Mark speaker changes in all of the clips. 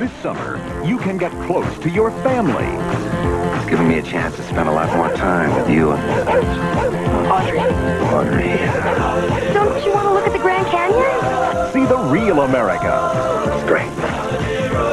Speaker 1: This summer, you can get close to your family.
Speaker 2: It's given me a chance to spend a lot more time with you and
Speaker 3: Audrey.
Speaker 2: Audrey.
Speaker 3: Don't you want to look at the Grand Canyon?
Speaker 1: See the real America.
Speaker 2: It's great.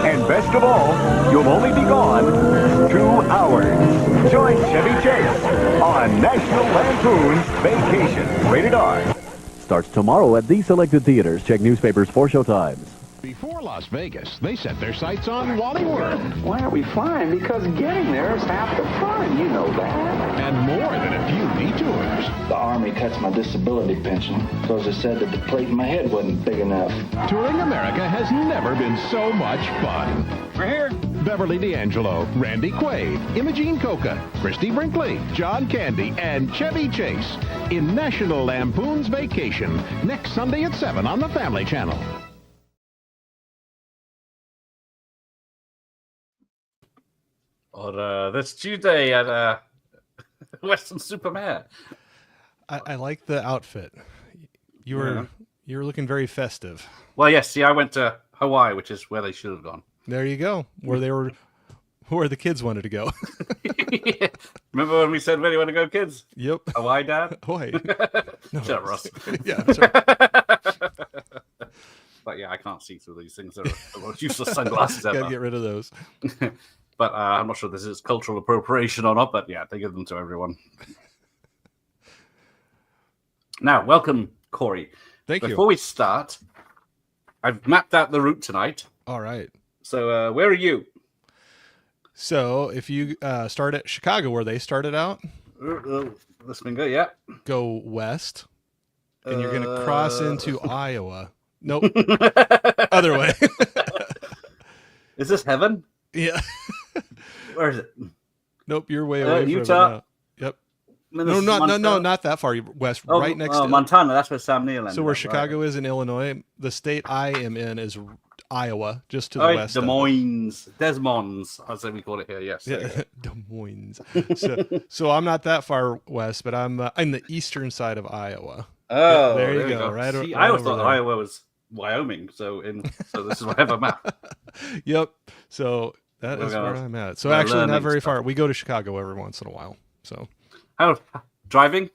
Speaker 1: And best of all, you'll only be gone 2 hours. Join Chevy Chase on National Lampoon's Vacation. Rated R.
Speaker 4: Starts tomorrow at these selected theaters. Check newspapers for showtimes.
Speaker 5: Before Las Vegas, they set their sights on Wally World.
Speaker 2: Why are we flying? Because getting there is half the fun. You know that.
Speaker 5: And more than a few detours.
Speaker 6: The Army cuts my disability pension because they said that the plate in my head wasn't big enough.
Speaker 5: Touring America has never been so much fun.
Speaker 6: We're here.
Speaker 5: Beverly D'Angelo, Randy Quaid, Imogene Coca, Christy Brinkley, John Candy, and Chevy Chase in National Lampoon's Vacation next Sunday at 7 on the Family Channel.
Speaker 7: Or this Tuesday at Western Supermare.
Speaker 8: I like the outfit. You were looking very festive.
Speaker 7: Well, yes. See, I went to Hawaii, which is where they should have gone.
Speaker 8: There you go. Where the kids wanted to go.
Speaker 7: Yeah. Remember when we said, where do you want to go, kids?
Speaker 8: Yep.
Speaker 7: Hawaii, Dad?
Speaker 8: Hawaii. No.
Speaker 7: Shut up, Ross.
Speaker 8: Yeah. That's right.
Speaker 7: But yeah, I can't see through these things. They're the most useless sunglasses ever.
Speaker 8: Gotta get rid of those.
Speaker 7: But I'm not sure this is cultural appropriation or not, but yeah, they give them to everyone. Now, welcome, Corey.
Speaker 8: Thank you.
Speaker 7: Before we start, I've mapped out the route tonight.
Speaker 8: All right.
Speaker 7: So where are you?
Speaker 8: So if you start at Chicago, where they started out,
Speaker 7: This finger, yeah.
Speaker 8: go west, and you're going to cross into Iowa. Nope. Other way.
Speaker 7: Is this heaven?
Speaker 8: Yeah.
Speaker 7: Where is it?
Speaker 8: Nope, you're way away from
Speaker 7: Utah.
Speaker 8: it now. Yep.
Speaker 7: I mean,
Speaker 8: No,
Speaker 7: this is
Speaker 8: no,
Speaker 7: Montana.
Speaker 8: not that far. You're west,
Speaker 7: Oh,
Speaker 8: right next to
Speaker 7: Montana. That's where Sam Neill ended
Speaker 8: So where
Speaker 7: up,
Speaker 8: Chicago
Speaker 7: right?
Speaker 8: is in Illinois, the state I am in is Iowa, just to the
Speaker 7: Oh,
Speaker 8: west.
Speaker 7: Des
Speaker 8: of it.
Speaker 7: Moines. Des Moines. I'd say we call it here, yes. there you
Speaker 8: Yeah, Des Moines. So I'm not that far west, but I'm in the eastern side of Iowa.
Speaker 7: Oh,
Speaker 8: there you go. Right,
Speaker 7: See,
Speaker 8: right
Speaker 7: I always
Speaker 8: over
Speaker 7: thought
Speaker 8: there.
Speaker 7: Iowa was Wyoming, so this is where I have a map.
Speaker 8: Yep. So that is where I'm at. So
Speaker 7: we're
Speaker 8: actually, not
Speaker 7: learning
Speaker 8: very
Speaker 7: stuff.
Speaker 8: far. We go to Chicago every once in a while. So
Speaker 7: How driving?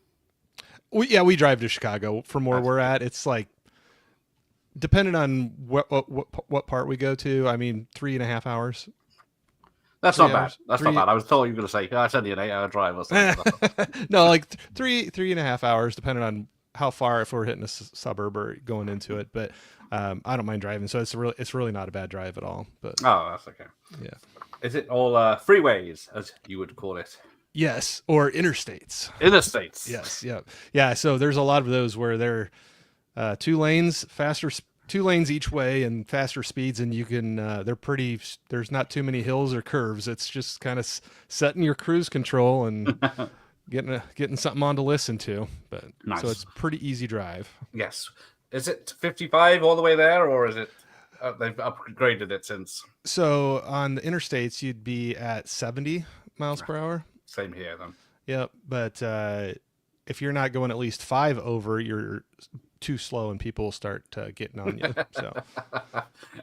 Speaker 8: we drive to Chicago from where we're at. It's like, depending on what part we go to. I mean, 3.5 hours.
Speaker 7: That's
Speaker 8: 3
Speaker 7: not bad.
Speaker 8: hours.
Speaker 7: That's not bad. I was told you were going to say it's only an 8-hour drive or something.
Speaker 8: No, like 3.5 hours, depending on how far, if we're hitting a suburb or going into it. But I don't mind driving, so it's really not a bad drive at all. But
Speaker 7: Oh, that's okay.
Speaker 8: yeah,
Speaker 7: Is it all freeways, as you would call it?
Speaker 8: yes, or interstates.
Speaker 7: Interstates.
Speaker 8: Yes, yeah. So there's a lot of those where they're 2 lanes, two lanes each way, and faster speeds, and you can. They're pretty. There's not too many hills or curves. It's just kind of setting your cruise control and getting something on to listen to. But
Speaker 7: Nice.
Speaker 8: so it's pretty easy drive.
Speaker 7: Yes. Is it 55 all the way there, or is it they've upgraded it since?
Speaker 8: So on the interstates, you'd be at 70 miles per hour.
Speaker 7: Same here then.
Speaker 8: Yep. But if you're not going at least 5 over, you're too slow and people start getting on you. So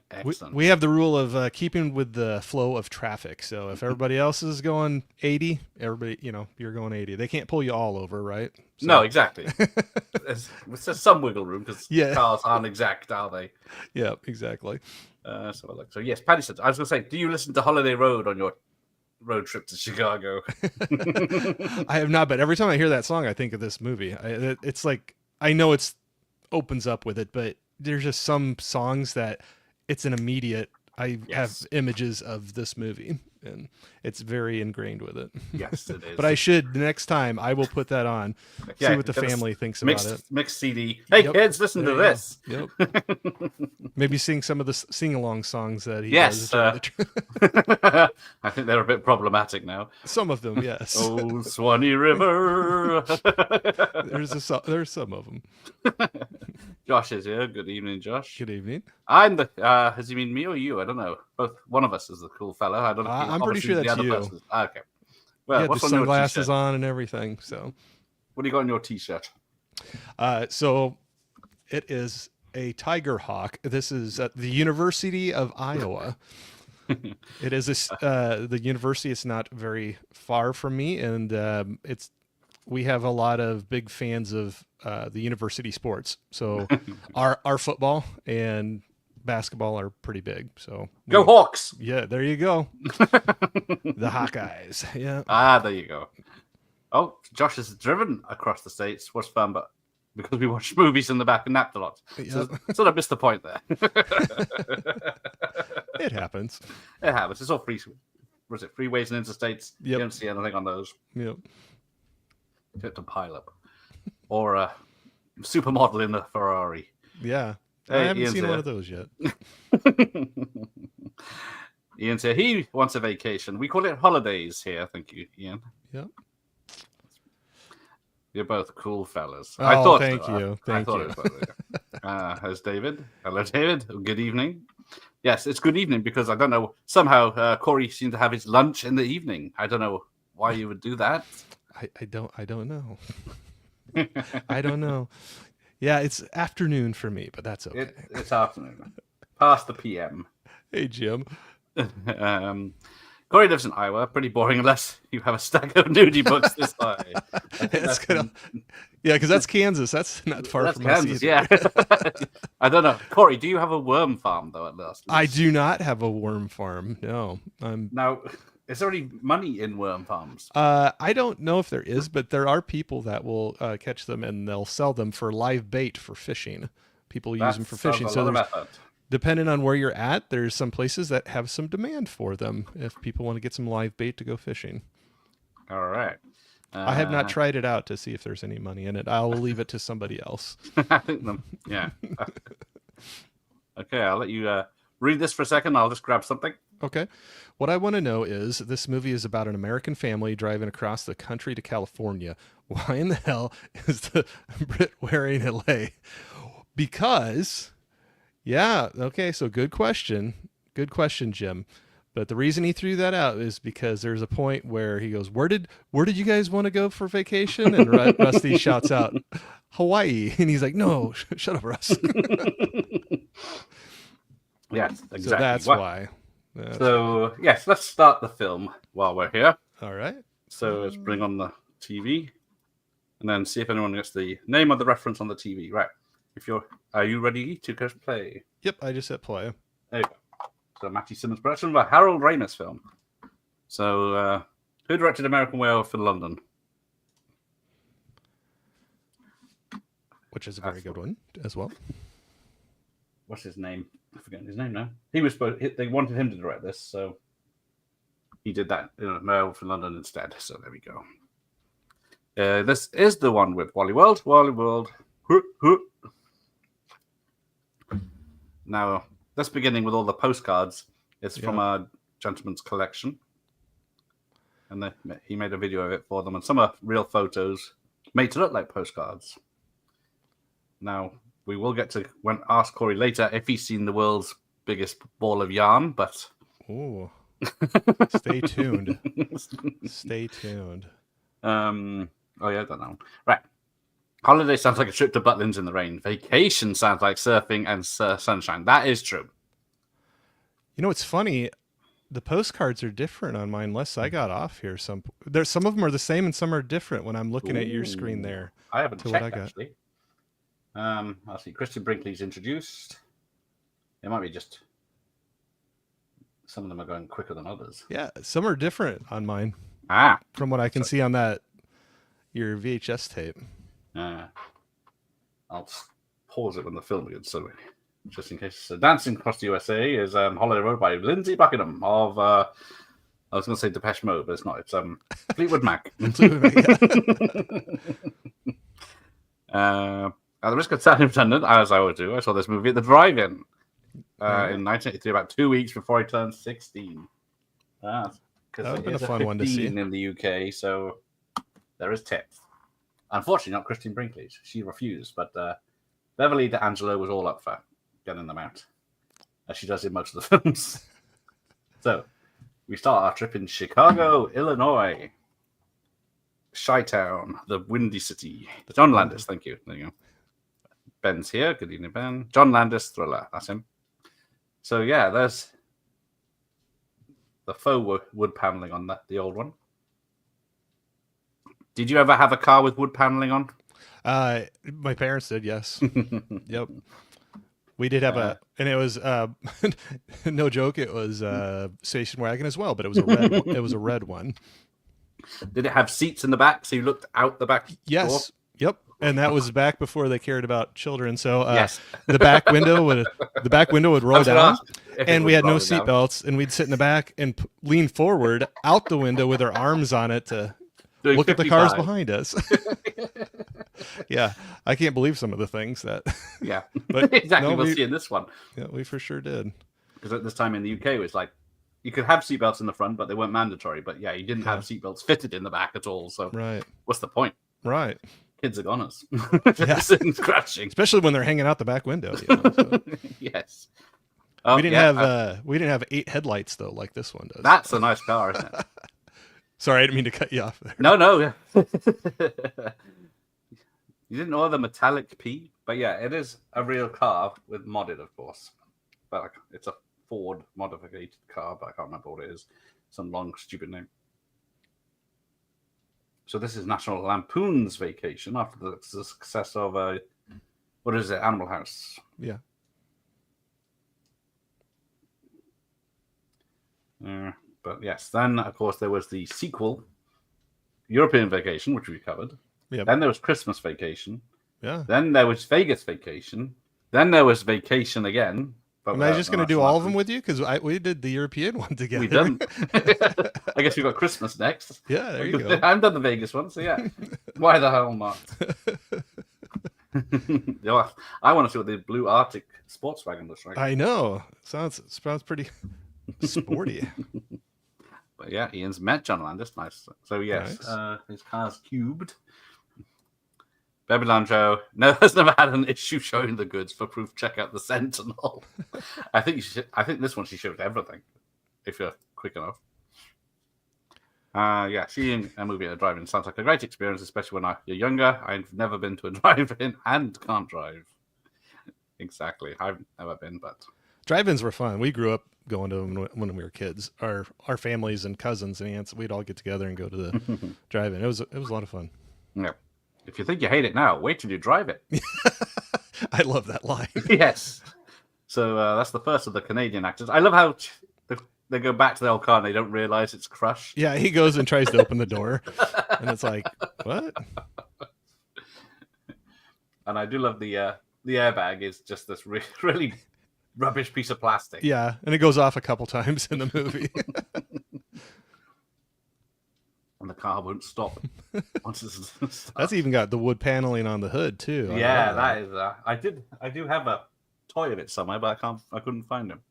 Speaker 7: Excellent.
Speaker 8: we have the rule of keeping with the flow of traffic. So if everybody else is going 80, everybody, you're going 80. They can't pull you all over, right? So,
Speaker 7: No, exactly. There's just some wiggle room because
Speaker 8: Yeah.
Speaker 7: cars aren't exact, are they?
Speaker 8: Yeah, exactly.
Speaker 7: So yes, Paddy said, I was going to say, do you listen to Holiday Road on your road trip to Chicago?
Speaker 8: I have not, but every time I hear that song, I think of this movie. It's like, I know it's opens up with it, but there's just some songs that it's an immediate, I have images of this movie, and it's very ingrained with it.
Speaker 7: Yes, it is.
Speaker 8: But I should, the next time, I will put that on, see what the family thinks about it.
Speaker 7: Mixed CD. Hey,
Speaker 8: Yep.
Speaker 7: kids, listen
Speaker 8: There
Speaker 7: to
Speaker 8: you
Speaker 7: this.
Speaker 8: go. Yep. Maybe sing some of the sing-along songs that he
Speaker 7: Yes.
Speaker 8: does.
Speaker 7: I think they're a bit problematic now.
Speaker 8: Some of them, yes.
Speaker 7: Oh, Swanee River.
Speaker 8: There's some of them.
Speaker 7: Josh is here. Good evening, Josh.
Speaker 8: Good evening.
Speaker 7: I'm the. Has he mean me or you? I don't know. Both. One of us is the cool fellow. I don't know.
Speaker 8: I'm pretty sure
Speaker 7: Obviously, the
Speaker 8: that's
Speaker 7: other
Speaker 8: you.
Speaker 7: person is- Okay.
Speaker 8: He
Speaker 7: Well,
Speaker 8: had
Speaker 7: what's
Speaker 8: the
Speaker 7: on your
Speaker 8: sunglasses
Speaker 7: t-shirt?
Speaker 8: on and everything. So,
Speaker 7: What do you got on your t-shirt?
Speaker 8: so it is a tiger hawk. This is at the University of Iowa. It is the university is not very far from me, and we have a lot of big fans of the university sports. So our football and basketball are pretty big. So
Speaker 7: Go Hawks!
Speaker 8: Yeah, there you go. The Hawkeyes. Yeah.
Speaker 7: There you go. Oh, Josh has driven across the states. What's fun, but because we watched movies in the back and napped a lot. So sort of missed the point there.
Speaker 8: It happens.
Speaker 7: It happens. It's all free. Was it freeways and interstates?
Speaker 8: Yep.
Speaker 7: You don't see anything on those.
Speaker 8: Yep.
Speaker 7: You have to pile up. Or a supermodel in the Ferrari.
Speaker 8: Yeah. I
Speaker 7: Hey,
Speaker 8: haven't
Speaker 7: Ian's
Speaker 8: seen
Speaker 7: here.
Speaker 8: one of those yet.
Speaker 7: Ian's here. He wants a vacation. We call it holidays here. Thank you, Ian.
Speaker 8: Yep.
Speaker 7: You're both cool fellas.
Speaker 8: Oh,
Speaker 7: I thought
Speaker 8: thank
Speaker 7: so.
Speaker 8: you.
Speaker 7: I
Speaker 8: Thank
Speaker 7: thought
Speaker 8: you.
Speaker 7: it was There's David. Hello, David. Good evening. Yes, it's good evening because I don't know. Somehow Corey seemed to have his lunch in the evening. I don't know why you would do that.
Speaker 8: I don't know. I don't know. Yeah, it's afternoon for me, but that's okay.
Speaker 7: It's afternoon. Past the PM.
Speaker 8: Hey, Jim.
Speaker 7: Corey lives in Iowa. Pretty boring unless you have a stack of nudie books this high.
Speaker 8: Yeah, because that's Kansas. That's not far
Speaker 7: That's
Speaker 8: from
Speaker 7: Kansas,
Speaker 8: us either.
Speaker 7: yeah. I don't know. Corey, do you have a worm farm, though, at last?
Speaker 8: I do not have a worm farm. No.
Speaker 7: Now, is there any money in worm farms?
Speaker 8: I don't know if there is, but there are people that will catch them and they'll sell them for live bait for fishing. People use them for fishing. So depending on where you're at, there's some places that have some demand for them if people want to get some live bait to go fishing.
Speaker 7: All right.
Speaker 8: I have not tried it out to see if there's any money in it. I'll leave it to somebody else.
Speaker 7: I think yeah. Okay, I'll let you read this for a second. I'll just grab something.
Speaker 8: Okay. What I want to know is this movie is about an American family driving across the country to California. Why in the hell is the Brit wearing a lei? Because, yeah, okay, so good question. Good question, Jim. But the reason he threw that out is because there's a point where he goes, where did you guys want to go for vacation? And Rusty shouts out, Hawaii. And he's like, no, shut up, Russ.
Speaker 7: Yes, exactly.
Speaker 8: So that's why.
Speaker 7: Yes, let's start the film while we're here.
Speaker 8: All right.
Speaker 7: So let's bring on the TV and then see if anyone gets the name of the reference on the TV. Right. Are you ready to press play?
Speaker 8: Yep, I just hit play.
Speaker 7: There you go. So Matty Simmons production of a Harold Ramis film. So who directed American Werewolf in London?
Speaker 8: Which is a very good one as well.
Speaker 7: What's his name? I forget his name now. He was they wanted him to direct this, so he did that in Werewolf in London instead. So there we go. This is the one with Wally World. Wally World. Now, this beginning with all the postcards is from a gentleman's collection. And he made a video of it for them. And some are real photos made to look like postcards. Now, we will get to ask Corey later if he's seen the world's biggest ball of yarn, but...
Speaker 8: Ooh. Stay tuned. Stay tuned.
Speaker 7: Oh, yeah, I don't know. Right. Holiday sounds like a trip to Butlins in the rain. Vacation sounds like surfing and sunshine. That is true.
Speaker 8: You know, it's funny. The postcards are different on mine, unless I got off here. Some of them are the same and some are different when I'm looking at your screen there.
Speaker 7: I haven't checked,
Speaker 8: what I got.
Speaker 7: Actually. I'll see. Christian Brinkley's introduced. It might be just some of them are going quicker than others.
Speaker 8: Yeah, some are different on mine. From what I can see on your VHS tape.
Speaker 7: I'll pause it when the film begins, so just in case. So Dancing Across the USA is Holiday Road by Lindsay Buckingham of I was going to say Depeche Mode, but it's not. It's Fleetwood Mac. At the risk of sounding redundant, as I would do, I saw this movie at the drive-in in 1983, about 2 weeks before I turned 16. That would have been a fun one to see in the UK, so there is tips. Unfortunately, not Christine Brinkley's. She refused, but Beverly D'Angelo was all up for getting them out, as she does in most of the films. So, we start our trip in Chicago, Illinois. Chi-Town, the Windy City. John Landis, thank you. There you go. Ben's here. Good evening, Ben. John Landis, Thriller. That's him. So, yeah, there's the faux wood paneling on the old one. Did you ever have a car with wood paneling on?
Speaker 8: My parents did, yes. Yep. We did have and it was no joke. It was a station wagon as well, but it was a red. It was a red one.
Speaker 7: Did it have seats in the back so you looked out the back?
Speaker 8: Yes.
Speaker 7: Door?
Speaker 8: Yep. And that was back before they cared about children. So
Speaker 7: yes.
Speaker 8: the back window would roll down, and we had no seat belts, and we'd sit in the back and lean forward out the window with our arms on it to look 55. At the cars behind us. Yeah, I can't believe some of the things that.
Speaker 7: Yeah,
Speaker 8: but
Speaker 7: exactly. We'll see in this one.
Speaker 8: Yeah, we for sure did.
Speaker 7: Because at this time in the UK, it was like you could have seatbelts in the front, but they weren't mandatory. But yeah, you didn't have seatbelts fitted in the back at all. So what's the point?
Speaker 8: Right.
Speaker 7: Kids are goners.
Speaker 8: Yes,
Speaker 7: crashing,
Speaker 8: especially when they're hanging out the back window. You know, so.
Speaker 7: Yes.
Speaker 8: We didn't have 8 headlights though, like this one does.
Speaker 7: That's a nice car, isn't it?
Speaker 8: Sorry, I didn't mean to cut you off there.
Speaker 7: No. You didn't know the metallic P, but yeah, it is a real car with modded, of course. But like, it's a Ford modified car, but I can't remember what it is. Some long, stupid name. So this is National Lampoon's Vacation after the success of what is it, Animal House?
Speaker 8: Yeah.
Speaker 7: But yes, then of course there was the sequel, European Vacation, which we covered.
Speaker 8: Yep.
Speaker 7: Then there was Christmas Vacation.
Speaker 8: Yeah.
Speaker 7: Then there was Vegas Vacation. Then there was Vacation again. But
Speaker 8: am I just going to do all of them with you? Because we did the European one together.
Speaker 7: We done. I guess we got Christmas next.
Speaker 8: Yeah, there you go.
Speaker 7: I haven't done the Vegas one, so yeah. Why the hell not? I want to see what the blue Arctic sports wagon looks like.
Speaker 8: I know. Sounds pretty sporty.
Speaker 7: But yeah, Ian's met John Landis. Nice. So yes, nice. His car's cubed. Baby Lancho has never had an issue showing the goods. For proof, check out the Sentinel. I think this one she showed everything, if you're quick enough. Yeah, seeing a movie at a drive-in sounds like a great experience, especially when you're younger. I've never been to a drive-in and can't drive. Exactly, I've never been, but
Speaker 8: drive-ins were fun. We grew up going to them when we were kids. Our families and cousins and aunts, we'd all get together and go to the drive-in. It was a lot of fun.
Speaker 7: Yeah. If you think you hate it now, wait till you drive it.
Speaker 8: I love that line.
Speaker 7: Yes. So that's the first of the Canadian actors. I love how they go back to their old car and they don't realize it's crushed.
Speaker 8: Yeah, he goes and tries to open the door, and it's like, what?
Speaker 7: And I do love the airbag is just this really rubbish piece of plastic.
Speaker 8: Yeah, and it goes off a couple times in the movie.
Speaker 7: And the car won't stop.
Speaker 8: That's even got the wood paneling on the hood too.
Speaker 7: Yeah, that is. I do have a toy of it somewhere, but I couldn't find him.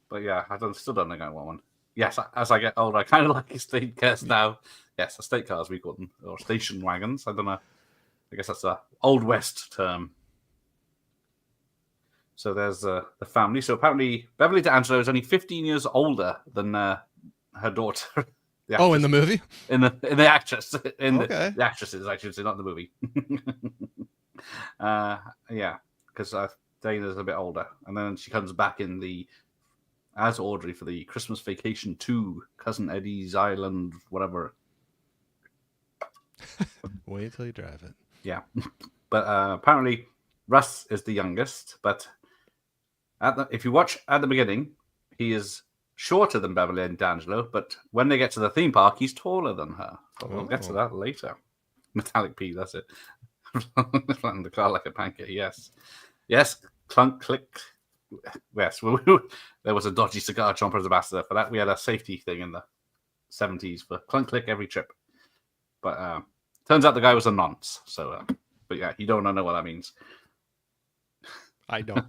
Speaker 7: But yeah, still don't think I want one. Yes, as I get older, I kind of like estate cars now. Yes, estate cars we call them, or station wagons. I don't know. I guess that's a old west term. So there's the family. So apparently Beverly D'Angelo is only 15 years older than her daughter.
Speaker 8: In the movie?
Speaker 7: In the actress. The actresses, I should say, not the movie. Yeah, because Dana's a bit older. And then she comes back as Audrey for the Christmas Vacation 2, Cousin Eddie's Island, whatever.
Speaker 8: Wait till you drive it.
Speaker 7: Yeah. But apparently Russ is the youngest. But if you watch at the beginning, he is shorter than Beverly and D'Angelo, but when they get to the theme park, he's taller than her. But we'll get to that later. Metallic P, that's it. Flatten the car like a pancake, yes. Yes, clunk, click. Yes, there was a dodgy cigar chomper's ambassador. For that, we had a safety thing in the 70s for clunk, click every trip. But turns out the guy was a nonce. So, but yeah, you don't know what that means.
Speaker 8: I don't.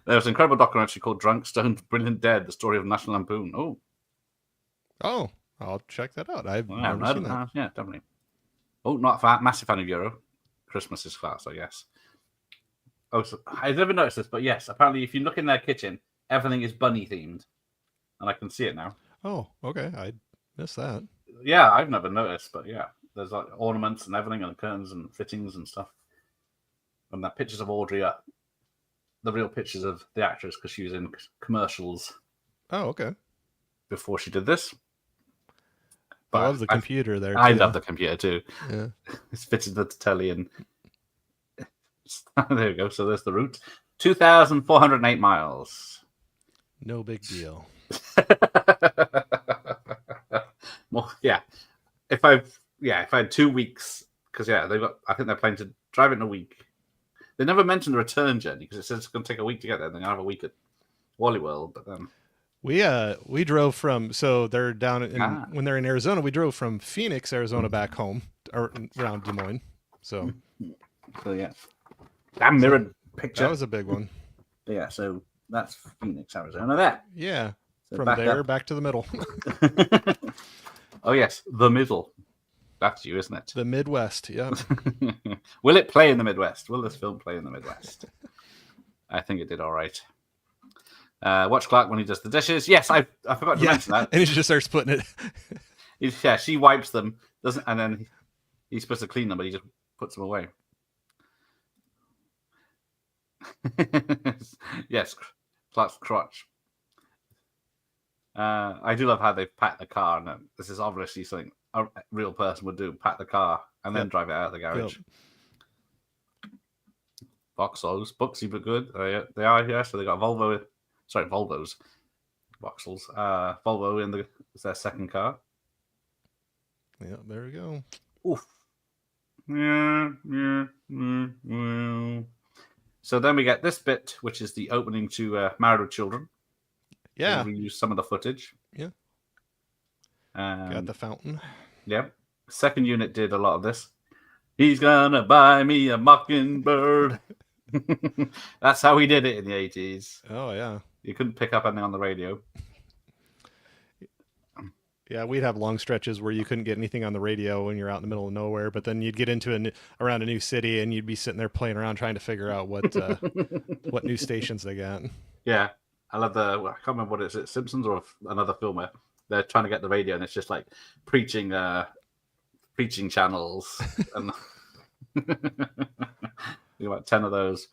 Speaker 7: There was an incredible documentary called Drunk, Stoned, Brilliant, Dead, the story of National Lampoon.
Speaker 8: Oh, I'll check that out. I've never seen that.
Speaker 7: Yeah, definitely. Oh, not a fan, massive fan of Euro. Christmas is fast, I guess. Oh, so I never noticed this, but yes, apparently if you look in their kitchen, everything is bunny themed. And I can see it now.
Speaker 8: Oh, okay. I missed that.
Speaker 7: Yeah, I've never noticed, but yeah. There's like ornaments and everything and curtains and fittings and stuff. And the pictures of Audrey are the real pictures of the actress because she was in commercials
Speaker 8: Oh, okay.
Speaker 7: Before she did this.
Speaker 8: But I love the computer there.
Speaker 7: I love the computer too.
Speaker 8: Yeah.
Speaker 7: It's fitted to the telly and there we go. So there's the route. 2,408 miles.
Speaker 8: No big deal.
Speaker 7: Well, yeah. If I had 2 weeks, because I think they're planning to drive it in a week. They never mentioned the return journey because it says it's going to take a week to get there. They're going to have a week at Wally World, but then
Speaker 8: we drove from, so they're down in when they're in Arizona. We drove from Phoenix, Arizona, back home or around Des Moines. So
Speaker 7: yeah, that mirrored picture.
Speaker 8: That was a big one.
Speaker 7: Yeah, so that's Phoenix, Arizona. There.
Speaker 8: Yeah,
Speaker 7: so
Speaker 8: from there back to the middle.
Speaker 7: Oh yes, the middle. That's you, isn't it?
Speaker 8: The Midwest. Yeah.
Speaker 7: Will it play in the Midwest? Will this film play in the Midwest? I think it did all right. Watch Clark when he does the dishes. Yes, I forgot to mention that.
Speaker 8: And he just starts putting it.
Speaker 7: She wipes them, and then he's supposed to clean them, but he just puts them away. Yes, Clark's crotch. I do love how they've packed the car, and this is obviously something a real person would do: pack the car and then drive it out of the garage. Vauxhalls, Buxy, but good. They are here, so they got Volvos. Vauxhalls. Volvo is their second car.
Speaker 8: Yeah, there we go.
Speaker 7: Oof. Yeah. So then we get this bit, which is the opening to Married with Children.
Speaker 8: Yeah.
Speaker 7: We use some of the footage.
Speaker 8: Yeah. Got the fountain.
Speaker 7: Yeah. Second unit did a lot of this. He's gonna buy me a mockingbird. That's how we did it in the 80s.
Speaker 8: Oh, yeah.
Speaker 7: You couldn't pick up anything on the radio.
Speaker 8: Yeah, we'd have long stretches where you couldn't get anything on the radio when you're out in the middle of nowhere, but then you'd get into around a new city and you'd be sitting there playing around trying to figure out what what new stations they got.
Speaker 7: Yeah. I love I can't remember what it is, Simpsons or another film where they're trying to get the radio and it's just like preaching channels. And you got about 10 of those.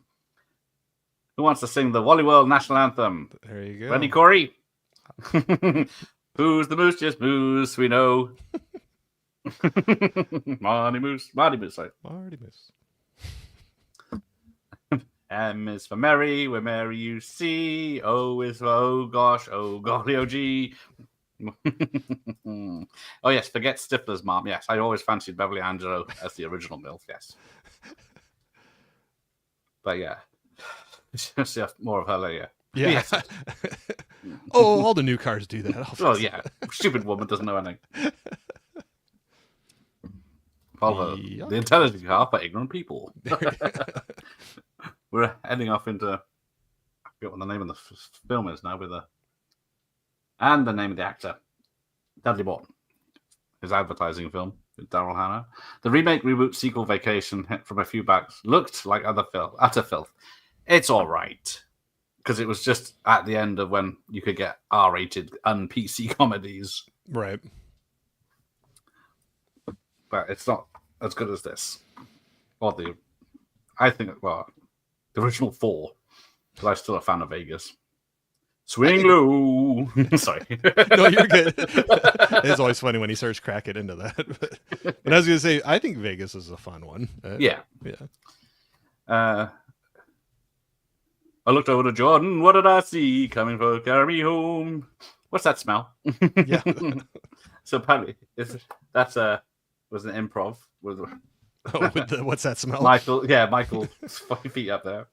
Speaker 7: Who wants to sing the Wally World National Anthem?
Speaker 8: There you go.
Speaker 7: Ready, Corey? Who's the moose? Just moose, we know. Marty Moose. Sorry.
Speaker 8: Marty Moose.
Speaker 7: M is for Mary, where Mary you see. O is for oh gosh, oh golly, oh gee. Oh yes, forget Stifler's mom. Yes, I always fancied Beverly Angelo as the original MILF. Yes, but yeah, just more of her later.
Speaker 8: Yeah.
Speaker 7: Yes.
Speaker 8: Oh, all the new cars do that.
Speaker 7: Oh yeah, stupid woman doesn't know anything. Volvo, the intelligent car for ignorant people. We're heading off into, I forget what the name of the film is now, and the name of the actor, Dudley Morton. His advertising film with Daryl Hannah. The remake, reboot, sequel, Vacation from a few backs looked like utter filth. It's all right. Because it was just at the end of when you could get R-rated, un-PC comedies.
Speaker 8: Right.
Speaker 7: But it's not as good as this. Or the original 4. Because I'm still a fan of Vegas. Swing low. Sorry.
Speaker 8: No, you're good. It's always funny when he starts cracking into that. But I was going to say, I think Vegas is a fun one.
Speaker 7: Yeah.
Speaker 8: Yeah.
Speaker 7: I looked over to Jordan. What did I see? Coming for carry me home. What's that smell?
Speaker 8: Yeah.
Speaker 7: So apparently, was an improv with.
Speaker 8: With the what's that smell?
Speaker 7: Michael's 5 feet up there.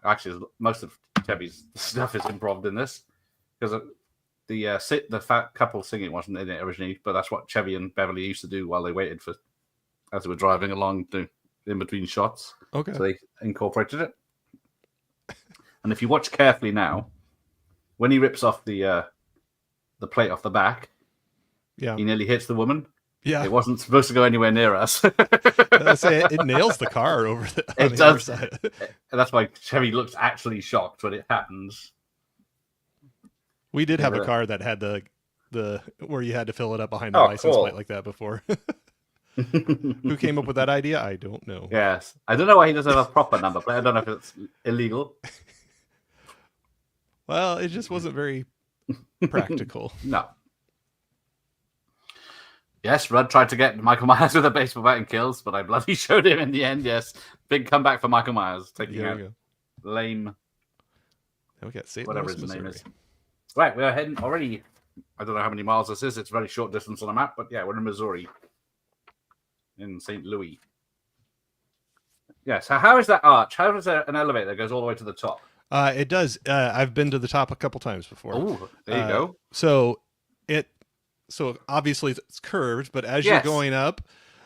Speaker 7: Actually, most of Chevy's stuff is improv in this because the fat couple singing wasn't in it originally, but that's what Chevy and Beverly used to do while they waited as they were driving along in between shots.
Speaker 8: Okay.
Speaker 7: So they incorporated it. And if you watch carefully now, when he rips off the plate off the back,
Speaker 8: he
Speaker 7: nearly hits the woman.
Speaker 8: Yeah,
Speaker 7: it wasn't supposed to go anywhere near us.
Speaker 8: It nails the car over on the other side.
Speaker 7: And that's why Chevy looks actually shocked when it happens.
Speaker 8: We did have a car that had the where you had to fill it up behind the license plate like that before. Who came up with that idea? I don't know.
Speaker 7: Yes. I don't know why he doesn't have a proper number plate. I don't know if it's illegal.
Speaker 8: Well, it just wasn't very practical.
Speaker 7: No. Yes, Rudd tried to get Michael Myers with a baseball bat and kills, but I bloody showed him in the end. Yes, big comeback for Michael Myers, taking out lame.
Speaker 8: Now we got St.
Speaker 7: Whatever
Speaker 8: Louis,
Speaker 7: his name
Speaker 8: Missouri.
Speaker 7: is. Right, we're heading already. I don't know how many miles this is. It's a very short distance on the map, but yeah, we're in Missouri, in St. Louis. Yeah. So how is that arch? How is there an elevator that goes all the way to the top?
Speaker 8: It does. I've been to the top a couple times before.
Speaker 7: Oh, there you go.
Speaker 8: So obviously it's curved, but as you're going up,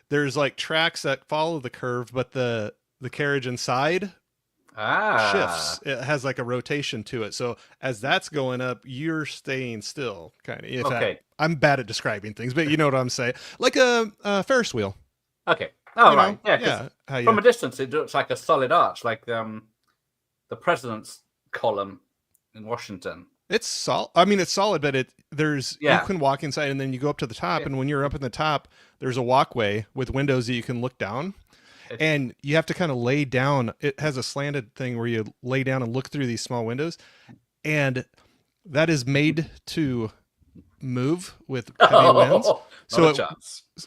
Speaker 8: there's like tracks that follow the curve, but the carriage inside shifts. It has like a rotation to it. So as that's going up, you're staying still, kind of.
Speaker 7: Okay.
Speaker 8: I'm bad at describing things, but you know what I'm saying. Like a Ferris wheel.
Speaker 7: Okay. Oh, right.
Speaker 8: Yeah.
Speaker 7: From a distance, it looks like a solid arch, like the president's column in Washington.
Speaker 8: It's solid. I mean, it's solid, but you can walk inside, and then you go up to the top. And when you're up in the top, there's a walkway with windows that you can look down, and you have to kind of lay down. It has a slanted thing where you lay down and look through these small windows, and that is made to move with heavy winds. So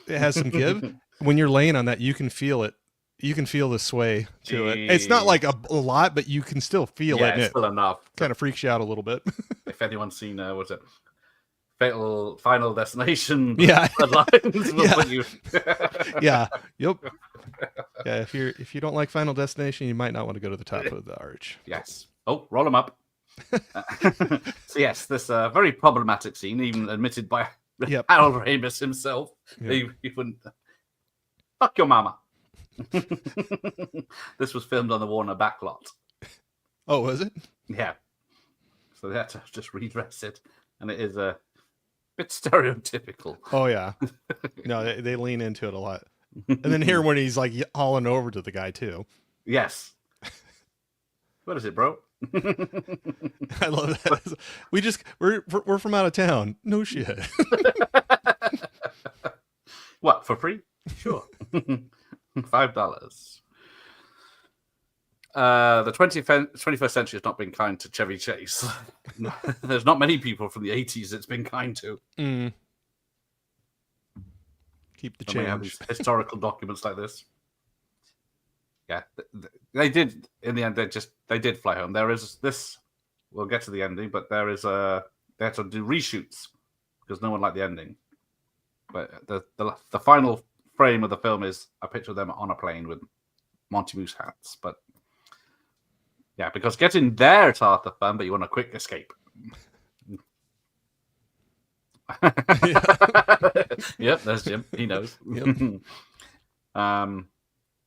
Speaker 8: it has some give. When you're laying on that, you can feel it. You can feel the sway to it. It's not like a lot, but you can still feel it.
Speaker 7: Yeah, it's still enough.
Speaker 8: Kind of freaks you out a little bit.
Speaker 7: If anyone's seen, was it Final Destination?
Speaker 8: Yeah.
Speaker 7: Yeah.
Speaker 8: Yep. Yeah. If you don't like Final Destination, you might not want to go to the top of the arch.
Speaker 7: Yes. Oh, roll them up. So yes, this very problematic scene, even admitted by Harold Ramis himself. He wouldn't. Fuck your mama. This was filmed on the Warner backlot.
Speaker 8: Oh, was it?
Speaker 7: Yeah. So they had to just redress it, and it is a bit stereotypical.
Speaker 8: Oh yeah. No, they lean into it a lot. And then here when he's like hauling over to the guy too.
Speaker 7: Yes. What is it, bro?
Speaker 8: I love that. We're from out of town. No shit.
Speaker 7: What, for free? Sure. $5. The 21st century has not been kind to Chevy Chase. There's not many people from the 80s it's been kind to.
Speaker 8: Keep the change.
Speaker 7: We have these historical documents like this. Yeah, they did. In the end, they did fly home. There is this. We'll get to the ending, but there is they had to do reshoots because no one liked the ending. But the final frame of the film is a picture of them on a plane with Monty Moose hats. But yeah, because getting there is half the fun, but you want a quick escape. Yep, there's Jim. He knows. Yep.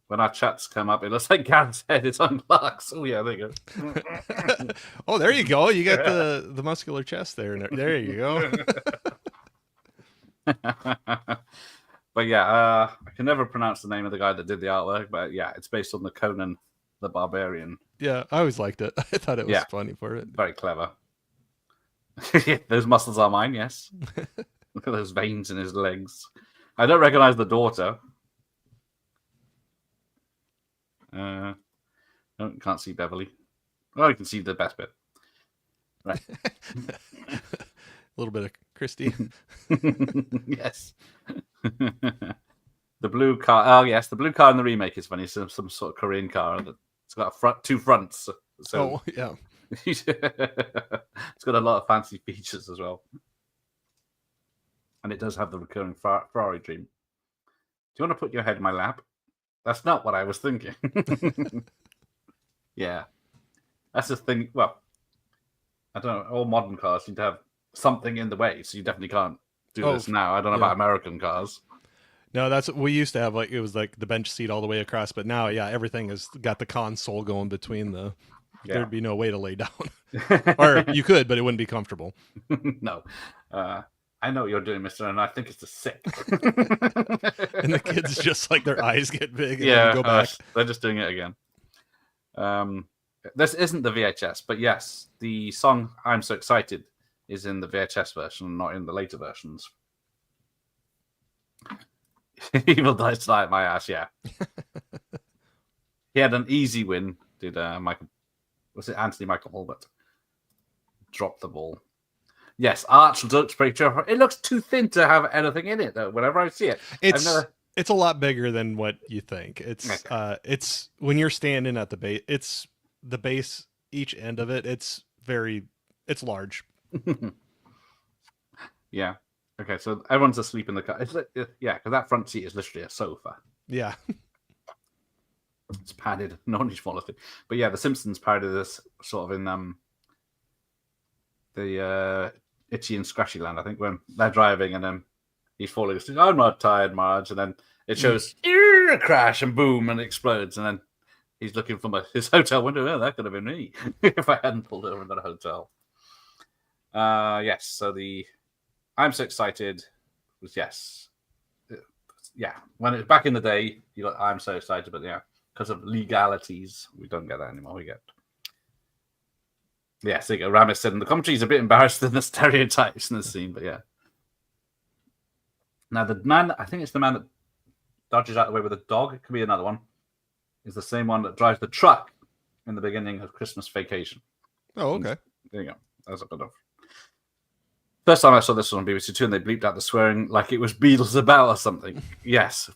Speaker 7: When our chats come up, it looks like Garrett's head is on Clark's. Oh yeah, there you go.
Speaker 8: Oh, there you go. You got the muscular chest there. There you go.
Speaker 7: But yeah, I can never pronounce the name of the guy that did the artwork, but yeah, it's based on the Conan the Barbarian.
Speaker 8: Yeah, I always liked it. I thought it was funny for it.
Speaker 7: Very clever. Those muscles are mine, yes. Look at those veins in his legs. I don't recognize the daughter. No, can't see Beverly. Oh, you can see the best bit. Right.
Speaker 8: A little bit of Christy.
Speaker 7: Yes. The blue car. Oh, yes, the blue car in the remake is funny. It's some sort of Korean car that's got two fronts. So
Speaker 8: yeah.
Speaker 7: It's got a lot of fancy features as well. And it does have the recurring Ferrari dream. Do you want to put your head in my lap? That's not what I was thinking. Yeah. That's the thing. Well, I don't know. All modern cars seem to have something in the way, so you definitely can't do this now. I don't know about American cars.
Speaker 8: No, that's what we used to have. Like it was like the bench seat all the way across, but now, everything has got the console going between the. Yeah. There'd be no way to lay down, or you could, but it wouldn't be comfortable.
Speaker 7: No, I know what you're doing, Mister, and I think it's sick.
Speaker 8: And the kids just like their eyes get big. And then go back.
Speaker 7: They're just doing it again. This isn't the VHS, but yes, the song "I'm So Excited" is in the VHS version, not in the later versions. Evil Dies Tonight, my ass, yeah. He had an easy win, did Michael. Was it Anthony Michael Hulbert? dropped the ball. Yes, Arch looks pretty terrible. It looks too thin to have anything in it, though. Whenever I see it,
Speaker 8: it's a lot bigger than what you think. It's when you're standing at the base. It's the base, each end of it. It's large.
Speaker 7: Yeah. Okay, so everyone's asleep in the car. Because that front seat is literally a sofa.
Speaker 8: Yeah.
Speaker 7: It's padded. No one needs to fall asleep. But yeah, The Simpsons parodied this sort of in the Itchy and Scratchy Land, I think, when they're driving and then he's falling asleep. I'm not tired, Marge. And then it shows a crash and boom and it explodes. And then he's looking from his hotel window. Oh, that could have been me if I hadn't pulled over in that hotel. Yes, so the I'm so excited was yes. Yeah, when it was back in the day, you got I'm so excited, but yeah, because of legalities, we don't get that anymore. We get so you go. Ramis said, and the commentary is a bit embarrassed in the stereotypes in the scene, but yeah. Now the man, I think it's the man that dodges out of the way with a dog. It could be another one. Is the same one that drives the truck in the beginning of Christmas Vacation.
Speaker 8: Oh, okay.
Speaker 7: There you go. That's a bit of. First time I saw this on BBC Two, and they bleeped out the swearing like it was Beatles About or something. Yes.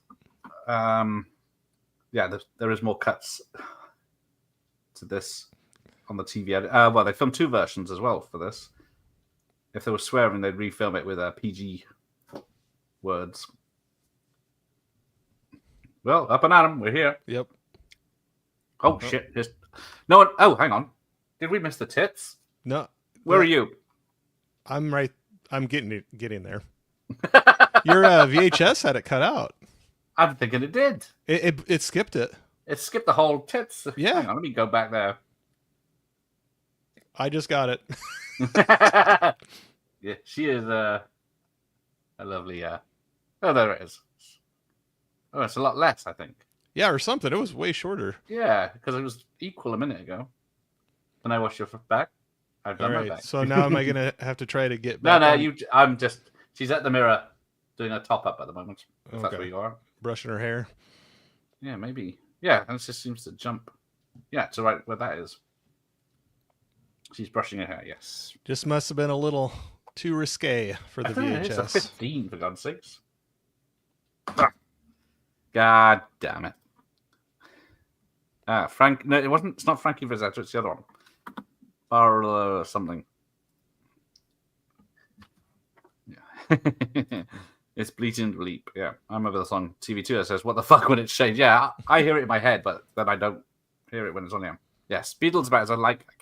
Speaker 7: There is more cuts to this on the TV edit. Well, they filmed 2 versions as well for this. If they were swearing, they'd refilm it with PG words. Well, up and at 'em. We're here.
Speaker 8: Yep.
Speaker 7: Oh, shit. No one. Oh, hang on. Did we miss the tits?
Speaker 8: No.
Speaker 7: Where are you?
Speaker 8: I'm right. I'm getting there. Your VHS had it cut out.
Speaker 7: I'm thinking it did.
Speaker 8: It skipped it.
Speaker 7: It skipped the whole tits.
Speaker 8: Yeah.
Speaker 7: Hang on, let me go back there.
Speaker 8: I just got it.
Speaker 7: Yeah, she is a lovely. Oh, there it is. Oh, it's a lot less, I think.
Speaker 8: Yeah, or something. It was way shorter.
Speaker 7: Yeah, because it was equal a minute ago. Can I wash your back? I've done my back.
Speaker 8: So now am I going to have to try to get back?
Speaker 7: No, I'm just. She's at the mirror doing a top up at the moment. If that's where you are.
Speaker 8: Brushing her hair.
Speaker 7: Yeah, maybe. Yeah, and it just seems to jump. Yeah, to right where that is. She's brushing her hair, yes.
Speaker 8: Just must have been a little too risque for the VHS.
Speaker 7: It's a 15, for God's sakes. God damn it. Frank. No, it wasn't. It's not Frankie Vizzetto. It's the other one. Bar something. Yeah. It's Bleating Bleep. Yeah, I remember the song TV2 that says, "What the fuck when it's changed?" Yeah, I hear it in my head, but then I don't hear it when it's on here. Yes, Beatles About is like a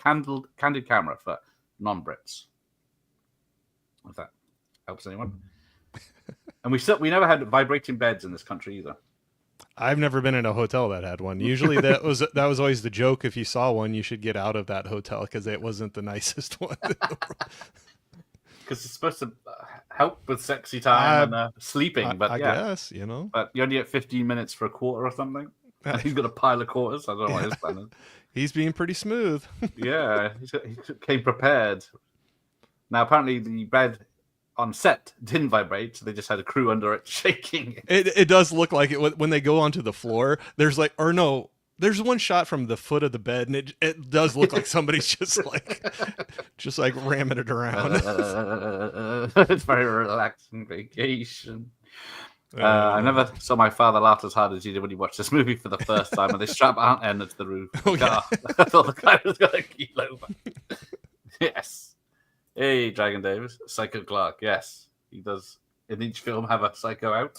Speaker 7: candid camera for non-Brits. If that helps anyone. And we never had vibrating beds in this country either.
Speaker 8: I've never been in a hotel that had one. Usually that was always the joke. If you saw one, you should get out of that hotel because it wasn't the nicest one.
Speaker 7: Because it's supposed to help with sexy time and sleeping. But
Speaker 8: I guess, you know.
Speaker 7: But you only get 15 minutes for a quarter or something. And he's got a pile of quarters. I don't know what his plan is.
Speaker 8: He's being pretty smooth.
Speaker 7: Yeah, he came prepared. Now, apparently the bed on set didn't vibrate, so they just had a crew under it shaking.
Speaker 8: It does look like it when they go onto the floor. There's there's one shot from the foot of the bed, and it does look like somebody's just like ramming it around.
Speaker 7: It's very relaxing vacation. I never saw my father laugh as hard as he did when he watched this movie for the first time, and they strap Aunt Enna to the roof.
Speaker 8: Oh, yeah.
Speaker 7: I thought the guy was going to keel over. Yes. Hey, Dragon Davis. Psycho Clark. Yes. He does, in each film, have a psycho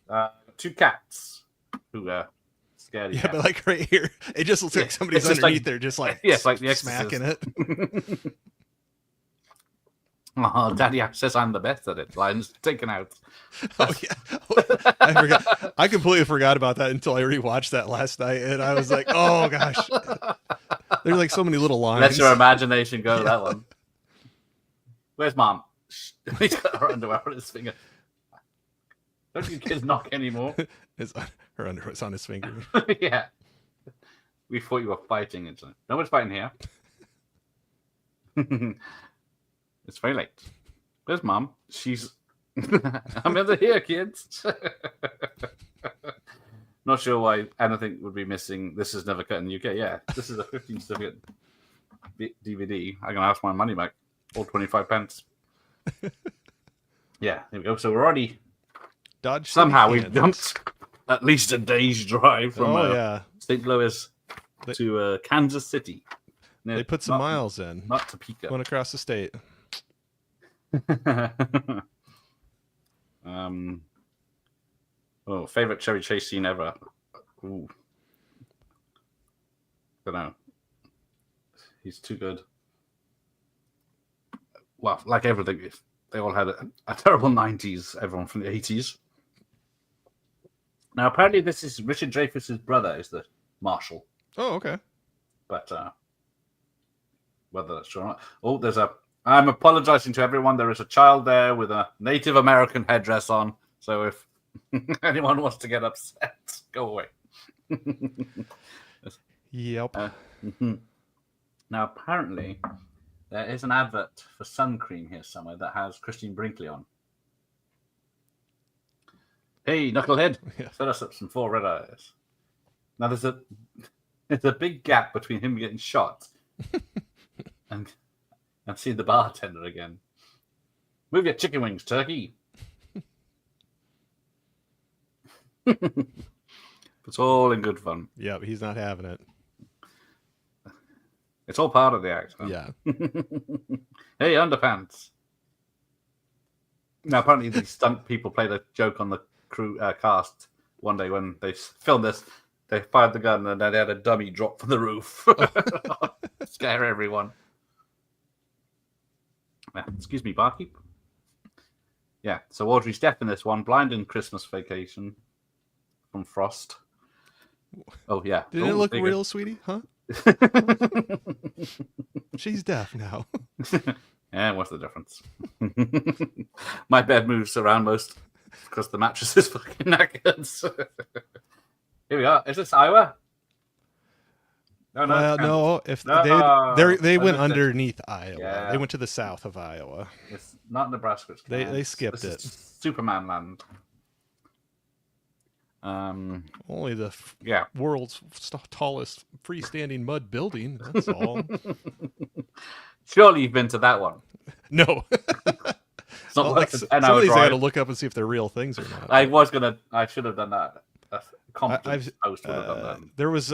Speaker 7: out. 2 cats who are scared.
Speaker 8: Yeah, but like right here, it just looks like somebody's underneath there, just like,
Speaker 7: like the
Speaker 8: smacking it.
Speaker 7: Oh, Daddy says I'm the best at it. Line's taken out.
Speaker 8: Oh, yeah. I forgot. I completely forgot about that until I rewatched that last night, and I was like, oh, gosh. There's like so many little lines.
Speaker 7: Let your imagination go to that one. Where's Mom? He's got her underwear on his finger. Don't you kids knock anymore?
Speaker 8: Her underwear's on his finger.
Speaker 7: Yeah. We thought you were fighting. No one's fighting here. It's very late. Where's Mom? She's... I'm over here, kids. Not sure why anything would be missing. This is never cut in the UK. Yeah, this is a 15 certificate. DVD, I'm gonna ask my money back, all 25 pence. Yeah, there we go. So we're already
Speaker 8: Dodge
Speaker 7: somehow
Speaker 8: City,
Speaker 7: we've jumped at least a day's drive from St. Louis to Kansas City.
Speaker 8: They put some miles in.
Speaker 7: Not Topeka.
Speaker 8: Went across the state.
Speaker 7: Favorite Chevy Chase scene ever. Ooh. Don't know. He's too good. Well, like everything, they all had a terrible 90s, everyone from the 80s. Now, apparently this is Richard Dreyfuss's brother is the marshal.
Speaker 8: Oh, okay.
Speaker 7: But whether that's true or not. I'm apologizing to everyone. There is a child there with a Native American headdress on. So if anyone wants to get upset, go away.
Speaker 8: Yep.
Speaker 7: Now, apparently, there is an advert for sun cream here somewhere that has Christine Brinkley on. Hey, knucklehead, set us up some 4 red eyes. Now, there's a big gap between him getting shot and seeing the bartender again. Move your chicken wings, turkey. It's all in good fun.
Speaker 8: Yeah, he's not having it.
Speaker 7: It's all part of the act. Huh?
Speaker 8: Yeah.
Speaker 7: Hey, underpants. Now, apparently, these stunt people played a joke on the crew cast one day when they filmed this. They fired the gun and then they had a dummy drop from the roof. Scare everyone. Excuse me, barkeep. Yeah, so Audrey's deaf in this one. Blind in Christmas Vacation from Frost. Oh, yeah.
Speaker 8: Didn't it look real, sweetie? Huh? She's deaf now.
Speaker 7: Yeah, what's the difference? My bed moves around most because the mattress is fucking knackered. Here we are. Is this Iowa?
Speaker 8: No. If they went underneath Iowa, they went to the south of Iowa.
Speaker 7: It's not Nebraska. It's
Speaker 8: they skipped it.
Speaker 7: Superman land.
Speaker 8: Only the world's tallest freestanding mud building. That's all.
Speaker 7: Surely you've been to that one.
Speaker 8: No.
Speaker 7: It's not
Speaker 8: like some of these I got to look up and see if they're real things or not.
Speaker 7: I should have done that.
Speaker 8: There was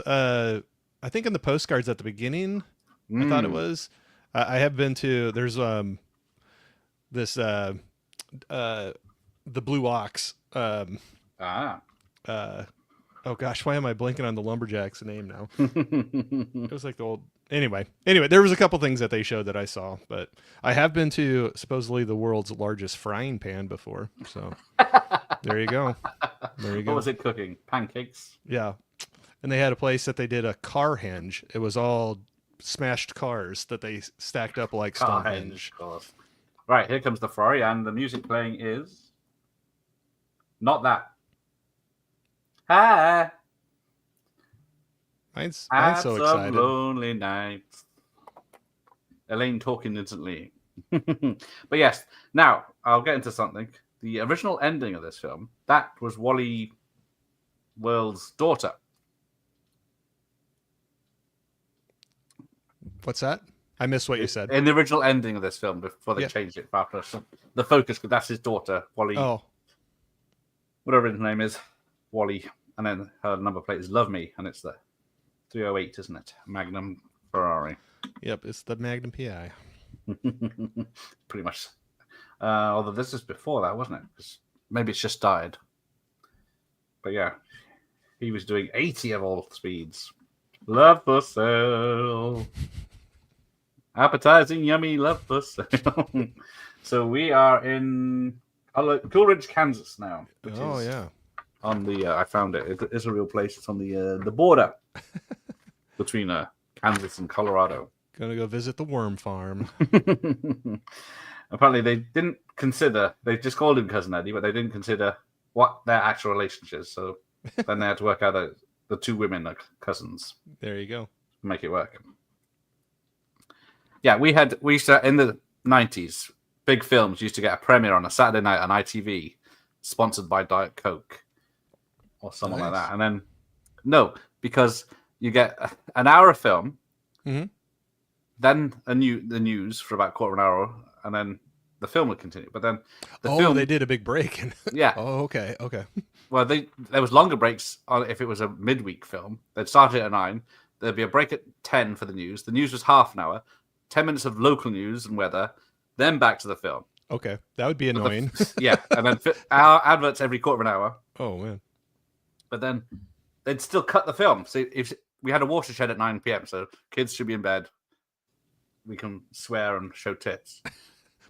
Speaker 8: I think in the postcards at the beginning, I thought it was. I have been to. There's this the Blue Ox. Oh gosh, why am I blanking on the Lumberjack's name now? It was like the old. Anyway, there was a couple things that they showed that I saw, but I have been to supposedly the world's largest frying pan before. So there you go.
Speaker 7: What was it cooking? Pancakes?
Speaker 8: Yeah. And they had a place that they did a car henge. It was all smashed cars that they stacked up like Stonehenge.
Speaker 7: Of course. Right, here comes the Ferrari, and the music playing is not that. Hi.
Speaker 8: Mine's so excited.
Speaker 7: Lonely nights. Elaine talking instantly. But yes, now I'll get into something. The original ending of this film, that was Wally World's daughter.
Speaker 8: What's that? I missed what you said.
Speaker 7: In the original ending of this film, before they changed it after the focus, that's his daughter, Wally.
Speaker 8: Oh.
Speaker 7: Whatever his name is, Wally. And then her number plate is Love Me, and it's the 308, isn't it? Magnum Ferrari.
Speaker 8: Yep, it's the Magnum PI.
Speaker 7: Pretty much. Although this is before that, wasn't it? 'Cause maybe it's just died. But yeah, he was doing 80 of all speeds. Love for sale. Appetizing, yummy, love for sale. So we are in Coolidge, Kansas now.
Speaker 8: Oh, yeah.
Speaker 7: On the, I found it. It is a real place. It's on the border between Kansas and Colorado.
Speaker 8: Gonna go visit the worm farm.
Speaker 7: Apparently, they didn't consider. They just called him Cousin Eddie, but they didn't consider what their actual relationship is. So then they had to work out that the two women are cousins.
Speaker 8: There you go.
Speaker 7: Make it work. Yeah, we used to, in the 90s, big films used to get a premiere on a Saturday night on ITV, sponsored by Diet Coke or something like that. And then, no, because you get an hour of film, then the news for about quarter of an hour, and then the film would continue. But then
Speaker 8: they did a big break.
Speaker 7: Yeah.
Speaker 8: Oh, okay.
Speaker 7: Well, there was longer breaks if it was a midweek film. They'd start it at 9. There'd be a break at 10 for the news. The news was half an hour, 10 minutes of local news and weather, then back to the film.
Speaker 8: Okay, that would be annoying.
Speaker 7: Yeah, and then our adverts every quarter of an hour.
Speaker 8: Oh man!
Speaker 7: But then they'd still cut the film. So if we had a watershed at 9 p.m., so kids should be in bed. We can swear and show tits,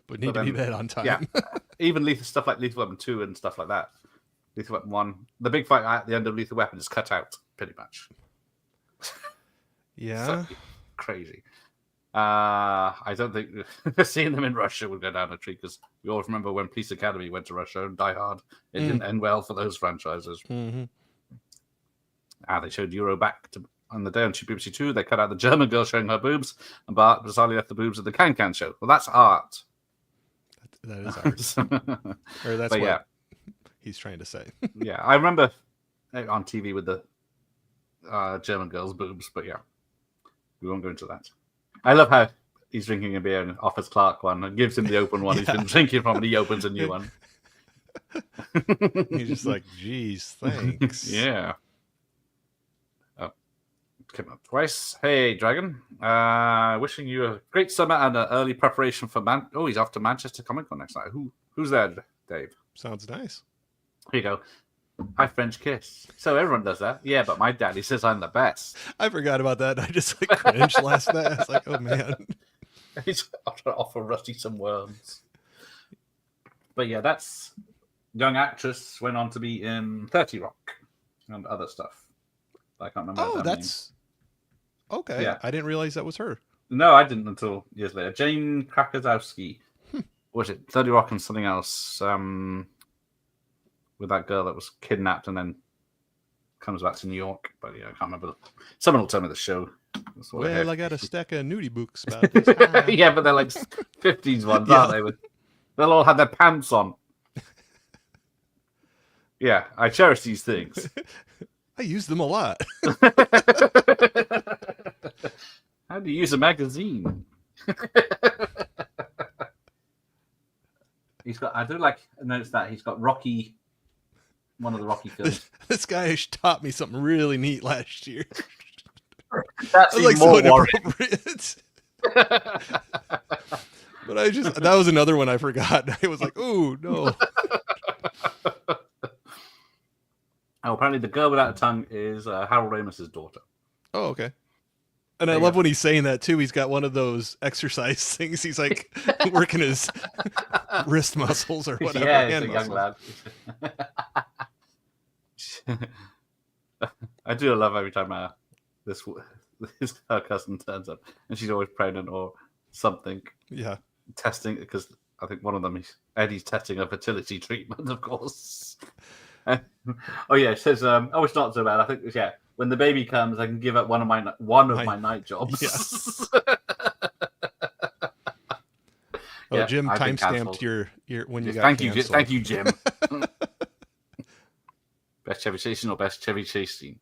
Speaker 8: but need to be bed on time.
Speaker 7: Yeah, even stuff like Lethal Weapon 2 and stuff like that. Lethal Weapon 1, the big fight at the end of Lethal Weapon is cut out pretty much.
Speaker 8: Yeah,
Speaker 7: so, crazy. I don't think seeing them in Russia would go down a tree, because we all remember when Police Academy went to Russia and Die Hard. It didn't end well for those franchises.
Speaker 8: Mm-hmm.
Speaker 7: They showed Euro back on the day on BBC 2. They cut out the German girl showing her boobs, and Bart bizarrely left the boobs at the Can show. Well, that's art.
Speaker 8: That is art. Or that's what he's trying to say.
Speaker 7: Yeah, I remember on TV with the German girl's boobs, but yeah, we won't go into that. I love how he's drinking a beer and offers Clark one and gives him the open one he's been drinking from, and he opens a new one.
Speaker 8: He's just like, geez, thanks.
Speaker 7: Yeah. Oh, came up twice. Hey, Dragon. Wishing you a great summer and an early preparation for Oh, he's off to Manchester Comic Con next night. Who's there, Dave?
Speaker 8: Sounds nice.
Speaker 7: Here you go. Hi, French kiss. So everyone does that. Yeah, but my daddy says I'm the best.
Speaker 8: I forgot about that. I just cringed last night. I was like, oh man.
Speaker 7: He's trying to offer Rusty some worms. But yeah, that's young actress went on to be in 30 Rock and other stuff. I can't remember.
Speaker 8: Oh, that's okay.
Speaker 7: Yeah.
Speaker 8: I didn't realize that was her.
Speaker 7: No, I didn't until years later. Jane Krakowski. Was it 30 Rock and something else? With that girl that was kidnapped and then comes back to New York. But yeah, I can't remember. Someone will tell me the show.
Speaker 8: Well, I got a stack of nudie books about this.
Speaker 7: Yeah, but they're like 50s ones, aren't they? They'll all have their pants on. Yeah, I cherish these things.
Speaker 8: I use them a lot.
Speaker 7: How do you use a magazine? I do notice that he's got Rocky, one of the Rocky films.
Speaker 8: This guy taught me something really neat last year.
Speaker 7: That's
Speaker 8: like so inappropriate. But that was another one I forgot. I was like, oh no.
Speaker 7: Oh, apparently the girl without a tongue is Harold Ramis's daughter.
Speaker 8: Oh, okay. And I love when he's saying that too. He's got one of those exercise things. He's like working his wrist muscles or whatever.
Speaker 7: Yeah, he's a young lad. I do love every time her cousin turns up, and she's always pregnant or something.
Speaker 8: Yeah,
Speaker 7: testing, because I think one of them is Eddie's testing a fertility treatment, of course. Oh yeah, it says, oh, it's not so bad. I think when the baby comes, I can give up one of my night jobs.
Speaker 8: Yeah. Oh, Jim timestamped your when you got canceled.
Speaker 7: Thank you, Jim. Best Chevy chasing or best Chevy chase scene?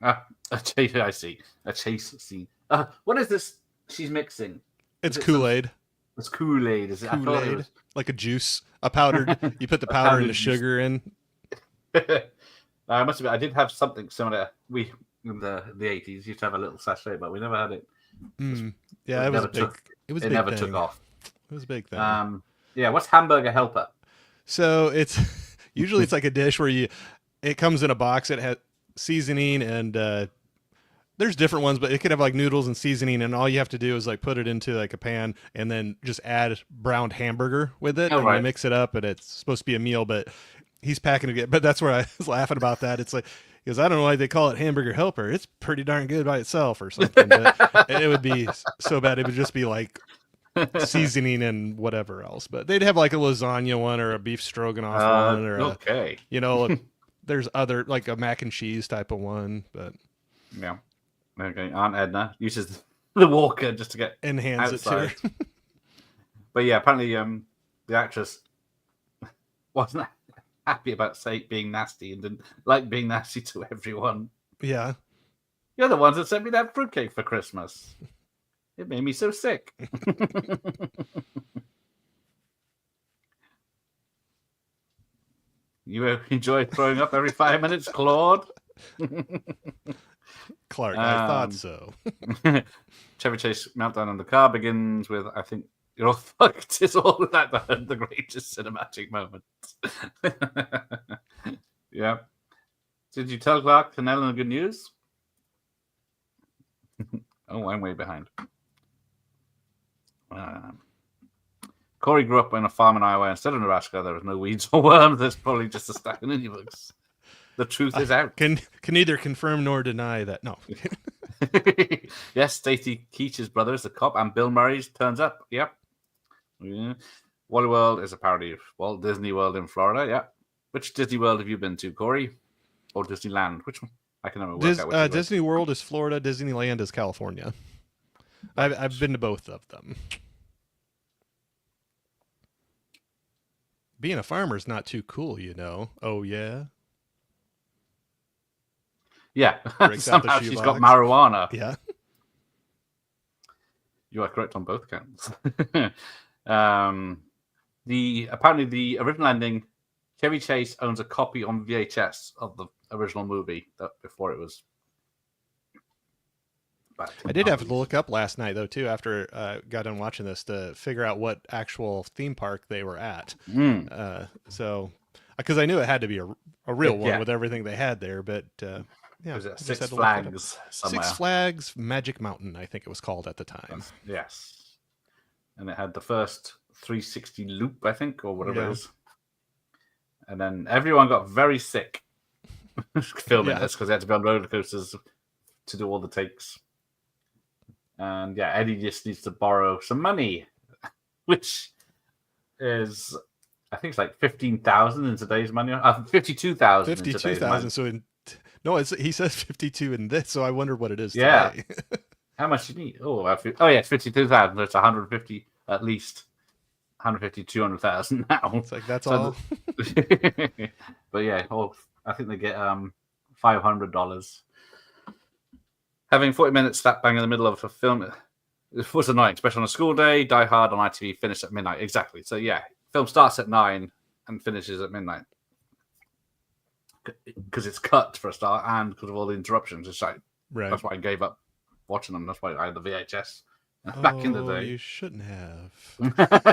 Speaker 7: A chase scene. What is this she's mixing?
Speaker 8: It's Kool-Aid.
Speaker 7: It's Kool-Aid. Is it
Speaker 8: Kool-Aid? Like a juice, a powdered. You put the powder and the sugar in.
Speaker 7: I must admit, I did have something similar. We in the 80s used to have a little sachet, but we never had it.
Speaker 8: Yeah, it was big. It
Speaker 7: never took off.
Speaker 8: It was a big thing.
Speaker 7: Yeah, what's Hamburger Helper?
Speaker 8: So it's usually like a dish where it comes in a box. It has seasoning and there's different ones, but it could have like noodles and seasoning, and all you have to do is like put it into like a pan and then just add browned hamburger with it, and you mix it up, and it's supposed to be a meal. But he's packing it. But that's where I was laughing about that. It's like, because I don't know why they call it Hamburger Helper. It's pretty darn good by itself or something. But it would be so bad. It would just be like seasoning and whatever else. But they'd have like a lasagna one or a beef stroganoff one, or there's other like a mac and cheese type of one. But
Speaker 7: yeah, okay. Aunt Edna uses the walker just to get
Speaker 8: and hands outside. It to her.
Speaker 7: But yeah, apparently the actress wasn't happy about being nasty and didn't like being nasty to everyone.
Speaker 8: Yeah.
Speaker 7: You're the ones that sent me that fruitcake for Christmas. It made me so sick. You enjoy throwing up every 5 minutes, Claude?
Speaker 8: Clark, I thought so.
Speaker 7: Chevy Chase meltdown in the car begins with, I think, you're all fucked. It's all that the greatest cinematic moment. Yeah. Did you tell Clark and Ellen the good news? Oh, I'm way behind. Corey grew up in a farm in Iowa instead of Nebraska. There was no weeds or worms. There's probably just a stack of ninny bugs. The truth is out.
Speaker 8: Can neither confirm nor deny that. No.
Speaker 7: Yes, Stacy Keach's brother is the cop, and Bill Murray's turns up. Yep. Yeah. Wally World is a parody of Walt Disney World in Florida. Yeah. Which Disney World have you been to, Corey? Or Disneyland? Which one? I can never work out which
Speaker 8: Disney World is Florida. Disneyland is California. I've been to both of them. Being a farmer is not too cool, you know. Oh, yeah?
Speaker 7: Yeah. Somehow she's got marijuana.
Speaker 8: Yeah.
Speaker 7: You are correct on both counts. Apparently the original ending, Chevy Chase owns a copy on VHS of the original movie before it was.
Speaker 8: I did have to look up last night, though, too, after I got done watching this to figure out what actual theme park they were at. So, because I knew it had to be a real one with everything they had there, but yeah.
Speaker 7: Was it Six Flags somewhere?
Speaker 8: Six Flags Magic Mountain, I think it was called at the time.
Speaker 7: Yes. And it had the first 360 loop, I think, or whatever it is. And then everyone got very sick filming this because they had to be on roller coasters to do all the takes. And yeah, Eddie just needs to borrow some money, which is, I think it's like 15,000 in today's money. 52,000.
Speaker 8: 52,000. So he says 52 in this. So I wonder what it is today.
Speaker 7: Yeah. How much do you need? Oh yeah, it's 52,000. It's 150 at least. 150, 200,000 now.
Speaker 8: It's like that's all.
Speaker 7: But yeah, I think they get $500. Having 40 minutes slap bang in the middle of a film, it was annoying, especially on a school day. Die Hard on ITV finished at midnight. Exactly. So yeah, film starts at 9 and finishes at midnight because it's cut for a start and because of all the interruptions. It's like that's why I gave up watching them. That's why I had the VHS back in the day.
Speaker 8: You shouldn't have.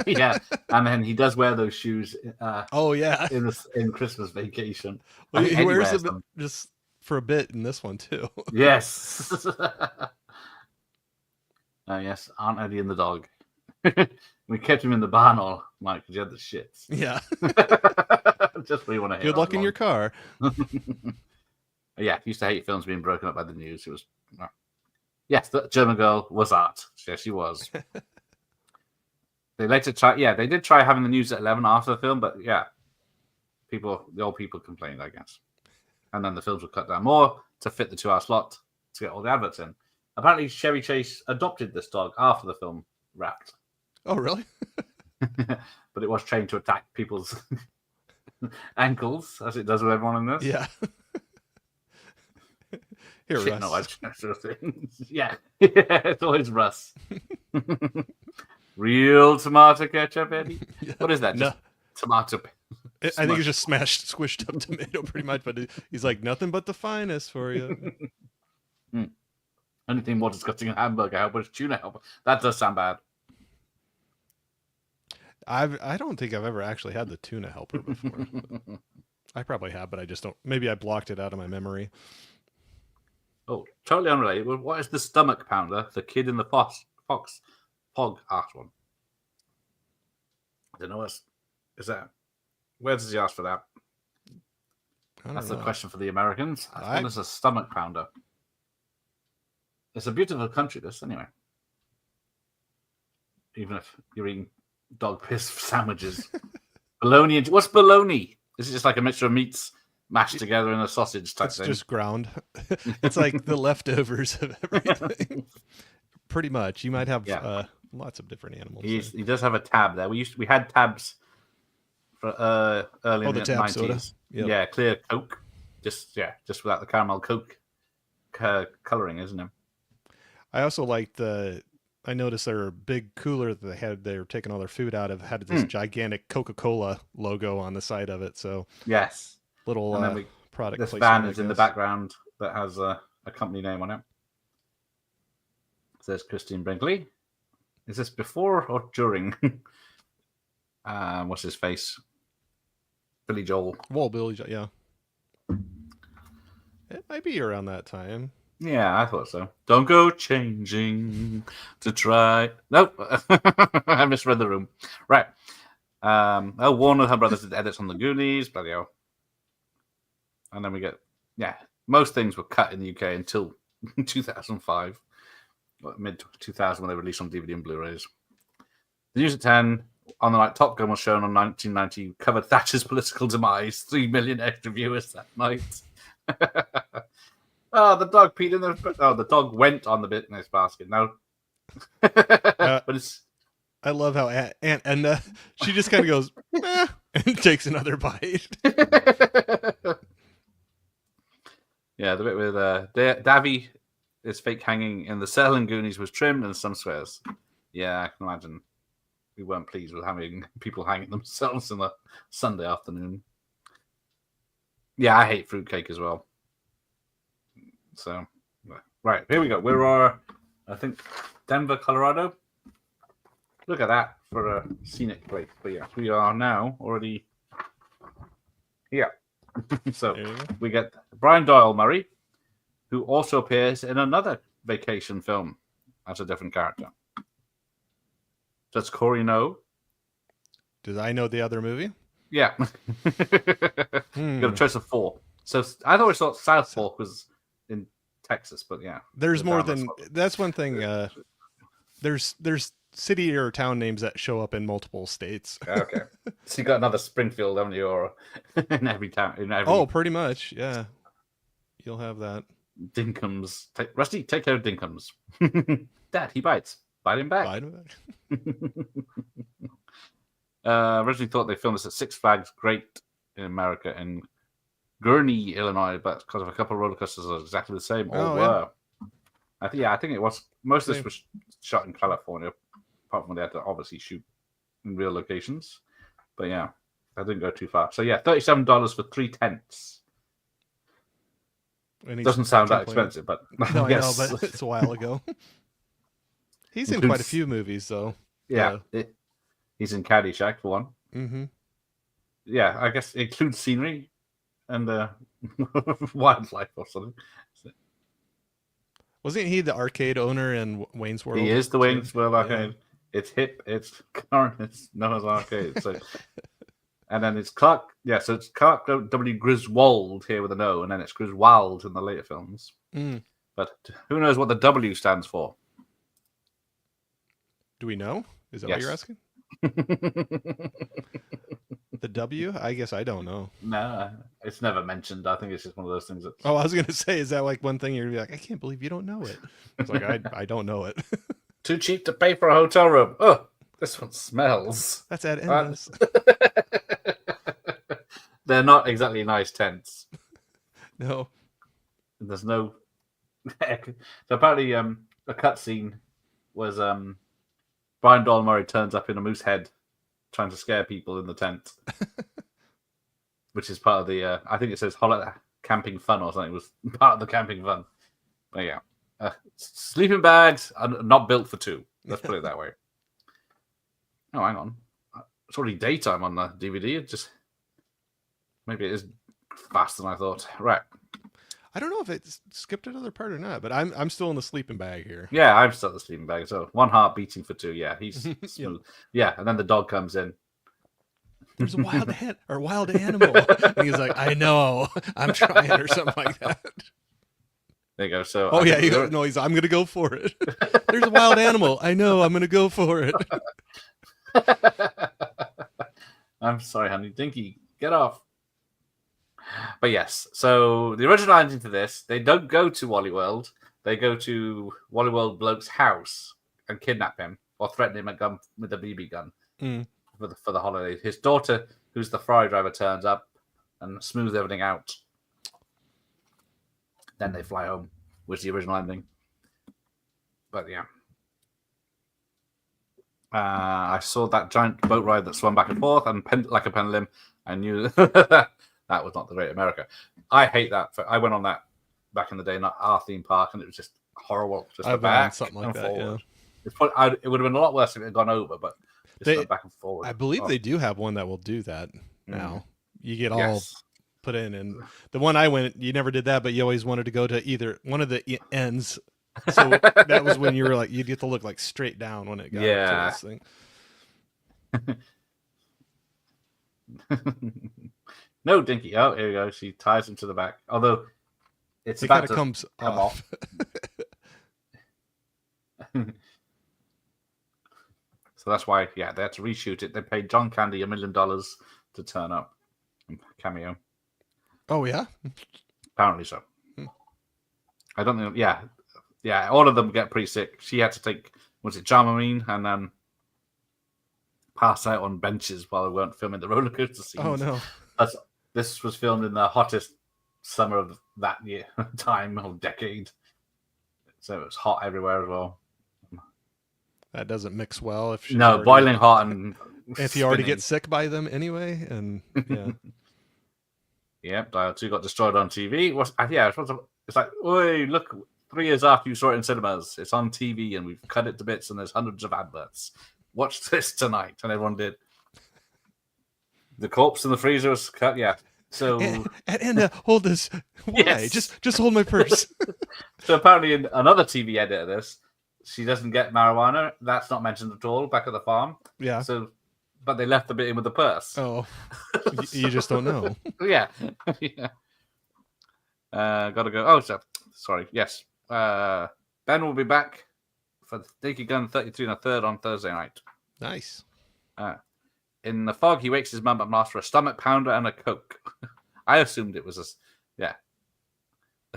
Speaker 7: Yeah, and then he does wear those shoes. In Christmas Vacation.
Speaker 8: Well, he wears them just for a bit in this one too.
Speaker 7: Yes. Yes, Aunt Eddie and the dog. We kept him in the barn all night because he had the shits.
Speaker 8: Yeah.
Speaker 7: Just what you want to hear.
Speaker 8: Good luck in your car.
Speaker 7: Yeah, used to hate films being broken up by the news. It was. Yes, the German girl was art. Yes, she was. They later tried. Yeah, they did try having the news at 11 after the film, but yeah, the old people complained, I guess. And then the films were cut down more to fit the 2-hour slot to get all the adverts in. Apparently, Chevy Chase adopted this dog after the film wrapped.
Speaker 8: Oh, really?
Speaker 7: But it was trained to attack people's ankles, as it does with everyone in this.
Speaker 8: Yeah. Here,
Speaker 7: Shit,
Speaker 8: Russ.
Speaker 7: Yeah, it's always Russ. Real tomato ketchup, Eddie? Yeah. What is that?
Speaker 8: No.
Speaker 7: Tomato.
Speaker 8: I think it's just squished up tomato pretty much, but he's like, nothing but the finest for you.
Speaker 7: Anything more disgusting than hamburger helper is tuna helper. That does sound bad.
Speaker 8: I don't think I've ever actually had the tuna helper before. I probably have, but I just don't. Maybe I blocked it out of my memory.
Speaker 7: Oh, totally unrelated. What is the stomach pounder? The kid in the Pog art one. I don't know what is that. Where does he ask for that? That's the question for the Americans. What is a stomach pounder? It's a beautiful country, this, anyway. Even if you're eating dog piss sandwiches. Bologna. What's bologna? Is it just like a mixture of meats mashed together in a sausage type thing?
Speaker 8: It's just ground. It's like the leftovers of everything. Pretty much. You might have lots of different animals.
Speaker 7: He does have a tab there. We had tabs for early in the 90s. Soda. Yep. Yeah, clear Coke. Just without the caramel Coke coloring, isn't it?
Speaker 8: I also like the I noticed their big cooler that they were taking all their food out of had this gigantic Coca-Cola logo on the side of it. So
Speaker 7: yes,
Speaker 8: little
Speaker 7: and then
Speaker 8: product
Speaker 7: this
Speaker 8: placement,
Speaker 7: van is
Speaker 8: I
Speaker 7: in the
Speaker 8: guess.
Speaker 7: background that has a company name on it. It says Christine Brinkley. Is this before or during? What's his face? Billy Joel.
Speaker 8: Well, Billy, yeah. It might be around that time.
Speaker 7: Yeah, I thought so. Don't go changing to try. Nope, I misread the room. Right. Warner her brothers did edits on the Goonies. Bloody hell. And then we get, most things were cut in the UK until 2005, mid 2000 when they released on DVD and Blu-rays. The news at 10 on the night Top Gun was shown on 1990 covered Thatcher's political demise. 3 million extra viewers that night. The dog peed in the. The dog went on the business basket. No, but it's.
Speaker 8: I love how Aunt Edna, she just kind of goes and takes another bite.
Speaker 7: Yeah, the bit with Davy, his fake hanging in the cell in Goonies was trimmed and some squares. Yeah, I can imagine we weren't pleased with having people hanging themselves on a Sunday afternoon. Yeah, I hate fruitcake as well. So, right, here we go. We're, I think, Denver, Colorado. Look at that for a scenic place. But yeah, we are now already here. So we get Brian Doyle Murray, who also appears in another vacation film as a different character. Does Corey know?
Speaker 8: Did I know the other movie?
Speaker 7: Yeah. Got a choice of 4. So I always thought South Fork was in Texas, but yeah.
Speaker 8: There's more than that's one thing. There's city or town names that show up in multiple states.
Speaker 7: Okay. So you got another Springfield, haven't you, or in every town?
Speaker 8: Oh, pretty much, yeah. You'll have that.
Speaker 7: Dinkums. Rusty, take care of Dinkums. Dad, he bites. Bite him back.
Speaker 8: Bite him back.
Speaker 7: Originally thought they filmed this at Six Flags Great in America in Gurnee, Illinois, but because of a couple of roller coasters are exactly the same, or were. Yeah. I think it was. Most of this was shot in California, apart from they had to obviously shoot in real locations. But yeah, I didn't go too far. So yeah, $37 for 3 tents. Doesn't sound that expensive, but
Speaker 8: no, yes. I know, but it's a while ago. He's in quite a few movies, though.
Speaker 7: Yeah, he's in Caddyshack for one.
Speaker 8: Mm-hmm.
Speaker 7: Yeah, I guess it includes scenery and wildlife or something.
Speaker 8: Wasn't he the arcade owner in Wayne's World?
Speaker 7: He is the Wayne's World arcade. It's hip, it's current, it's Noah's Arcade. So, and then it's Clark. Yeah, so it's Clark W. Griswold here with an O, and then it's Griswold in the later films.
Speaker 8: Mm.
Speaker 7: But who knows what the W stands for?
Speaker 8: Do we know? Is that what you're asking? The W? I guess I don't know.
Speaker 7: No, it's never mentioned. I think it's just one of those things that.
Speaker 8: Oh, I was going to say, is that like one thing you're going to be like, I can't believe you don't know it? It's like, I don't know it.
Speaker 7: Too cheap to pay for a hotel room. Oh, this one smells.
Speaker 8: That's at Endless.
Speaker 7: They're not exactly nice tents.
Speaker 8: No.
Speaker 7: There's no. So apparently, a cutscene was Brian Doyle Murray turns up in a moose head, trying to scare people in the tent, which is part of the. I think it says camping fun or something. It was part of the camping fun. But yeah, sleeping bags are not built for 2. Let's put it that way. Oh, hang on. It's already daytime on the DVD. It just maybe it is faster than I thought. Right.
Speaker 8: I don't know if it skipped another part or not, but I'm still in the sleeping bag here.
Speaker 7: Yeah, I'm still in the sleeping bag. So 1 heart beating for 2. Yeah, he's smooth. Yeah, and then the dog comes in.
Speaker 8: There's a wild animal. And he's like, I know, I'm trying, or something like that.
Speaker 7: There you go. So
Speaker 8: I'm gonna go for it. There's a wild animal. I know, I'm gonna go for it.
Speaker 7: I'm sorry, honey. Dinky, get off. But yes, so the original ending to this, they don't go to Wally World. They go to Wally World bloke's house and kidnap him or threaten him with a BB gun for the holiday. His daughter, who's the fry driver, turns up and smooths everything out. Then they fly home, which is the original ending. But yeah. I saw that giant boat ride that swam back and forth and like a pendulum. I knew that was not the Great America. I hate that. I went on that back in the day, not our theme park, and it was just horrible. Just
Speaker 8: I've
Speaker 7: the back
Speaker 8: something like
Speaker 7: and
Speaker 8: that.
Speaker 7: forward.
Speaker 8: Yeah.
Speaker 7: It would have been a lot worse if it had gone over, but just went back and forward.
Speaker 8: I believe they do have one that will do that now. You get all put in, and the one I went, you never did that, but you always wanted to go to either one of the ends. So that was when you were like, you'd get to look like straight down when it got up to this thing.
Speaker 7: No, Dinky. Oh, here we go. She ties him to the back. Although it
Speaker 8: about to come off.
Speaker 7: So that's why, they had to reshoot it. They paid John Candy $1 million to turn up and cameo.
Speaker 8: Oh yeah,
Speaker 7: apparently so. I don't think. Yeah. All of them get pretty sick. She had to take Dramamine and then pass out on benches while they weren't filming the roller coaster scenes.
Speaker 8: Oh no!
Speaker 7: This was filmed in the hottest summer of that year, time or decade. So it was hot everywhere as well.
Speaker 8: That doesn't mix well if
Speaker 7: boiling hot and
Speaker 8: if you already get sick by them anyway, and
Speaker 7: Yep, Dial 2 got destroyed on TV. It's like, oi, look, 3 years after you saw it in cinemas, it's on TV and we've cut it to bits and there's hundreds of adverts. Watch this tonight, and everyone did. The corpse in the freezer was cut, So
Speaker 8: and hold this. Why?
Speaker 7: Yes.
Speaker 8: Just hold my purse.
Speaker 7: So apparently, in another TV edit of this, she doesn't get marijuana. That's not mentioned at all back at the farm.
Speaker 8: Yeah.
Speaker 7: So, but they left the bit in with the purse.
Speaker 8: Oh, you just don't know.
Speaker 7: Yeah. Gotta go. Oh, sorry. Yes. Ben will be back for the Dinky Gun 33 1/3 on Thursday night.
Speaker 8: Nice.
Speaker 7: In the fog, he wakes his mum up and asks for a stomach pounder and a Coke. I assumed it was a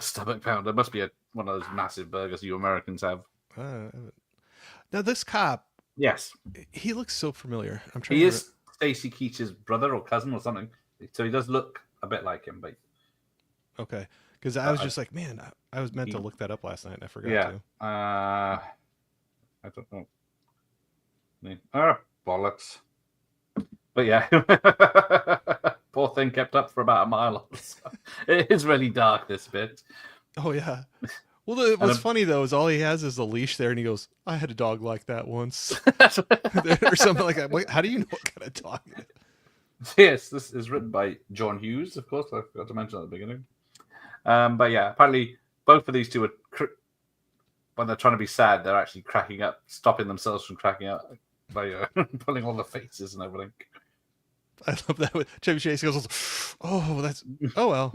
Speaker 7: stomach pounder. It must be one of those massive burgers you Americans have.
Speaker 8: Now this cop,
Speaker 7: yes,
Speaker 8: he looks so familiar. I'm trying.
Speaker 7: He is Stacy Keach's brother or cousin or something, so he does look a bit like him. But
Speaker 8: okay, because I was just like, man, I was meant to look that up last night and I forgot to.
Speaker 7: I don't know. Bollocks. But yeah, poor thing kept up for about a mile. It is really dark, this bit.
Speaker 8: Oh yeah. Well, what's funny though is all he has is a leash there, and he goes, "I had a dog like that once," or something like that. How do you know what kind of dog it is?
Speaker 7: Yes, this is written by John Hughes, of course. I forgot to mention at the beginning. But yeah, apparently both of these two are, when they're trying to be sad, they're actually cracking up, stopping themselves from cracking up by pulling all the faces and everything.
Speaker 8: I love that. Chevy Chase goes, "Oh, well."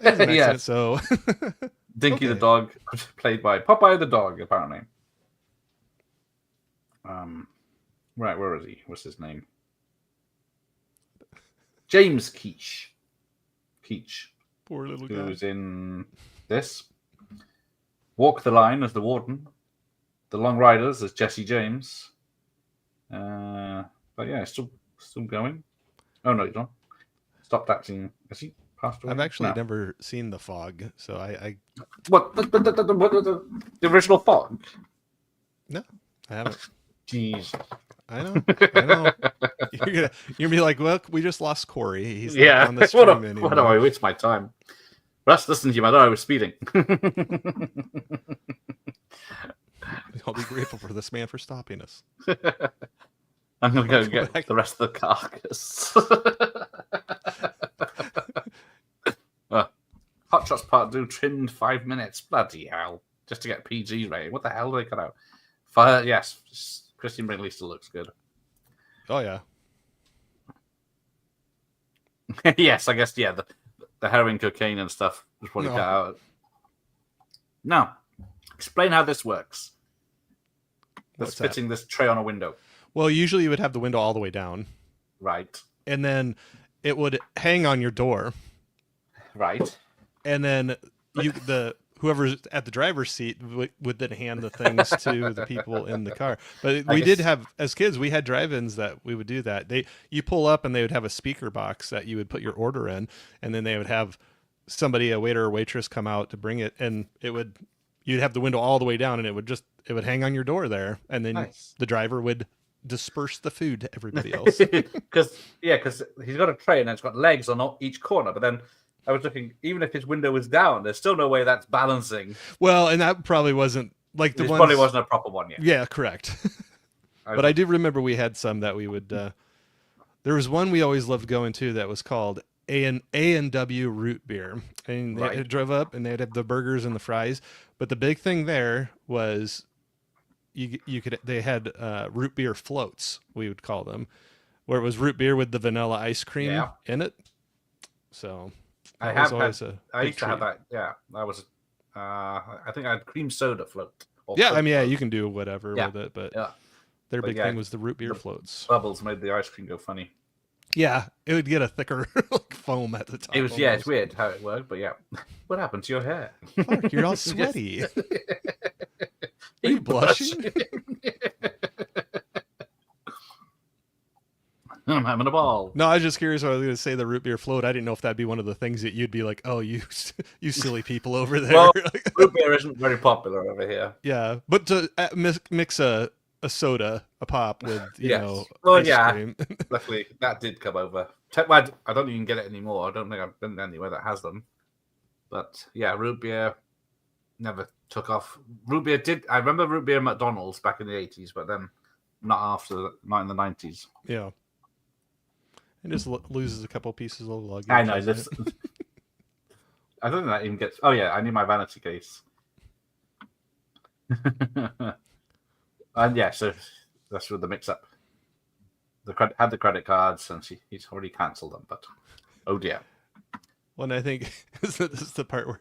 Speaker 7: Yeah.
Speaker 8: So
Speaker 7: Dinky the dog, played by Popeye the dog, apparently. Right, where is he? What's his name? James Keach.
Speaker 8: Poor little guy.
Speaker 7: Who's in this. Walk the Line as the warden. The Long Riders as Jesse James. But yeah, still going. Oh no, you don't. Stopped acting. Has he passed away?
Speaker 8: I've actually never seen The Fog, so I...
Speaker 7: What? The original Fog?
Speaker 8: No, I haven't.
Speaker 7: Jeez.
Speaker 8: I know. You're gonna be like, well, we just lost Corey. He's not on the
Speaker 7: stream
Speaker 8: anymore.
Speaker 7: Why do I waste my time? Russ, listen to you, man. I was speeding.
Speaker 8: I'll be grateful for this man for stopping us.
Speaker 7: I'm going to go get the rest of the carcass. Hot Shots Part 2 trimmed 5 minutes. Bloody hell. Just to get PG rating. What the hell did they cut out? Yes, Christian Brinkley still looks good.
Speaker 8: Oh, yeah.
Speaker 7: Yes, I guess, yeah. The heroin, cocaine, and stuff was probably cut out. Now, explain how this works. That's fitting this tray on a window.
Speaker 8: Well, usually you would have the window all the way down.
Speaker 7: Right.
Speaker 8: And then it would hang on your door.
Speaker 7: Right.
Speaker 8: And then whoever's at the driver's seat would then hand the things to the people in the car. But did have, as kids, we had drive-ins that we would do that. You pull up and they would have a speaker box that you would put your order in, and then they would have somebody, a waiter or waitress, come out to bring it, and you'd have the window all the way down, and it would hang on your door there, and then the driver would disperse the food to everybody else.
Speaker 7: Because he's got a tray and it's got legs on each corner. But then I was looking, even if his window was down, there's still no way that's balancing.
Speaker 8: Well, and that probably wasn't like
Speaker 7: This probably wasn't a proper one yet.
Speaker 8: Yeah, correct. But I do remember we had some that we would. There was one we always loved going to that was called A&W Root Beer, and they drove up and they'd have the burgers and the fries. But the big thing there was they had root beer floats, we would call them, where it was root beer with the vanilla ice cream in it. So
Speaker 7: I used to have that. Yeah, that was. I think I had cream soda float.
Speaker 8: Yeah, I mean, yeah, you can do whatever with it, but their big thing was the root beer floats.
Speaker 7: Bubbles made the ice cream go funny.
Speaker 8: Yeah, it would get a thicker like foam at the top.
Speaker 7: It was it's weird how it worked, but yeah. What happened to your hair?
Speaker 8: Mark, you're all sweaty. Are you blushing?
Speaker 7: I'm having a ball.
Speaker 8: No, I was just curious. I was going to say the root beer float. I didn't know if that'd be one of the things that you'd be like, "Oh, you silly people over there."
Speaker 7: Well, root beer isn't very popular over here.
Speaker 8: Yeah, but to mix a soda, a pop with ice cream.
Speaker 7: Luckily, that did come over. I don't even get it anymore. I don't think I've been anywhere that has them. But yeah, root beer never took off. Root beer did. I remember root beer at McDonald's back in the 80s, but then not in the 90s.
Speaker 8: Yeah. It just loses a couple pieces of luggage.
Speaker 7: I know. I don't think that even gets. Oh yeah, I need my vanity case. And yeah, so that's with the mix-up. Had the credit cards, and he's already cancelled them. But oh dear.
Speaker 8: Well, and I think this is the part where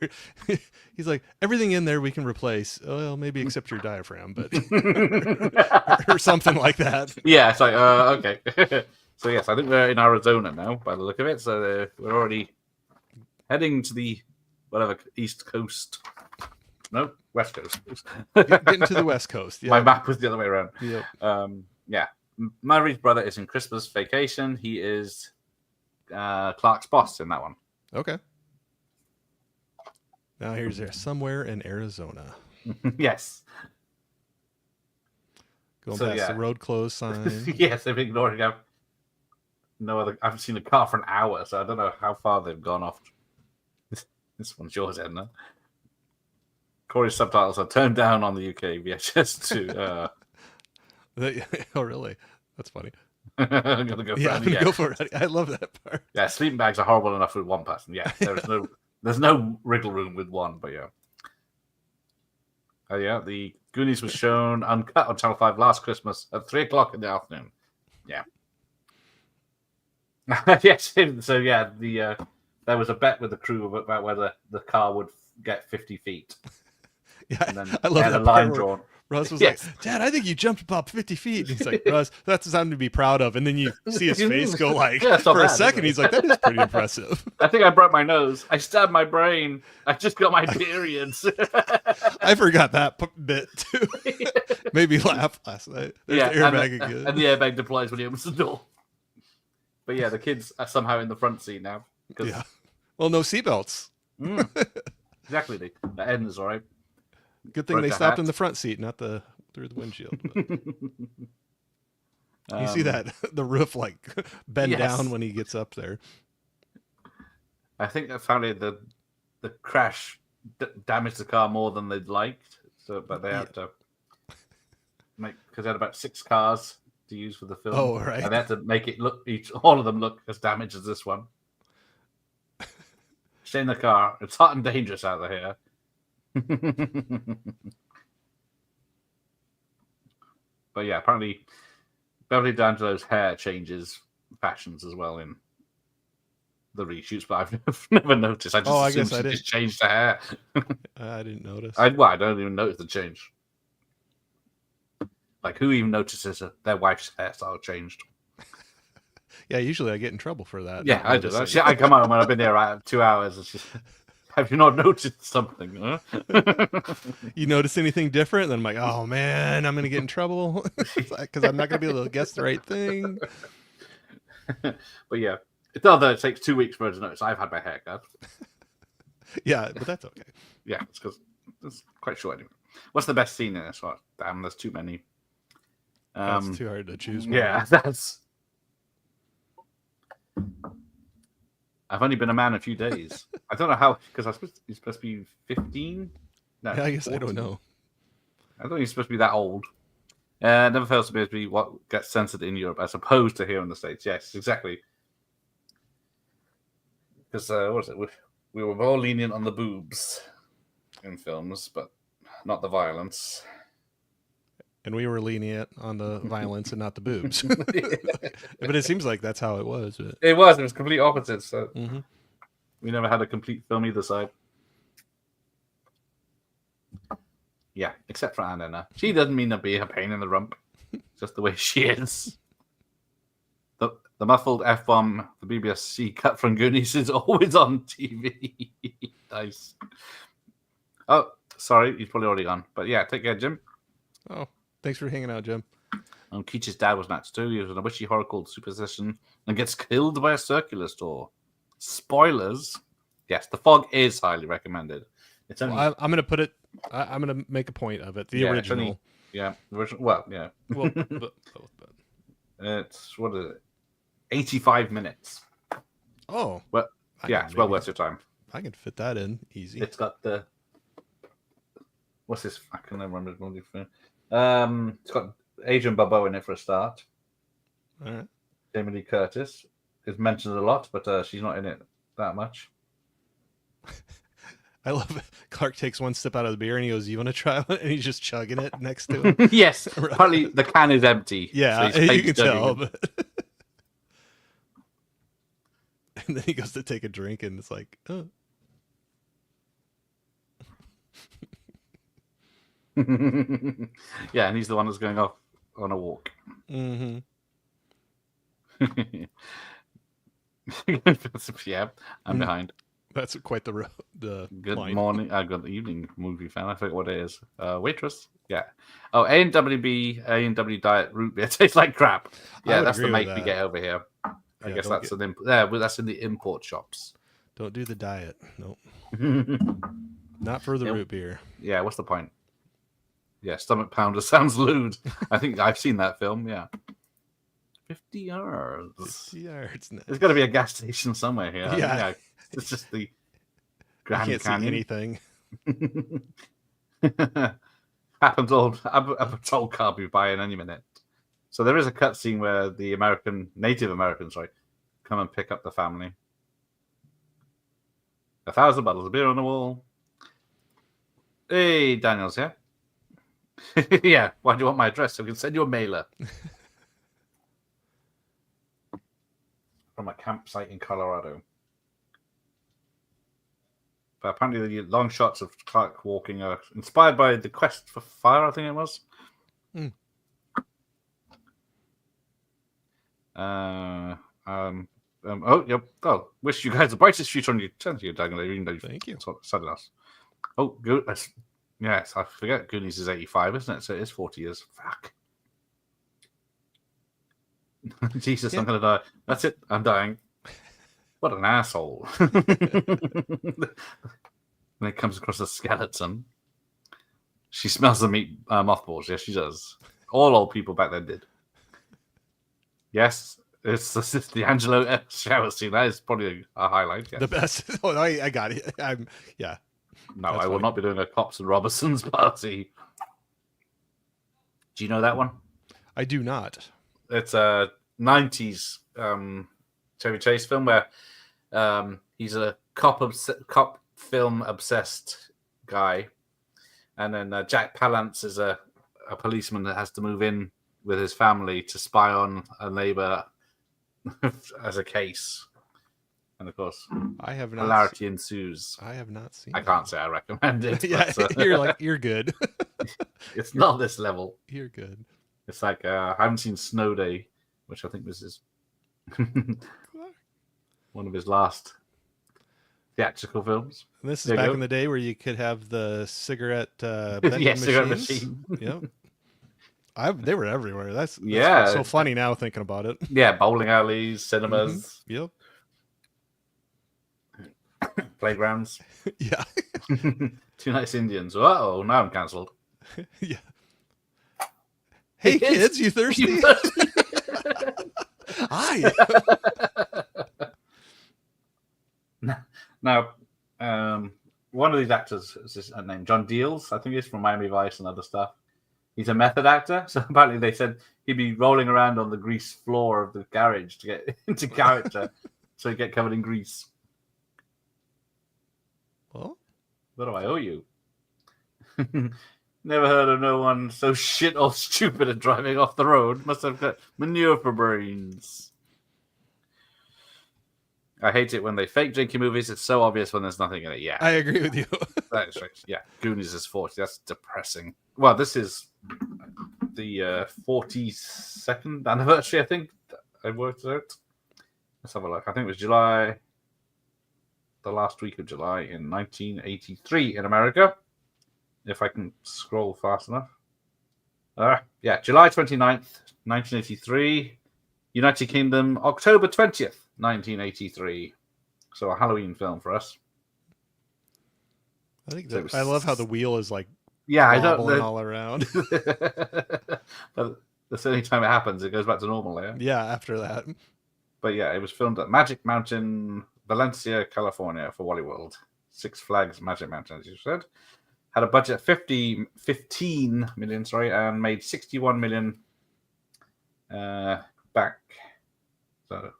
Speaker 8: he's like, everything in there we can replace. Well, maybe except your diaphragm, but or something like that.
Speaker 7: Yeah, it's like okay. So yes, I think we're in Arizona now, by the look of it. So we're already heading to the East Coast. No, West Coast.
Speaker 8: Getting to the West Coast. Yeah.
Speaker 7: My map was the other way around.
Speaker 8: Yep.
Speaker 7: Yeah. Murray's brother is in Christmas vacation. He is Clark's boss in that one.
Speaker 8: Okay. Now here's there somewhere in Arizona.
Speaker 7: Yes.
Speaker 8: Going past the road closed sign.
Speaker 7: Yes, they've ignored it. I haven't seen a car for an hour, so I don't know how far they've gone off. This one's yours, Edna. Corey's subtitles are turned down on the UK VHS to.
Speaker 8: Oh, really? That's funny.
Speaker 7: I'm gonna go for it.
Speaker 8: Go for it. I love that part.
Speaker 7: Yeah, sleeping bags are horrible enough with one person. Yeah, there's no wriggle room with one, but yeah. The Goonies was shown uncut on Channel 5 last Christmas at 3:00 in the afternoon. Yeah. Yes. So yeah, there was a bet with the crew about whether the car would get 50 feet.
Speaker 8: Yeah,
Speaker 7: and then
Speaker 8: I love that
Speaker 7: a line drawn.
Speaker 8: Russ was like, "Dad, I think you jumped about 50 feet." And he's like, "Russ, that's something to be proud of." And then you see his face go like, for a second, he's like, "That is pretty impressive."
Speaker 7: I think I broke my nose. I stabbed my brain. I just got my periods.
Speaker 8: I forgot that bit too. Maybe laugh last night. There's the airbag again.
Speaker 7: And the airbag deploys when he opens the door. But yeah, the kids are somehow in the front seat now.
Speaker 8: Yeah. Well, no seatbelts.
Speaker 7: Exactly. The end is all right.
Speaker 8: Good thing they stopped in the front seat, not through the windshield. You see that the roof like bend down when he gets up there.
Speaker 7: I think apparently the crash damaged the car more than they'd liked. But they had to because they had about 6 cars to use for the film.
Speaker 8: Oh, right.
Speaker 7: And they had to make it all of them look as damaged as this one. Stay in the car. It's hot and dangerous out here. But yeah, apparently Beverly D'Angelo's hair changes fashions as well in the reshoots, but I've never noticed. I guess I just changed the hair.
Speaker 8: I didn't notice.
Speaker 7: I don't even notice the change. Like, who even notices that their wife's hairstyle changed?
Speaker 8: Yeah, usually I get in trouble for that.
Speaker 7: Yeah, I do. I come home when I've been there 2 hours. It's just, have you not noticed something? Huh?
Speaker 8: You notice anything different? Then I'm like, oh man, I'm going to get in trouble because I'm not going to be able to guess the right thing.
Speaker 7: But yeah, although it takes 2 weeks for her to notice, I've had my hair cut.
Speaker 8: Yeah, but that's okay.
Speaker 7: Yeah, it's because it's quite short anyway. What's the best scene in this one? Damn, there's too many.
Speaker 8: That's too hard to choose.
Speaker 7: Yeah, that's. I've only been a man a few days. I don't know how, because he's supposed to be 15. No,
Speaker 8: Yeah, I guess
Speaker 7: 14.
Speaker 8: I don't know.
Speaker 7: I thought he's supposed to be that old. Never fails to be what gets censored in Europe as opposed to here in the States. Yes, exactly. Because what was it? We were more lenient on the boobs in films, but not the violence.
Speaker 8: And we were lenient on the violence and not the boobs. But it seems like that's how it was. But...
Speaker 7: It was complete opposite. So we never had a complete film either side. Yeah, except for Anna. She doesn't mean to be a pain in the rump. Just the way she is. The muffled F-bomb, the BBC cut from Goonies is always on TV. Nice. Oh, sorry, he's probably already gone. But yeah, take care, Jim.
Speaker 8: Oh, thanks for hanging out, Jim.
Speaker 7: And Keach's dad was nuts too. He was in a witchy horror called Superstition and gets killed by a circular store. Spoilers. Yes, The Fog is highly recommended. It's only...
Speaker 8: Well, I'm going to put it... I'm going to make a point of it. The original.
Speaker 7: The original. Well, yeah.
Speaker 8: Well,
Speaker 7: it's, what is it? 85 minutes.
Speaker 8: Oh.
Speaker 7: Well, yeah, it's well worth your time.
Speaker 8: I can fit that in easy.
Speaker 7: It's got the... What's this? I can never remember the movie. It's got Adrian Barbeau in it for a start.
Speaker 8: All right.
Speaker 7: Jamie Lee Curtis is mentioned a lot, but she's not in it that much.
Speaker 8: I love it. Clark takes one sip out of the beer and he goes, "You want to try one?" And he's just chugging it next to him.
Speaker 7: Yes. Probably the can is empty.
Speaker 8: Yeah,
Speaker 7: so
Speaker 8: you can tell. But... and then he goes to take a drink and it's like, oh.
Speaker 7: Yeah, and he's the one that's going off on a walk.
Speaker 8: Mm-hmm.
Speaker 7: Yeah, I'm behind.
Speaker 8: That's quite the
Speaker 7: good
Speaker 8: line.
Speaker 7: morning, good evening, movie fan. I forget what it is. Waitress, yeah. Oh, A&W Diet root beer tastes like crap. Yeah, that's the make we get over here. I guess that's that's in the import shops.
Speaker 8: Don't do the diet. Nope. Not for the root beer.
Speaker 7: Yeah, what's the point? Yeah, Stomach Pounder sounds lewd. I think I've seen that film. Yeah. 50 yards.
Speaker 8: 50 yards. Nice.
Speaker 7: There's got to be a gas station somewhere here.
Speaker 8: Yeah.
Speaker 7: It's just the Grand
Speaker 8: Can't
Speaker 7: Canyon.
Speaker 8: See anything.
Speaker 7: Happens all a patrol car be by in any minute. So there is a cutscene where the Native Americans, come and pick up the family. 1,000 bottles of beer on the wall. Hey, Daniel's here. Yeah, why do you want my address? So we can send you a mailer. From a campsite in Colorado. But apparently the long shots of Clark walking are inspired by the quest for fire, I think it was. Wish you guys the brightest future on your channel, you Daniel.
Speaker 8: Thank you.
Speaker 7: Said us. Oh, good. Yes, I forget Goonies is 85, isn't it? So it is 40 years. Fuck. Jesus, I'm going to die. That's it. I'm dying. What an asshole. When it comes across a skeleton, she smells the meat mothballs. Yes, she does. All old people back then did. Yes, it's the Angelo shower scene. That is probably a highlight. Yes.
Speaker 8: The best. Oh, I got it. Yeah.
Speaker 7: No, I will not be doing a Cops and Robertsons party. Do you know that one?
Speaker 8: I do not.
Speaker 7: It's a 90s Chevy Chase film where he's a cop film obsessed guy, and then Jack Palance is a policeman that has to move in with his family to spy on a neighbor as a case. And of course,
Speaker 8: I have not
Speaker 7: hilarity ensues.
Speaker 8: I have not seen.
Speaker 7: I can't say I recommend it.
Speaker 8: Yeah,
Speaker 7: but,
Speaker 8: you're good.
Speaker 7: It's not this level.
Speaker 8: You're good.
Speaker 7: It's like I haven't seen Snow Day, which I think was his one of his last theatrical films.
Speaker 8: And this is back in the day where you could have the cigarette
Speaker 7: cigarette machine.
Speaker 8: Yep. They were everywhere. That's so funny now thinking about it.
Speaker 7: Yeah, bowling alleys, cinemas.
Speaker 8: Mm-hmm. Yep.
Speaker 7: Playgrounds.
Speaker 8: Yeah.
Speaker 7: 2 Nice Indians. Uh-oh, now I'm cancelled.
Speaker 8: Yeah. Hey kids, you thirsty? Hi.
Speaker 7: Now, one of these actors is his name John Deals. I think he's from Miami Vice and other stuff. He's a method actor, so apparently they said he'd be rolling around on the grease floor of the garage to get into character, so he'd get covered in grease.
Speaker 8: Well,
Speaker 7: what do I owe you? Never heard of no one so shit or stupid at driving off the road. Must have got manure for brains. I hate it when they fake drinking movies. It's so obvious when there's nothing in it. Yeah,
Speaker 8: I agree with you.
Speaker 7: That's right. Yeah, Goonies is 40. That's depressing. Well, this is the 42nd anniversary, I think. I worked it out. Let's have a look. I think it was July, the last week of July in 1983 in America. If I can scroll fast enough. Yeah, July 29th, 1983. United Kingdom, October 20th, 1983. So a Halloween film for us.
Speaker 8: I think that, I love how the wheel is like
Speaker 7: I
Speaker 8: wobbling all around.
Speaker 7: But the only time it happens, it goes back to normal.
Speaker 8: Yeah, after that.
Speaker 7: But yeah, it was filmed at Magic Mountain, Valencia, California for Wally World. Six Flags Magic Mountain, as you said. Had a budget of 15 million, and made 61 million back. So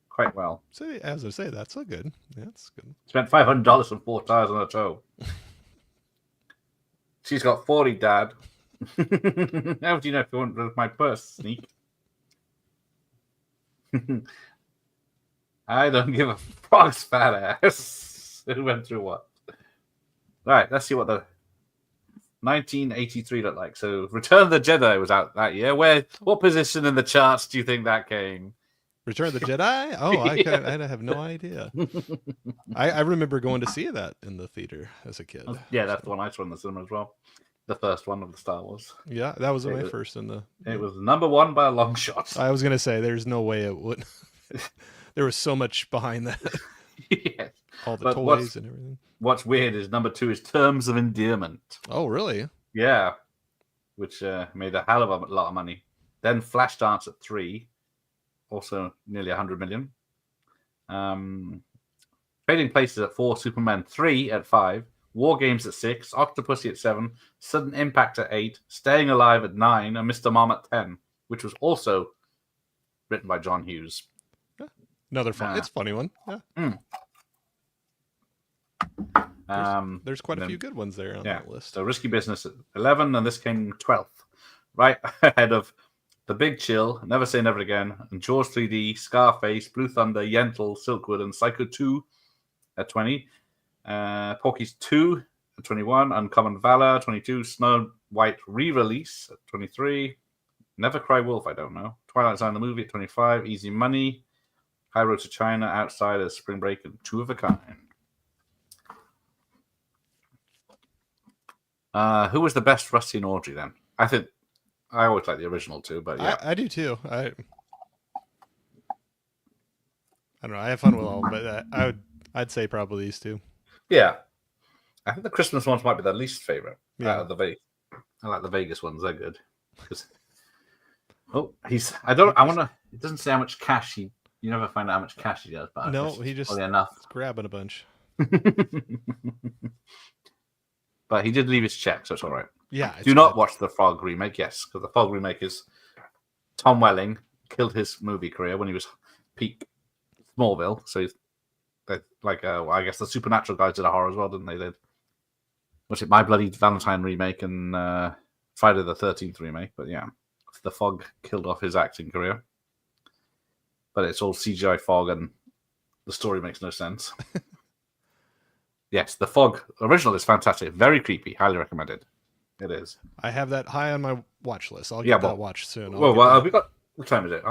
Speaker 7: quite well.
Speaker 8: So as I say, that's a good. Yeah, that's good.
Speaker 7: Spent $500 on 4 tires on her toe. She's got 40, Dad. How do you know if you want my purse, sneak? I don't give a frog's fat ass. Who went through what? All right, let's see what the 1983 looked like. So Return of the Jedi was out that year. What position in the charts do you think that came?
Speaker 8: Return of the Jedi? Oh, I have no idea. I remember going to see that in the theater as a kid.
Speaker 7: Yeah, that's the one I saw in the cinema as well. The first one of the Star Wars.
Speaker 8: Yeah, that was my first in the...
Speaker 7: It was number one by a long shot.
Speaker 8: I was going to say, there's no way it would. There was so much behind that.
Speaker 7: Yes.
Speaker 8: All the toys and everything.
Speaker 7: What's weird is number 2 is Terms of Endearment.
Speaker 8: Oh, really?
Speaker 7: Yeah. Which made a hell of a lot of money. Then Flashdance at 3. Also nearly 100 million. Trading Places at 4. Superman 3 at 5. War Games at 6. Octopussy at 7. Sudden Impact at 8. Staying Alive at 9. And Mr. Mom at 10. Which was also written by John Hughes.
Speaker 8: Yeah. Another fun. It's a funny one. Yeah. There's quite a few good ones there on that list.
Speaker 7: So Risky Business at 11, and this came 12th, right ahead of The Big Chill, Never Say Never Again, and Jaws 3D, Scarface, Blue Thunder, Yentl, Silkwood, and Psycho 2 at 20. Porky's 2 at 21, Uncommon Valor 22, Snow White re-release at 23, Never Cry Wolf, I don't know, Twilight Zone the movie at 25, Easy Money, High Road to China, Outsiders, Spring Break, and Two of a Kind. Who was the best Rusty and Audrey then? I think I always like the original too, but yeah,
Speaker 8: I do too. I don't know. I have fun with all, but I'd say probably these two.
Speaker 7: Yeah, I think the Christmas ones might be the least favorite out of the Vegas. I like the Vegas ones; they're good. Because It doesn't say how much cash you never find out how much cash he does. But
Speaker 8: no, he just
Speaker 7: enough
Speaker 8: grabbing a bunch.
Speaker 7: But he did leave his check, so it's all right.
Speaker 8: Yeah.
Speaker 7: Do not watch the Frog remake, yes, because the Frog remake is Tom Welling killed his movie career when he was peak Smallville. So he's I guess the Supernatural guys did a horror as well, didn't they? They did. Was it My Bloody Valentine remake and Friday the 13th remake? But yeah, the Fog killed off his acting career. But it's all CGI fog and the story makes no sense. Yes, the Fog original is fantastic. Very creepy. Highly recommended. It is.
Speaker 8: I have that high on my watch list. I'll get that watched soon.
Speaker 7: Well, we got... What time is it?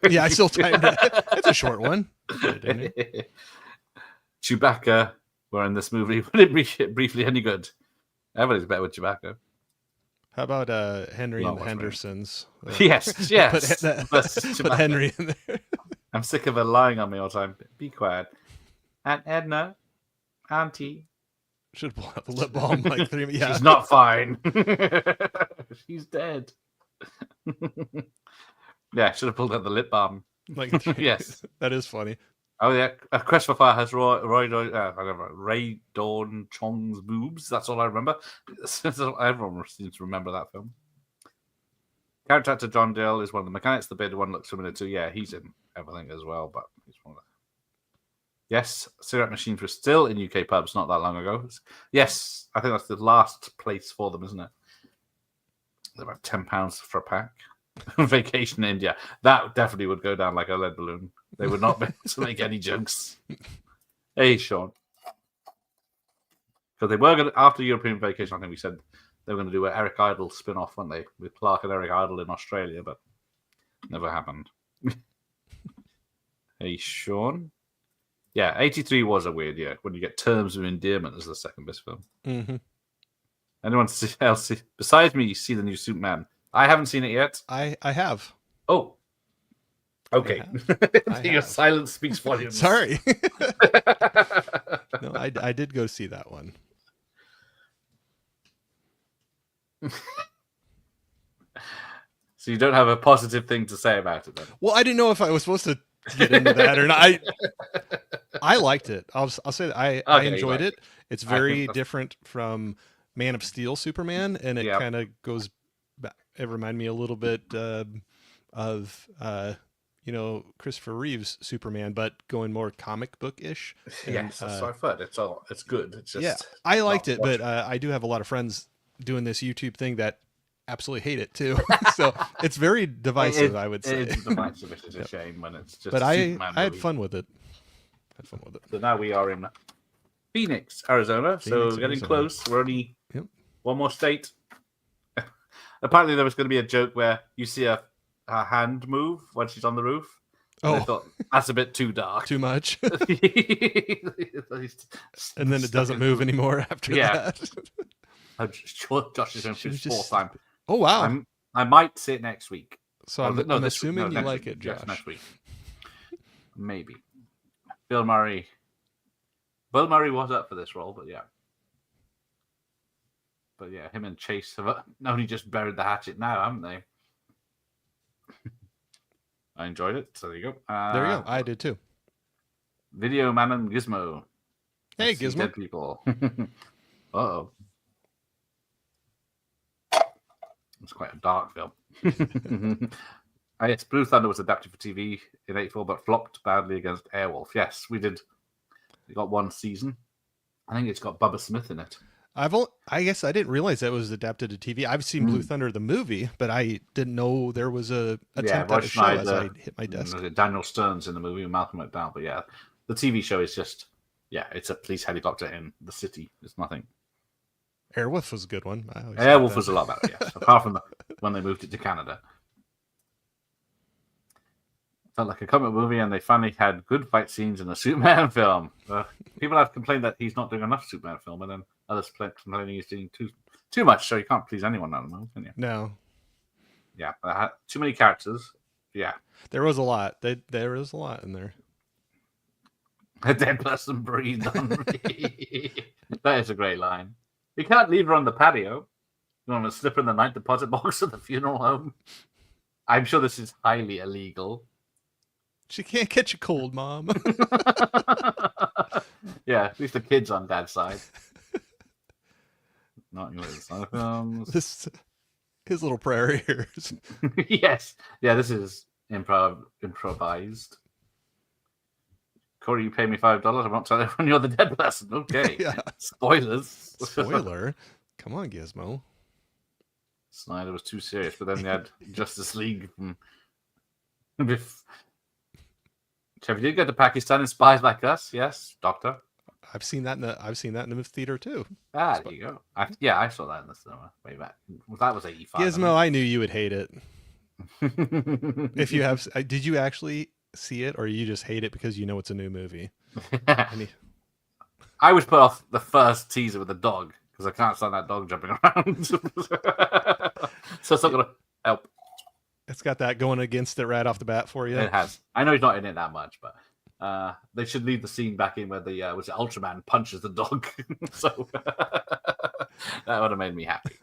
Speaker 8: Yeah, I still timed it. It's a short one.
Speaker 7: Chewbacca were in this movie. Would it be briefly any good? Everybody's better with Chewbacca.
Speaker 8: How about Henry and the Hendersons?
Speaker 7: Yes.
Speaker 8: Put Henry in there.
Speaker 7: I'm sick of her lying on me all the time. Be quiet. Aunt Edna. Auntie.
Speaker 8: Should pull out the lip balm like 3 minutes. Yeah.
Speaker 7: She's not fine. She's dead. Yeah, I should have pulled out the lip balm.
Speaker 8: Like,
Speaker 7: yes,
Speaker 8: that is funny.
Speaker 7: Oh yeah, Quest for Fire has Ray Dawn Chong's boobs. That's all I remember. Everyone seems to remember that film. Character actor John Dale is one of the mechanics. The bearded one looks familiar too. Yeah, he's in everything as well. But he's one of the... Yes, cigarette machines were still in UK pubs not that long ago. Yes, I think that's the last place for them, isn't it? They're about £10 for a pack. Vacation in India. That definitely would go down like a lead balloon. They would not be able to make any jokes. Hey, Sean. Because they were going to, after European vacation, I think we said they were going to do an Eric Idle spin-off, weren't they? With Clark and Eric Idle in Australia, but never happened. Hey, Sean. Yeah, 83 was a weird year when you get Terms of Endearment as the second best film.
Speaker 8: Mm-hmm.
Speaker 7: Anyone else besides me see the new Superman? I haven't seen it yet.
Speaker 8: I have.
Speaker 7: Oh. Okay. Your silence speaks volumes.
Speaker 8: Sorry. No, I did go see that one.
Speaker 7: So you don't have a positive thing to say about it then?
Speaker 8: Well, I didn't know if I was supposed to get into that or not. I liked it. I'll say that I enjoyed it. It's very different from Man of Steel Superman, and it kind of goes back. It reminded me a little bit of Christopher Reeve's Superman, but going more comic book-ish.
Speaker 7: Yes, that's what I've heard. It's good. It's just
Speaker 8: I liked it, but I do have a lot of friends doing this YouTube thing that absolutely hate it too. So it's very divisive, I would say.
Speaker 7: It's divisive. It's a shame when it's just.
Speaker 8: But
Speaker 7: I
Speaker 8: had fun with it.
Speaker 7: So now we are in Phoenix, Arizona. So getting close. We're only one more state. Apparently, there was going to be a joke where you see her hand move when she's on the roof. And I thought that's a bit too dark,
Speaker 8: too much. And then it doesn't move anymore after that.
Speaker 7: I'm sure Josh is going to his fourth time.
Speaker 8: Oh wow!
Speaker 7: I might see it next week.
Speaker 8: So I'm assuming you like it, Josh.
Speaker 7: Next week, maybe. Bill Murray was up for this role, but yeah. But yeah, him and Chase have only just buried the hatchet now, haven't they? I enjoyed it, so there you go.
Speaker 8: There you go. I did too.
Speaker 7: Video Man and Gizmo.
Speaker 8: Hey, Gizmo.
Speaker 7: Dead people. Uh-oh. It's quite a dark film. Yes, Blue Thunder was adapted for TV in 84, but flopped badly against Airwolf. Yes, we did. We got one season. I think it's got Bubba Smith in it.
Speaker 8: I guess I didn't realize that was adapted to TV. I've seen Blue Thunder the movie, but I didn't know there was a attempt at a show as I hit my desk.
Speaker 7: Daniel Stern's in the movie with Malcolm McDowell, but yeah, the TV show is just it's a police helicopter in the city. It's nothing.
Speaker 8: Airwolf was a good one.
Speaker 7: Airwolf was a lot better, yes. Apart from when they moved it to Canada. Felt like a comic movie, and they finally had good fight scenes in the Superman film. People have complained that he's not doing enough Superman film, and then others complaining he's doing too much, so you can't please anyone at the moment, can you?
Speaker 8: No.
Speaker 7: Yeah, too many characters. Yeah.
Speaker 8: There was a lot. There was a lot in there.
Speaker 7: A dead person breathed on me. That is a great line. You can't leave her on the patio. You want to slip her in the night deposit box at the funeral home. I'm sure this is highly illegal.
Speaker 8: She can't catch a cold, Mom.
Speaker 7: Yeah, at least the kid's on Dad's side. Not yours.
Speaker 8: His little prayer ears.
Speaker 7: Yes. Yeah, this is improvised. Corey, you pay me $5. I won't tell everyone you're the dead person. Okay.
Speaker 8: Yeah.
Speaker 7: Spoilers.
Speaker 8: Spoiler. Come on, Gizmo.
Speaker 7: Snyder was too serious, but then they had Justice League from... Chevy did go to Pakistan and Spies Like Us. Yes, Doctor.
Speaker 8: I've seen that in the theater too.
Speaker 7: There you go. I saw that in the cinema way back. That was 85.
Speaker 8: Gizmo, I knew you would hate it. If you have, did you actually see it, or you just hate it because you know it's a new movie?
Speaker 7: I was put off the first teaser with the dog because I can't stand that dog jumping around. So it's not gonna help.
Speaker 8: It's got that going against it right off the bat for you.
Speaker 7: It has. I know he's not in it that much, but they should leave the scene back in where the Ultraman punches the dog. So that would have made me happy.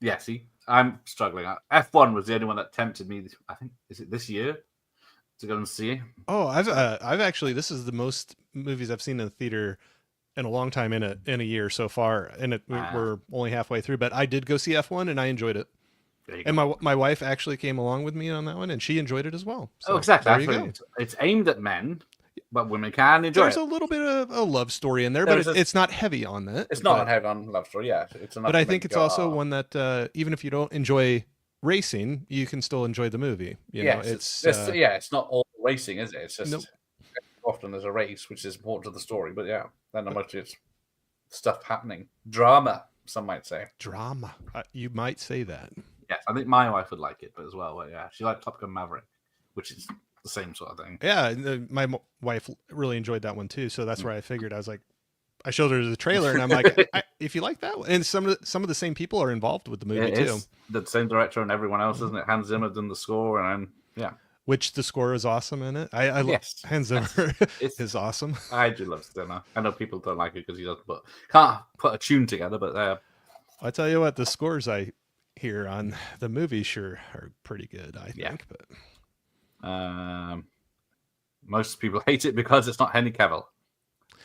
Speaker 7: Yeah, see, I'm struggling. F1 was the only one that tempted me. I think is it this year to go and see.
Speaker 8: Oh, I've actually this is the most movies I've seen in the theater in a long time in a year so far, and we're only halfway through. But I did go see F1 and I enjoyed it. And my wife actually came along with me on that one, and she enjoyed it as well. So,
Speaker 7: exactly. There you go. It's aimed at men, but women can enjoy
Speaker 8: There's a little bit of a love story in there, but it's not heavy on that.
Speaker 7: It's not heavy on love story, yeah.
Speaker 8: But I think it's also one that even if you don't enjoy racing, you can still enjoy the movie. You know, it's
Speaker 7: not all racing, is it? It's just often there's a race, which is important to the story. But yeah, then much it's stuff happening, drama. Some might say
Speaker 8: drama. You might say that.
Speaker 7: Yes, I think my wife would like it, but as well, yeah, she liked Top Gun Maverick, which is the same sort of thing.
Speaker 8: Yeah, my wife really enjoyed that one too, so that's where I figured. I was like, I showed her the trailer, and I'm like, if you like that one, and some of the same people are involved with the movie too.
Speaker 7: The same director and everyone else, isn't it? Hans Zimmer done the score, and
Speaker 8: which the score is awesome in it. I love Hans Zimmer is awesome.
Speaker 7: I do love Zimmer. I know people don't like it because he doesn't can't put a tune together, but
Speaker 8: I tell you what, the scores I hear on the movie sure are pretty good, I think.
Speaker 7: But most people hate it because it's not Henry Cavill.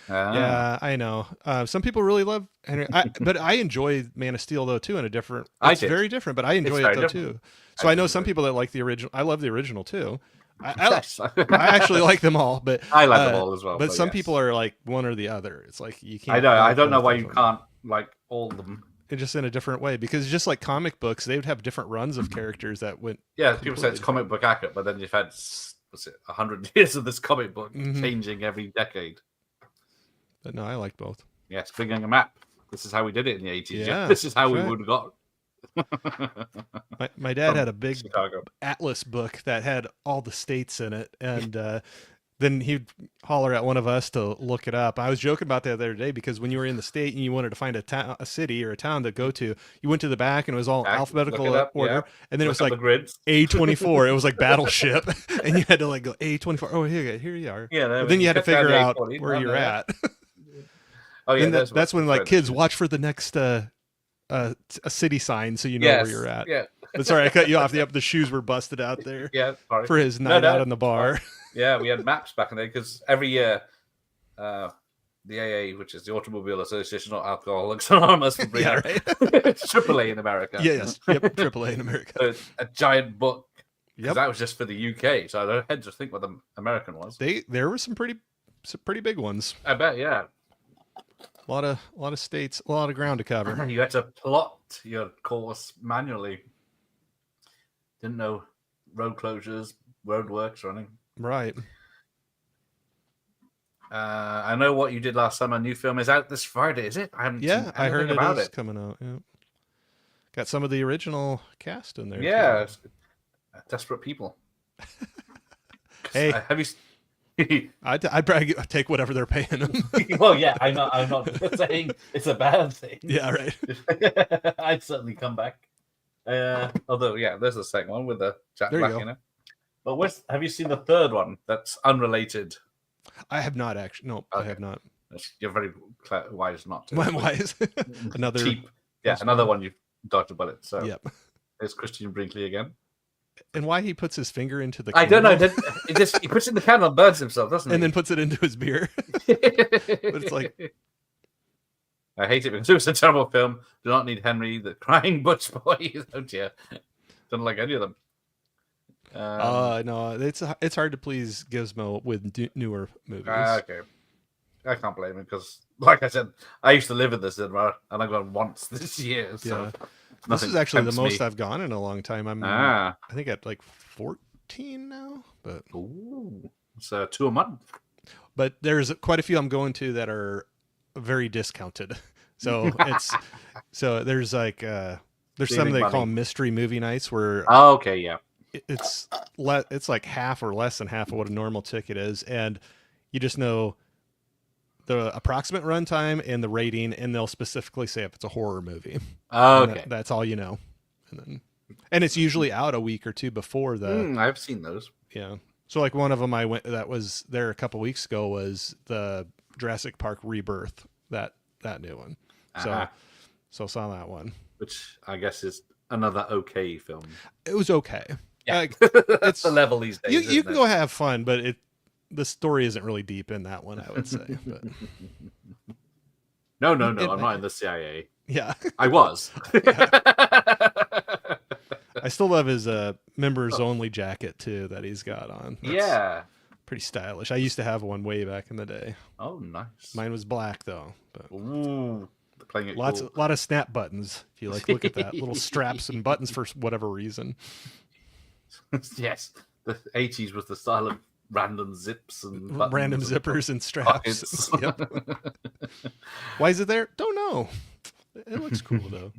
Speaker 8: Yeah, I know. Some people really love Henry, but I enjoy Man of Steel though too. In a different, it's very different, but I enjoy it though too. So I know some people that like the original. I love the original too. I actually like them all, but
Speaker 7: I like them all as well.
Speaker 8: But some people are like one or the other. It's like you can't.
Speaker 7: I don't know why you can't like all of them.
Speaker 8: Just in a different way, because just like comic books, they would have different runs of characters that went.
Speaker 7: Yeah, people say it's comic book accurate, but then you've had 100 years of this comic book changing every decade.
Speaker 8: But no, I like both.
Speaker 7: Yes, figuring a map. This is how we did it in the 80s. Yeah, this is how we would have got.
Speaker 8: My dad had a big atlas book that had all the states in it, and then he'd holler at one of us to look it up. I was joking about that the other day because when you were in the state and you wanted to find a city or a town to go to, you went to the back and it was all alphabetical order, and then it was like A24. It was like Battleship, and you had to like go A24. Oh, here you are. Yeah. Then you had to figure out where you're at. Oh yeah. And that's when like kids watch for the next a city sign so you know where you're at. Yeah. But sorry, I cut you off. The shoes were busted out there.
Speaker 7: Yeah. Sorry.
Speaker 8: For his night out in the bar.
Speaker 7: Yeah, we had maps back in there because every year, the AA, which is the Automobile Association of Alcoholics Anonymous, would bring out it's AAA in America.
Speaker 8: Yes, AAA in America.
Speaker 7: So a giant book. Because that was just for the UK, so I had to think what the American was.
Speaker 8: There were some pretty big ones.
Speaker 7: I bet, yeah.
Speaker 8: A lot of states, a lot of ground to cover.
Speaker 7: You had to plot your course manually. Didn't know road closures, roadworks, or anything.
Speaker 8: Right.
Speaker 7: I know what you did last summer. New film is out this Friday, is it?
Speaker 8: I heard about it coming out. Yeah. Got some of the original cast in there.
Speaker 7: Yeah, Desperate People.
Speaker 8: Hey,
Speaker 7: have you?
Speaker 8: I'd probably take whatever they're paying them.
Speaker 7: Well, yeah, I'm not saying it's a bad thing.
Speaker 8: Yeah, right.
Speaker 7: I'd certainly come back. Although, yeah, there's the second one with the Jack Black in it. But have you seen the third one that's unrelated?
Speaker 8: I have not actually. No, okay. I have not.
Speaker 7: You're very wise not to.
Speaker 8: I'm wise. Another
Speaker 7: cheap. Yeah, another one you've dodged a bullet. So
Speaker 8: yep.
Speaker 7: There's Christian Brinkley again.
Speaker 8: And why he puts his finger into the
Speaker 7: candle? I don't know. He puts it in the candle and burns himself, doesn't he?
Speaker 8: And then puts it into his beer. But it's like...
Speaker 7: I hate it because it was a terrible film. Do not need Henry, the crying butch boy. Oh dear. Don't like any of them.
Speaker 8: No, it's hard to please Gizmo with newer movies.
Speaker 7: Okay. I can't blame him because, like I said, I used to live in the cinema and I've gone once this year. So
Speaker 8: yeah. This is actually the most I've gone in a long time. I think at like 14 now. But
Speaker 7: so 2 a month.
Speaker 8: But there's quite a few I'm going to that are very discounted. So there's like there's some they call mystery movie nights where it's like half or less than half of what a normal ticket is, and you just know the approximate runtime and the rating, and they'll specifically say if it's a horror movie.
Speaker 7: Okay,
Speaker 8: that's all you know, and it's usually out a week or two before the.
Speaker 7: I've seen those.
Speaker 8: Yeah, so like one of them I went that was there a couple weeks ago was the Jurassic Park Rebirth, that new one. So saw that one,
Speaker 7: which I guess is another okay film.
Speaker 8: It was okay.
Speaker 7: Yeah, it's the level these days.
Speaker 8: You can go have fun, but the story isn't really deep in that one, I would say. But...
Speaker 7: No, I'm not in the CIA.
Speaker 8: Yeah,
Speaker 7: I was.
Speaker 8: I still love his members only jacket too that he's got on. That's pretty stylish. I used to have one way back in the day.
Speaker 7: Oh, nice.
Speaker 8: Mine was black though. But
Speaker 7: ooh, playing it cool.
Speaker 8: lot of snap buttons. If you look at that, little straps and buttons for whatever reason.
Speaker 7: Yes, the 80s was the style of random zips and buttons
Speaker 8: random zippers and straps. Yep. Why is it there? Don't know. It looks cool though.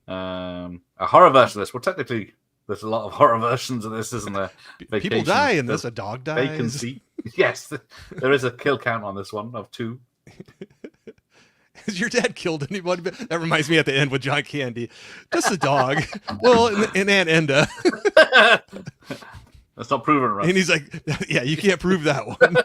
Speaker 7: A horror version of this. Well, technically, there's a lot of horror versions of this, isn't there? Vacation.
Speaker 8: People die in this. A dog dies.
Speaker 7: Vacancy. Yes, there is a kill count on this one of 2.
Speaker 8: Has your dad killed anybody? That reminds me at the end with John Candy. Just a dog. Well, and Aunt Enda.
Speaker 7: That's not proven, right?
Speaker 8: And he's like, yeah, you can't prove that one.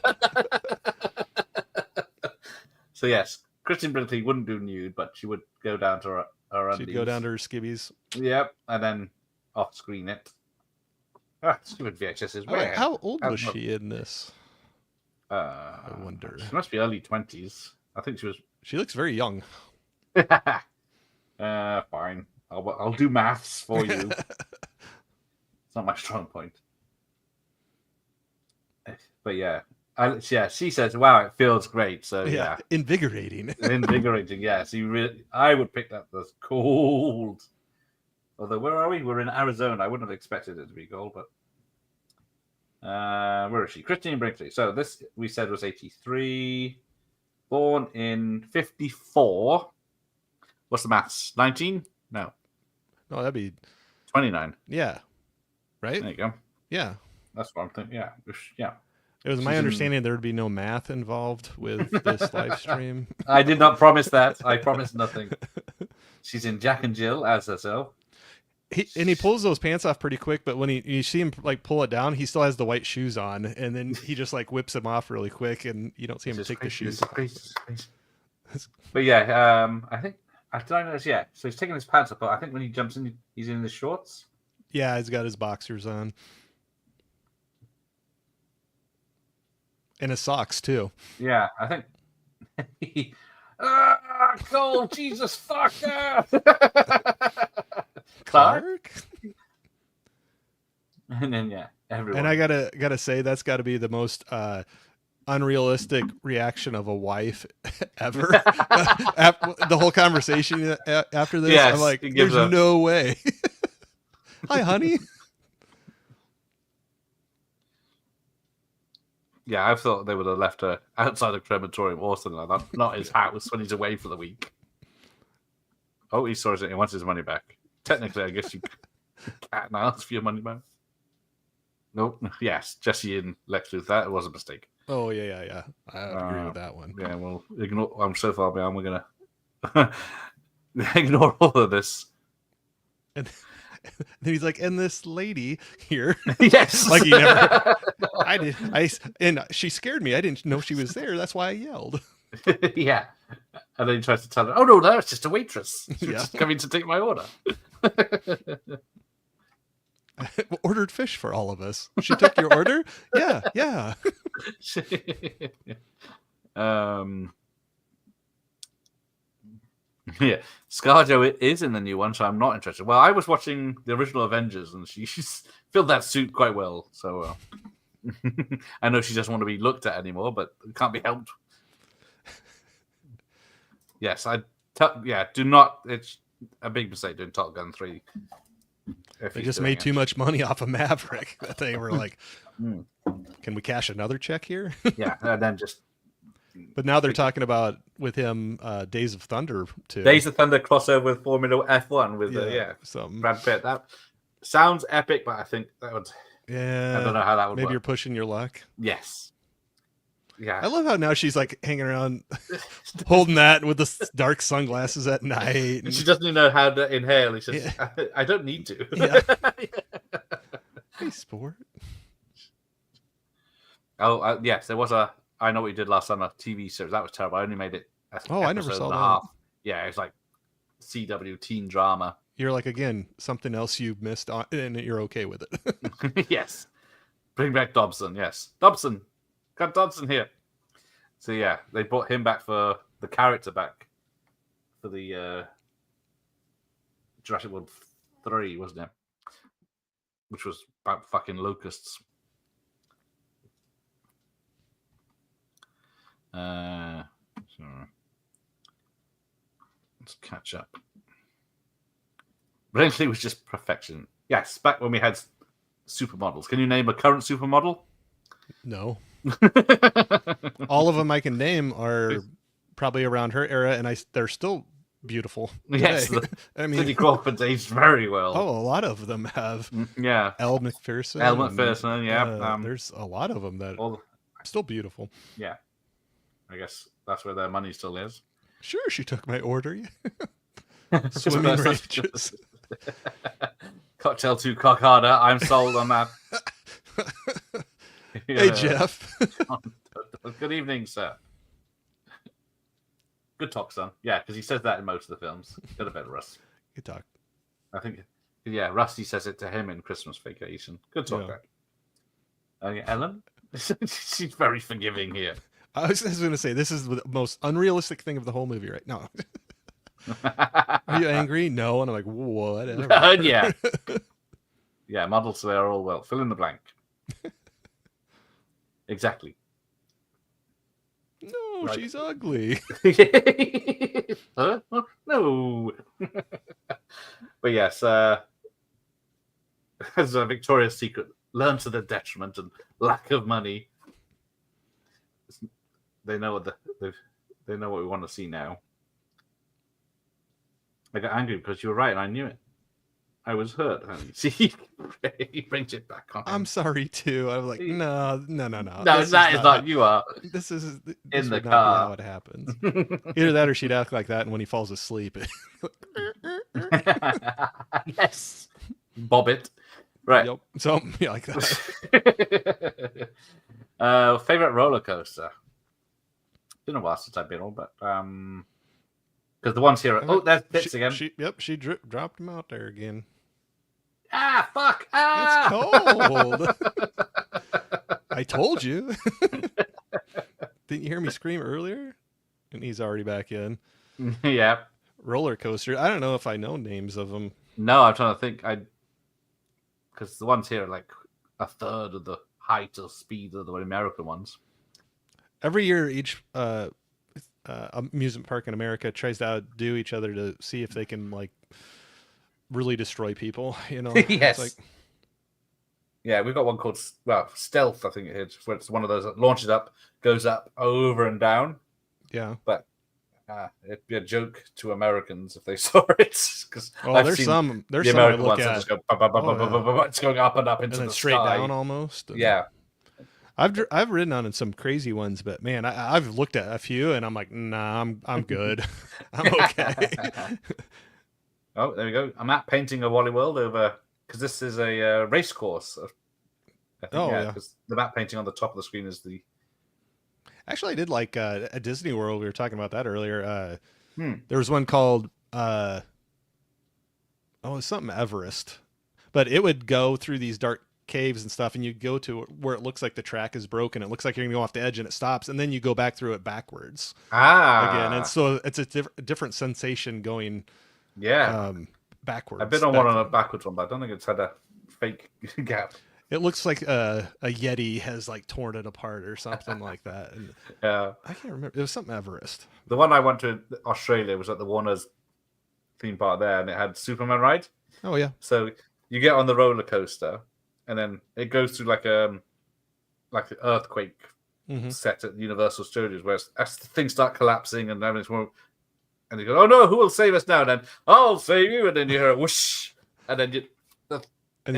Speaker 7: So, yes, Christine Brinkley wouldn't do nude, but she would go down to her undies.
Speaker 8: She'd go down to her skivvies.
Speaker 7: Yep, and then off-screen it. Stupid VHSs.
Speaker 8: How old was she in this? I wonder.
Speaker 7: She must be early 20s. I think she was...
Speaker 8: She looks very young.
Speaker 7: Fine. I'll do maths for you. It's not my strong point. But yeah. She says, wow, it feels great. So yeah.
Speaker 8: Invigorating.
Speaker 7: Invigorating, yes. I would pick that as cold. Although, where are we? We're in Arizona. I wouldn't have expected it to be cold, but... where is she? Christine Brinkley. So this, we said, was 83... Born in 54. What's the maths? 19? No,
Speaker 8: that'd be
Speaker 7: 29.
Speaker 8: Yeah. Right?
Speaker 7: There you go.
Speaker 8: Yeah.
Speaker 7: That's what I'm thinking. Yeah. Yeah.
Speaker 8: It was my understanding there would be no math involved with this live stream.
Speaker 7: I did not promise that. I promised nothing. She's in Jack and Jill as herself.
Speaker 8: He pulls those pants off pretty quick, but when you see him like pull it down, he still has the white shoes on, and then he just like whips them off really quick, and you don't see him take the shoes off.
Speaker 7: But yeah, I think I don't know. Yeah, so he's taking his pants up, but I think when he jumps in, he's in the shorts.
Speaker 8: Yeah, he's got his boxers on, and his socks too.
Speaker 7: Yeah, I think. Cold, Jesus, fuck!
Speaker 8: Clark?
Speaker 7: And then everyone.
Speaker 8: And I gotta say that's got to be the most unrealistic reaction of a wife ever. The whole conversation after this,
Speaker 7: yes,
Speaker 8: I'm like, there's no way. Hi, honey.
Speaker 7: Yeah, I thought they would have left her outside the crematorium or something like that, not his house when he's away for the week. Oh, he saw it. He wants his money back. Technically, I guess you can't ask for your money back. Nope. Yes, Jesse and Lex Luthor. That was a mistake.
Speaker 8: Oh, yeah. I agree with that one.
Speaker 7: Yeah, well, ignore. I'm so far behind. We're going to ignore all of this.
Speaker 8: And then he's like, and this lady here.
Speaker 7: Yes.
Speaker 8: Like he never. And she scared me. I didn't know she was there. That's why I yelled.
Speaker 7: Yeah. And then he tries to tell her, oh, no, it's just a waitress. She's just coming to take my order.
Speaker 8: I ordered fish for all of us. She took your order? Yeah. Yeah,
Speaker 7: ScarJo is in the new one, so I'm not interested. Well, I was watching the original Avengers, and she's filled that suit quite well. So I know she doesn't want to be looked at anymore, but it can't be helped. Yes, do not. It's a big mistake doing Top Gun 3.
Speaker 8: They just made too much money off of Maverick that they were like, can we cash another check here?
Speaker 7: Yeah, and then just.
Speaker 8: But now they're talking about with him Days of Thunder too.
Speaker 7: Days of Thunder crossover with Formula F1 with Brad Pitt. That sounds epic, but I think that would.
Speaker 8: Yeah,
Speaker 7: I don't know how that would.
Speaker 8: Maybe
Speaker 7: work.
Speaker 8: You're pushing your luck.
Speaker 7: Yes. Yeah.
Speaker 8: I love how now she's like hanging around, holding that with the dark sunglasses at night.
Speaker 7: And she doesn't even know how to inhale. It's just, I don't need to.
Speaker 8: Yeah. Hey, sport.
Speaker 7: Oh, yes, there was I Know What You Did Last Summer TV series. That was terrible. I only made it.
Speaker 8: I never saw that.
Speaker 7: Yeah, it's like CW teen drama.
Speaker 8: you're like, again, something else you missed on, and you're okay with it.
Speaker 7: Yes. Bring back Dobson, yes. Dobson. Got Dobson here. So yeah, they brought him back for the character back for the Jurassic World 3, wasn't it? Which was about fucking locusts. So let's catch up. Brinkley was just perfection. Yes, back when we had supermodels. Can you name a current supermodel?
Speaker 8: No. All of them I can name are probably around her era, and they're still beautiful.
Speaker 7: Yes, I mean, Cindy Crawford's aged very well.
Speaker 8: Oh, a lot of them have.
Speaker 7: Yeah,
Speaker 8: Elle Macpherson.
Speaker 7: Yeah.
Speaker 8: There's a lot of them that are still beautiful.
Speaker 7: Yeah, I guess that's where their money still is.
Speaker 8: Sure, she took my order. Swimming ranges.
Speaker 7: Cocktail 2 cock harder. I'm sold on that.
Speaker 8: Hey, Jeff.
Speaker 7: Good evening, sir. Good talk, son. Yeah, because he says that in most of the films. Good about Russ.
Speaker 8: Good talk.
Speaker 7: I think, yeah, Rusty says it to him in Christmas Vacation. Good talk, Ellen? She's very forgiving here.
Speaker 8: I was going to say, this is the most unrealistic thing of the whole movie right now. Are you angry? No. And I'm like, whatever.
Speaker 7: Yeah. Yeah, models there all well. Fill in the blank. Exactly.
Speaker 8: No, right. She's ugly.
Speaker 7: Huh? No. But yes, as a Victoria's Secret learn to their detriment and lack of money. They know what they know what we want to see now. I got angry because you were right and I knew it. I was hurt, honey. See, he brings it back on.
Speaker 8: I'm sorry too. I'm like, no.
Speaker 7: No, that is not. You are.
Speaker 8: This
Speaker 7: in the
Speaker 8: car.
Speaker 7: Not
Speaker 8: how it happens. Either that, or she'd act like that, and when he falls asleep,
Speaker 7: yes, bob it. Right.
Speaker 8: Yep. Something like that.
Speaker 7: Favorite roller coaster. Been a while since I've been on, but because the ones here. There's bits again.
Speaker 8: She dropped him out there again.
Speaker 7: Ah, fuck! Ah,
Speaker 8: it's cold. I told you. Didn't you hear me scream earlier? And he's already back in.
Speaker 7: Yeah.
Speaker 8: Roller coaster. I don't know if I know names of them.
Speaker 7: No, I'm trying to think. Because the ones here are like a third of the height or speed of the American ones.
Speaker 8: Every year, each amusement park in America tries to outdo each other to see if they can like really destroy people. You know?
Speaker 7: Yes.
Speaker 8: It's like...
Speaker 7: Yeah, we've got one called Stealth. I think it is, where it's one of those that launches up, goes up, over and down.
Speaker 8: Yeah,
Speaker 7: but it'd be a joke to Americans if they saw it. Because
Speaker 8: there's some
Speaker 7: American
Speaker 8: ones
Speaker 7: that just go, it's going up and up into
Speaker 8: and then
Speaker 7: the
Speaker 8: straight
Speaker 7: sky.
Speaker 8: down almost.
Speaker 7: Yeah.
Speaker 8: I've ridden on some crazy ones, but man, I've looked at a few and I'm like, nah, I'm good. I'm okay.
Speaker 7: Oh, there we go. I'm at painting a Wally World over because this is a race course. I think, because the map painting on the top of the screen is the.
Speaker 8: Actually, I did like at Disney World. We were talking about that earlier. There was one called something Everest, but it would go through these dark caves and stuff, and you go to where it looks like the track is broken. It looks like you're gonna go off the edge, and it stops, and then you go back through it backwards again. And so it's a different sensation going.
Speaker 7: Yeah,
Speaker 8: backwards.
Speaker 7: I've been on one on a backwards one, but I don't think it's had a fake gap.
Speaker 8: It looks like a Yeti has like torn it apart or something like that. And
Speaker 7: yeah,
Speaker 8: I can't remember. It was something Everest.
Speaker 7: The one I went to Australia was at the Warner's theme park there, and it had Superman ride.
Speaker 8: Oh yeah.
Speaker 7: So you get on the roller coaster, and then it goes through like an earthquake set at Universal Studios, where as things start collapsing and everything's and you go, oh no, who will save us now? And then I'll save you, and then you hear a whoosh, and then it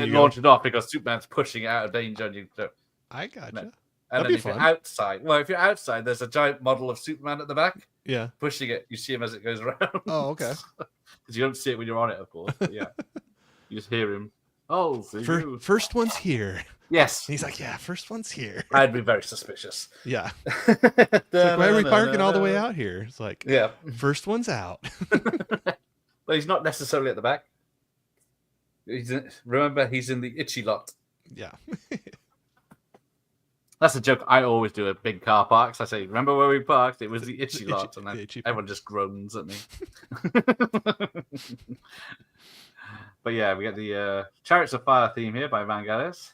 Speaker 7: launches off because Superman's pushing it out of danger. And you go,
Speaker 8: I gotcha.
Speaker 7: And then if you're outside, there's a giant model of Superman at the back.
Speaker 8: Yeah,
Speaker 7: pushing it. You see him as it goes around.
Speaker 8: Oh, okay.
Speaker 7: Because you don't see it when you're on it, of course. But yeah, you just hear him. Oh,
Speaker 8: first one's here.
Speaker 7: Yes.
Speaker 8: And he's like, yeah, first one's here.
Speaker 7: I'd be very suspicious.
Speaker 8: Yeah. It's like, why are we parking all the way out here? It's like,
Speaker 7: yeah,
Speaker 8: first one's out.
Speaker 7: But he's not necessarily at the back. Remember, he's in the itchy lot.
Speaker 8: Yeah.
Speaker 7: That's a joke I always do at big car parks. I say, remember where we parked? It was the itchy lot. And then everyone just groans at me. But yeah, we get the Chariots of Fire theme here by Vangelis.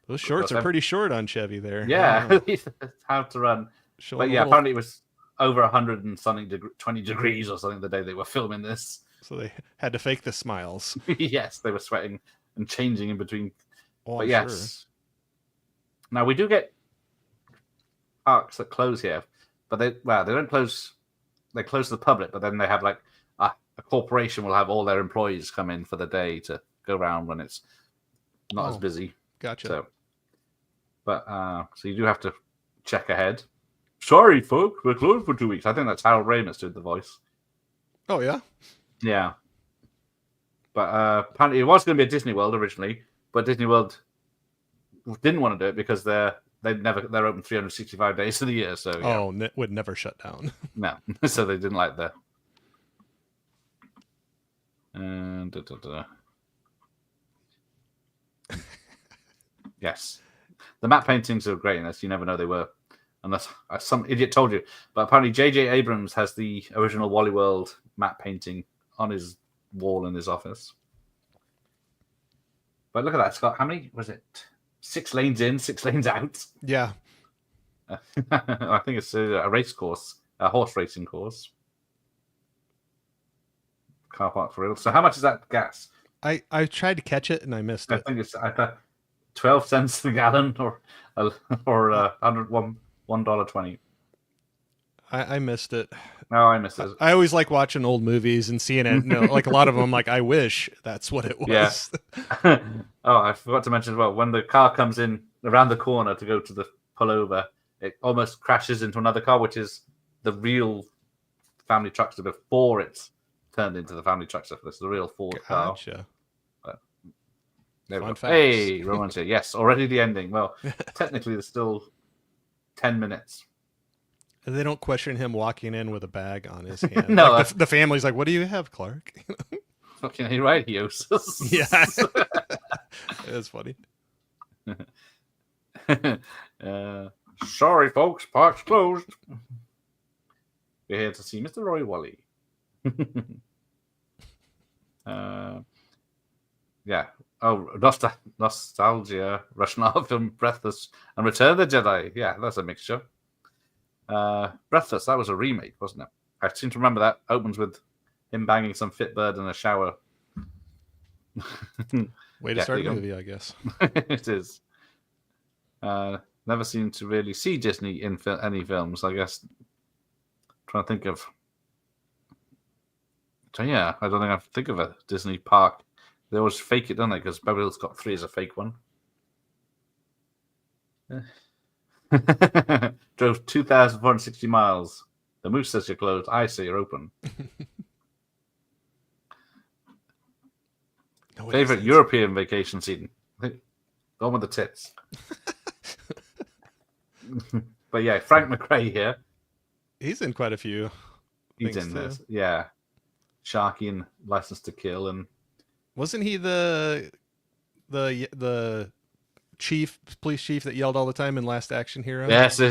Speaker 8: Those shorts are pretty short on Chevy there.
Speaker 7: Yeah, how to run. But yeah, apparently it was over 100 and something 20 degrees or something the day they were filming this.
Speaker 8: So they had to fake the smiles.
Speaker 7: Yes, they were sweating and changing in between.
Speaker 8: Oh,
Speaker 7: but yes. Sure. Now we do get parks that close here, but they don't close. They close to the public, but then they have like a corporation will have all their employees come in for the day to go around when it's not as busy.
Speaker 8: Gotcha.
Speaker 7: So you do have to check ahead. Sorry, folks, we're closed for 2 weeks. I think that's Harold Ramis did the voice.
Speaker 8: Oh yeah.
Speaker 7: Yeah. But apparently it was going to be a Disney World originally, but Disney World didn't want to do it because they're open 365 days of the year. So yeah.
Speaker 8: Would never shut down.
Speaker 7: No, so they didn't like the. Yes, the matte paintings are great in this. You never know they were, unless some idiot told you. But apparently, J.J. Abrams has the original Wally World matte painting on his wall in his office. But look at that, Scott. How many was it? 6 lanes in, 6 lanes out.
Speaker 8: Yeah.
Speaker 7: I think it's a race course, a horse racing course. Car park for real. So how much is that gas?
Speaker 8: I tried to catch it and I missed it.
Speaker 7: I think it's 12 cents a gallon or $1.20.
Speaker 8: I missed it.
Speaker 7: No, I missed it.
Speaker 8: I always like watching old movies and seeing it. Like a lot of them, like I wish that's what it was.
Speaker 7: Yeah. Oh, I forgot to mention as well. When the car comes in around the corner to go to the pullover, it almost crashes into another car, which is the real family truckster before it's turned into the family truckster. This is the real Ford car. But there we go. Hey, Roman's here. Yes, already the ending. Well, technically, there's still 10 minutes.
Speaker 8: And they don't question him walking in with a bag on his hand.
Speaker 7: No,
Speaker 8: like the family's like, "What do you have, Clark?"
Speaker 7: Fucking right,
Speaker 8: Yeah, that's funny.
Speaker 7: Sorry, folks, park's closed. We're here to see Mr. Roy Wally. Yeah. Oh, nostalgia, Russian art film, Breathless, and Return of the Jedi. Yeah, that's a mixture. Breathless, that was a remake, wasn't it? I seem to remember that opens with him banging some fit bird in a shower.
Speaker 8: Way to start a movie, I guess.
Speaker 7: It is. Never seem to really see Disney in any films, I guess. Trying to think of. So yeah, I don't think I think of a Disney park. They always fake it, don't they? Because Beverly Hills Cop 3 is a fake one. Drove 2,460 miles. The moose says you're closed. I say you're open. Favorite European vacation scene? I think gone with the tits. But yeah, Frank McRae here.
Speaker 8: He's in quite a few.
Speaker 7: He's in this, yeah. Sharky and License to Kill, and
Speaker 8: wasn't he the police chief that yelled all the time in Last Action Hero?
Speaker 7: Yes.
Speaker 8: I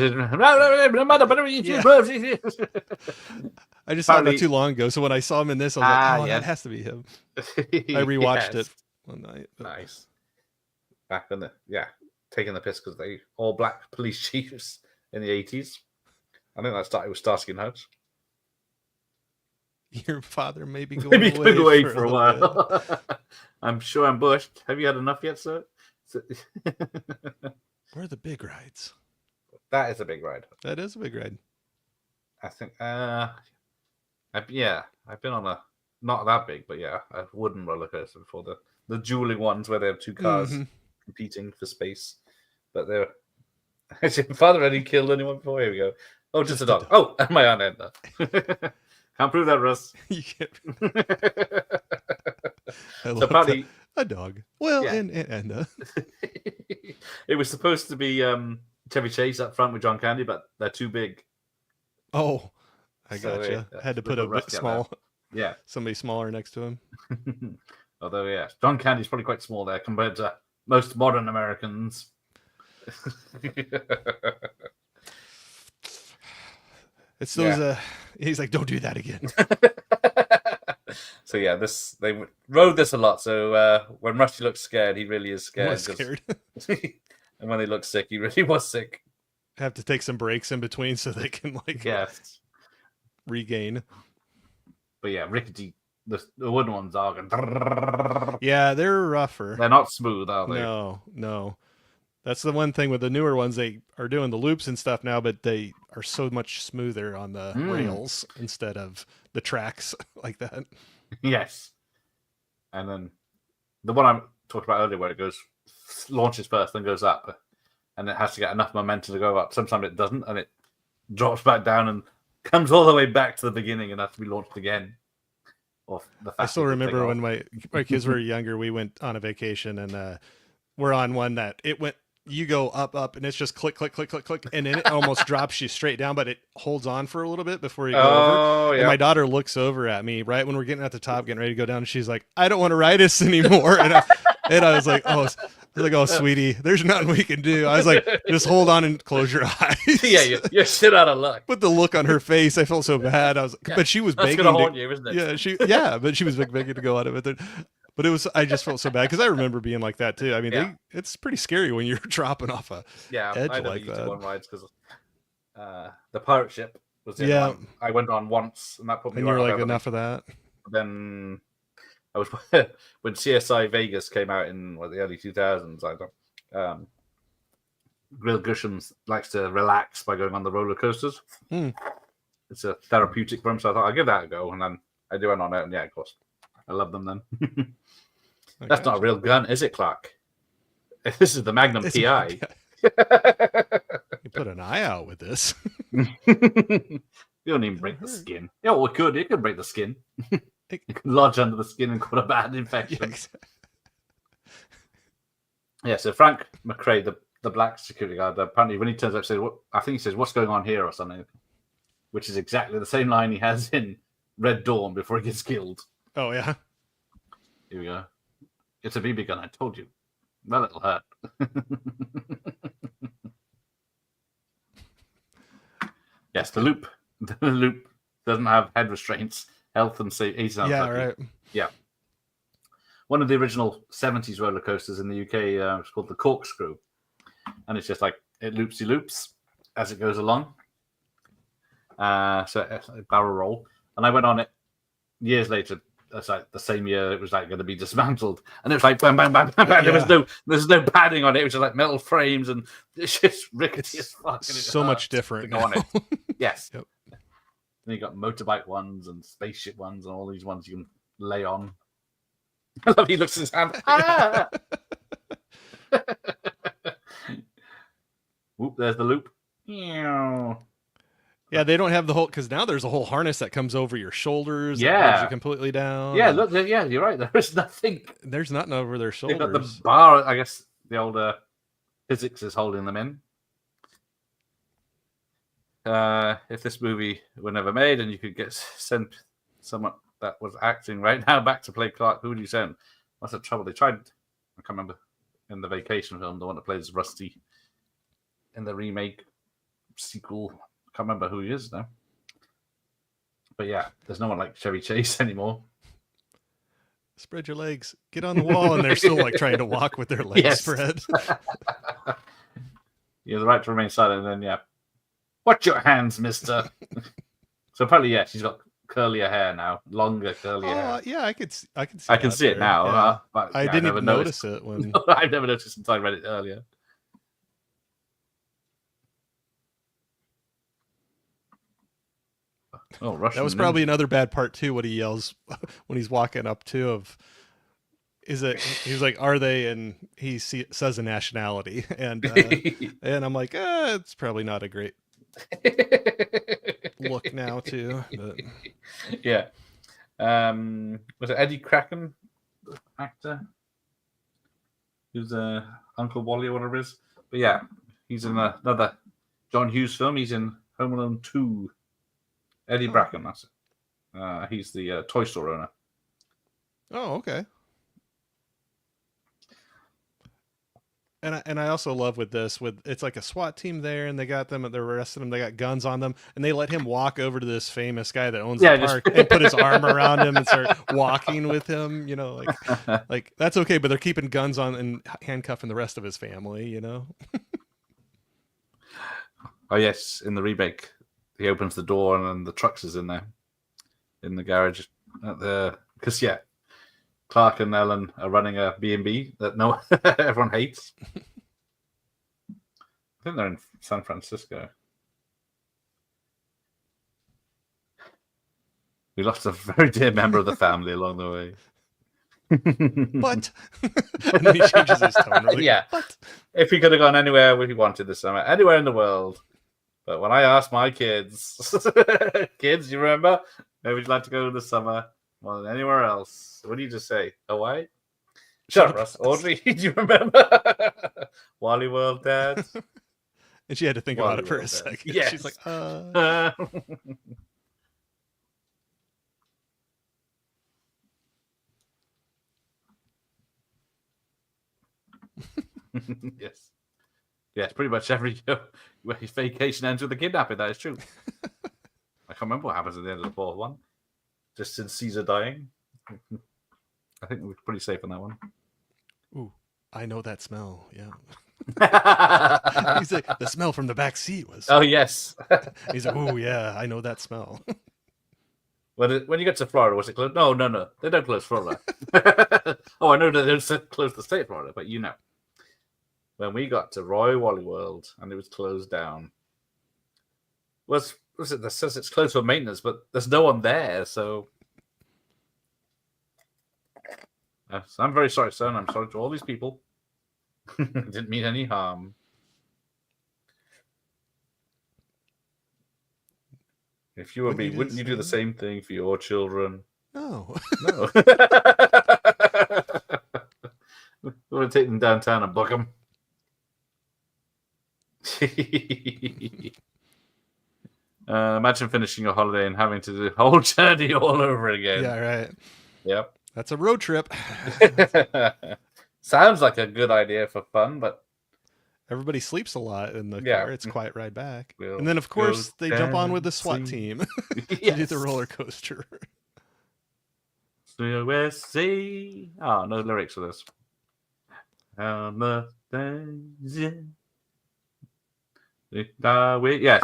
Speaker 8: just saw him not too long ago, so when I saw him in this, I was like, that has to be him. I rewatched it one night.
Speaker 7: Nice. Back in taking the piss because they all black police chiefs in the 80s. I think that started with Starsky and Hutch.
Speaker 8: Your father may be going
Speaker 7: away for a while. I'm sure I'm bushed. Have you had enough yet, sir?
Speaker 8: Where are the big rides?
Speaker 7: That is a big ride.
Speaker 8: That is a big ride.
Speaker 7: I think. I've been on a not that big, but a wooden roller coaster before, the dueling ones where they have two cars competing for space. But they're. Has your father already killed anyone before? Here we go. Oh, just a dog. Oh, and my aunt Edna. Can't prove that, Russ.
Speaker 8: You can't.
Speaker 7: So apparently,
Speaker 8: a dog. Well, and
Speaker 7: it was supposed to be Chevy Chase up front with John Candy, but they're too big.
Speaker 8: Oh, I gotcha. Had to put a bit small.
Speaker 7: Yeah.
Speaker 8: Somebody smaller next to him.
Speaker 7: Although, yeah, John Candy's probably quite small there compared to most modern Americans.
Speaker 8: It's those. He's like, don't do that again.
Speaker 7: So yeah, they rode this a lot. So when Rusty looks scared, he really is scared.
Speaker 8: Was scared.
Speaker 7: And when they look sick, he really was sick.
Speaker 8: Have to take some breaks in between so they can regain.
Speaker 7: But yeah, Rickety, the wooden ones are going.
Speaker 8: Yeah, they're rougher.
Speaker 7: They're not smooth, are they?
Speaker 8: No. That's the one thing with the newer ones. They are doing the loops and stuff now, but they are so much smoother on the rails instead of the tracks like that.
Speaker 7: Yes. And then the one I talked about earlier, where it launches first, then goes up, and it has to get enough momentum to go up. Sometimes it doesn't, and it drops back down and comes all the way back to the beginning and has to be launched again.
Speaker 8: I still remember when my kids were younger, we went on a vacation, and we're on one that it went. You go up, and it's just click, click, click, click, click, and then it almost drops you straight down, but it holds on for a little bit before you go over.
Speaker 7: Yeah.
Speaker 8: And my daughter looks over at me right when we're getting at the top, getting ready to go down, and she's like, "I don't want to ride this anymore." And I was like, "Oh, sweetie, there's nothing we can do." I was like, "Just hold on and close your eyes."
Speaker 7: Yeah, you're shit out of luck.
Speaker 8: But the look on her face, I felt so bad. I was, but she was begging.
Speaker 7: That's gonna haunt you, isn't it?
Speaker 8: Yeah, but she was begging to go out of it. But I just felt so bad because I remember being like that too. I mean, it's pretty scary when you're dropping off a edge
Speaker 7: I
Speaker 8: like
Speaker 7: used
Speaker 8: that.
Speaker 7: to go on rides because the pirate ship was the one I went on once, and that put me.
Speaker 8: And you were like, enough of that.
Speaker 7: Then I was when CSI Vegas came out in the early 2000s. Will Gusham likes to relax by going on the roller coasters. It's a therapeutic for him, so I thought I'd give that a go, and then I do went on it, and yeah, of course, I love them then. That's not a real gun, is it, Clark? This is the Magnum PI.
Speaker 8: You put an eye out with this.
Speaker 7: You don't even break the skin. Yeah, well, it could. It could break the skin. It could lodge under the skin and cause a bad infection. Yeah, so Frank McRae, the black security guard, apparently when he turns up, I think he says, "What's going on here?" or something, which is exactly the same line he has in Red Dawn before he gets killed.
Speaker 8: Oh, yeah.
Speaker 7: Here we go. It's a BB gun, I told you. Well, it'll hurt. Yes, the loop. The loop doesn't have head restraints, health and safety.
Speaker 8: Yeah, right.
Speaker 7: Yeah. One of the original 70s roller coasters in the UK was called the Corkscrew. And it's just like, it loops as it goes along. So it's a barrel roll. And I went on it years later. It's like the same year it was like going to be dismantled, and it was like bam, bam, bam, bam, bam.
Speaker 8: Yeah.
Speaker 7: There's no padding on it. It was just like metal frames, and it's just rickety as fuck.
Speaker 8: So much different.
Speaker 7: To go on it. Yes.
Speaker 8: Yep.
Speaker 7: Then you got motorbike ones and spaceship ones, and all these ones you can lay on. I love he looks at his hand. Ah! Whoop! There's the loop.
Speaker 8: Yeah, they don't have the whole, because now there's a whole harness that comes over your shoulders.
Speaker 7: Yeah,
Speaker 8: that holds you completely down.
Speaker 7: Yeah, look, yeah, you're right. There is nothing.
Speaker 8: There's nothing over their shoulders.
Speaker 7: They've got the bar. I guess the older physics is holding them in. If this movie were never made and you could send someone that was acting right now back to play Clark, who would you send? What's the trouble? They tried. I can't remember in the Vacation film, the one that plays Rusty in the remake sequel. Can't remember who he is now. But yeah, there's no one like Chevy Chase anymore.
Speaker 8: Spread your legs. Get on the wall. And they're still like trying to walk with their legs spread.
Speaker 7: You have the right to remain silent. And then, yeah. Watch your hands, mister. So apparently, yeah, she's got curlier hair now. Longer, curlier hair.
Speaker 8: Yeah, I can see
Speaker 7: I can see it now.
Speaker 8: Yeah.
Speaker 7: But
Speaker 8: I didn't even notice it when...
Speaker 7: I've never noticed until I read it earlier. Oh, Russian.
Speaker 8: That was probably another bad part too. What he yells when he's walking up to he was like, "Are they?" And he says a nationality, and and I'm like, it's probably not a great look now too. But...
Speaker 7: Yeah, was it Eddie Kraken, actor, who's Uncle Wally or whatever it is? But yeah, he's in another John Hughes film. He's in Home Alone 2. Eddie Bracken, that's it. He's the toy store owner.
Speaker 8: Oh, okay. And I also love with it's like a SWAT team there, and they got them, they're arresting them, they got guns on them, and they let him walk over to this famous guy that owns the park and put his arm around him and start walking with him, like that's okay, but they're keeping guns on and handcuffing the rest of his family,
Speaker 7: Oh yes, in the remake, he opens the door and then the trucks is in there, in the garage, because Clark and Ellen are running a B&B that everyone hates. I think they're in San Francisco. We lost a very dear member of the family along the way.
Speaker 8: But and then he changes his tone. Really,
Speaker 7: but if he could have gone anywhere he wanted this summer, anywhere in the world. But when I asked my kids, kids, you remember, where would you like to go this summer more than anywhere else? What do you just say? Hawaii? Shut up, Russ. Audrey, do you remember? Wally World, Dad.
Speaker 8: And she had to think about it for a second.
Speaker 7: Yes.
Speaker 8: She's like,
Speaker 7: Yes. Yes, pretty much every vacation ends with a kidnapping. That is true. I can't remember what happens at the end of the fourth one. Just since Caesar dying. I think we're pretty safe on that one.
Speaker 8: Ooh, I know that smell. Yeah. He's like, the smell from the back seat was.
Speaker 7: Oh, yes.
Speaker 8: He's like, ooh, yeah, I know that smell.
Speaker 7: When you get to Florida, was it closed? No. They don't close Florida. Oh, I know that they don't close the state of Florida, but when we got to Roy Wally World and it was closed down, was it that says it's closed for maintenance, but there's no one there, so I'm very sorry, son. I'm sorry to all these people. Didn't mean any harm. If you were me, wouldn't you do the same thing for your children?
Speaker 8: No.
Speaker 7: We would take them downtown and book them. Imagine finishing your holiday and having to do the whole journey all over again.
Speaker 8: Yeah, right.
Speaker 7: Yep.
Speaker 8: That's a road trip.
Speaker 7: Sounds like a good idea for fun, but
Speaker 8: everybody sleeps a lot in the car. It's a quiet ride back. And then, of
Speaker 7: go
Speaker 8: course, they jump on with the SWAT team to do the roller coaster.
Speaker 7: USA. Oh, no lyrics for this. Yeah,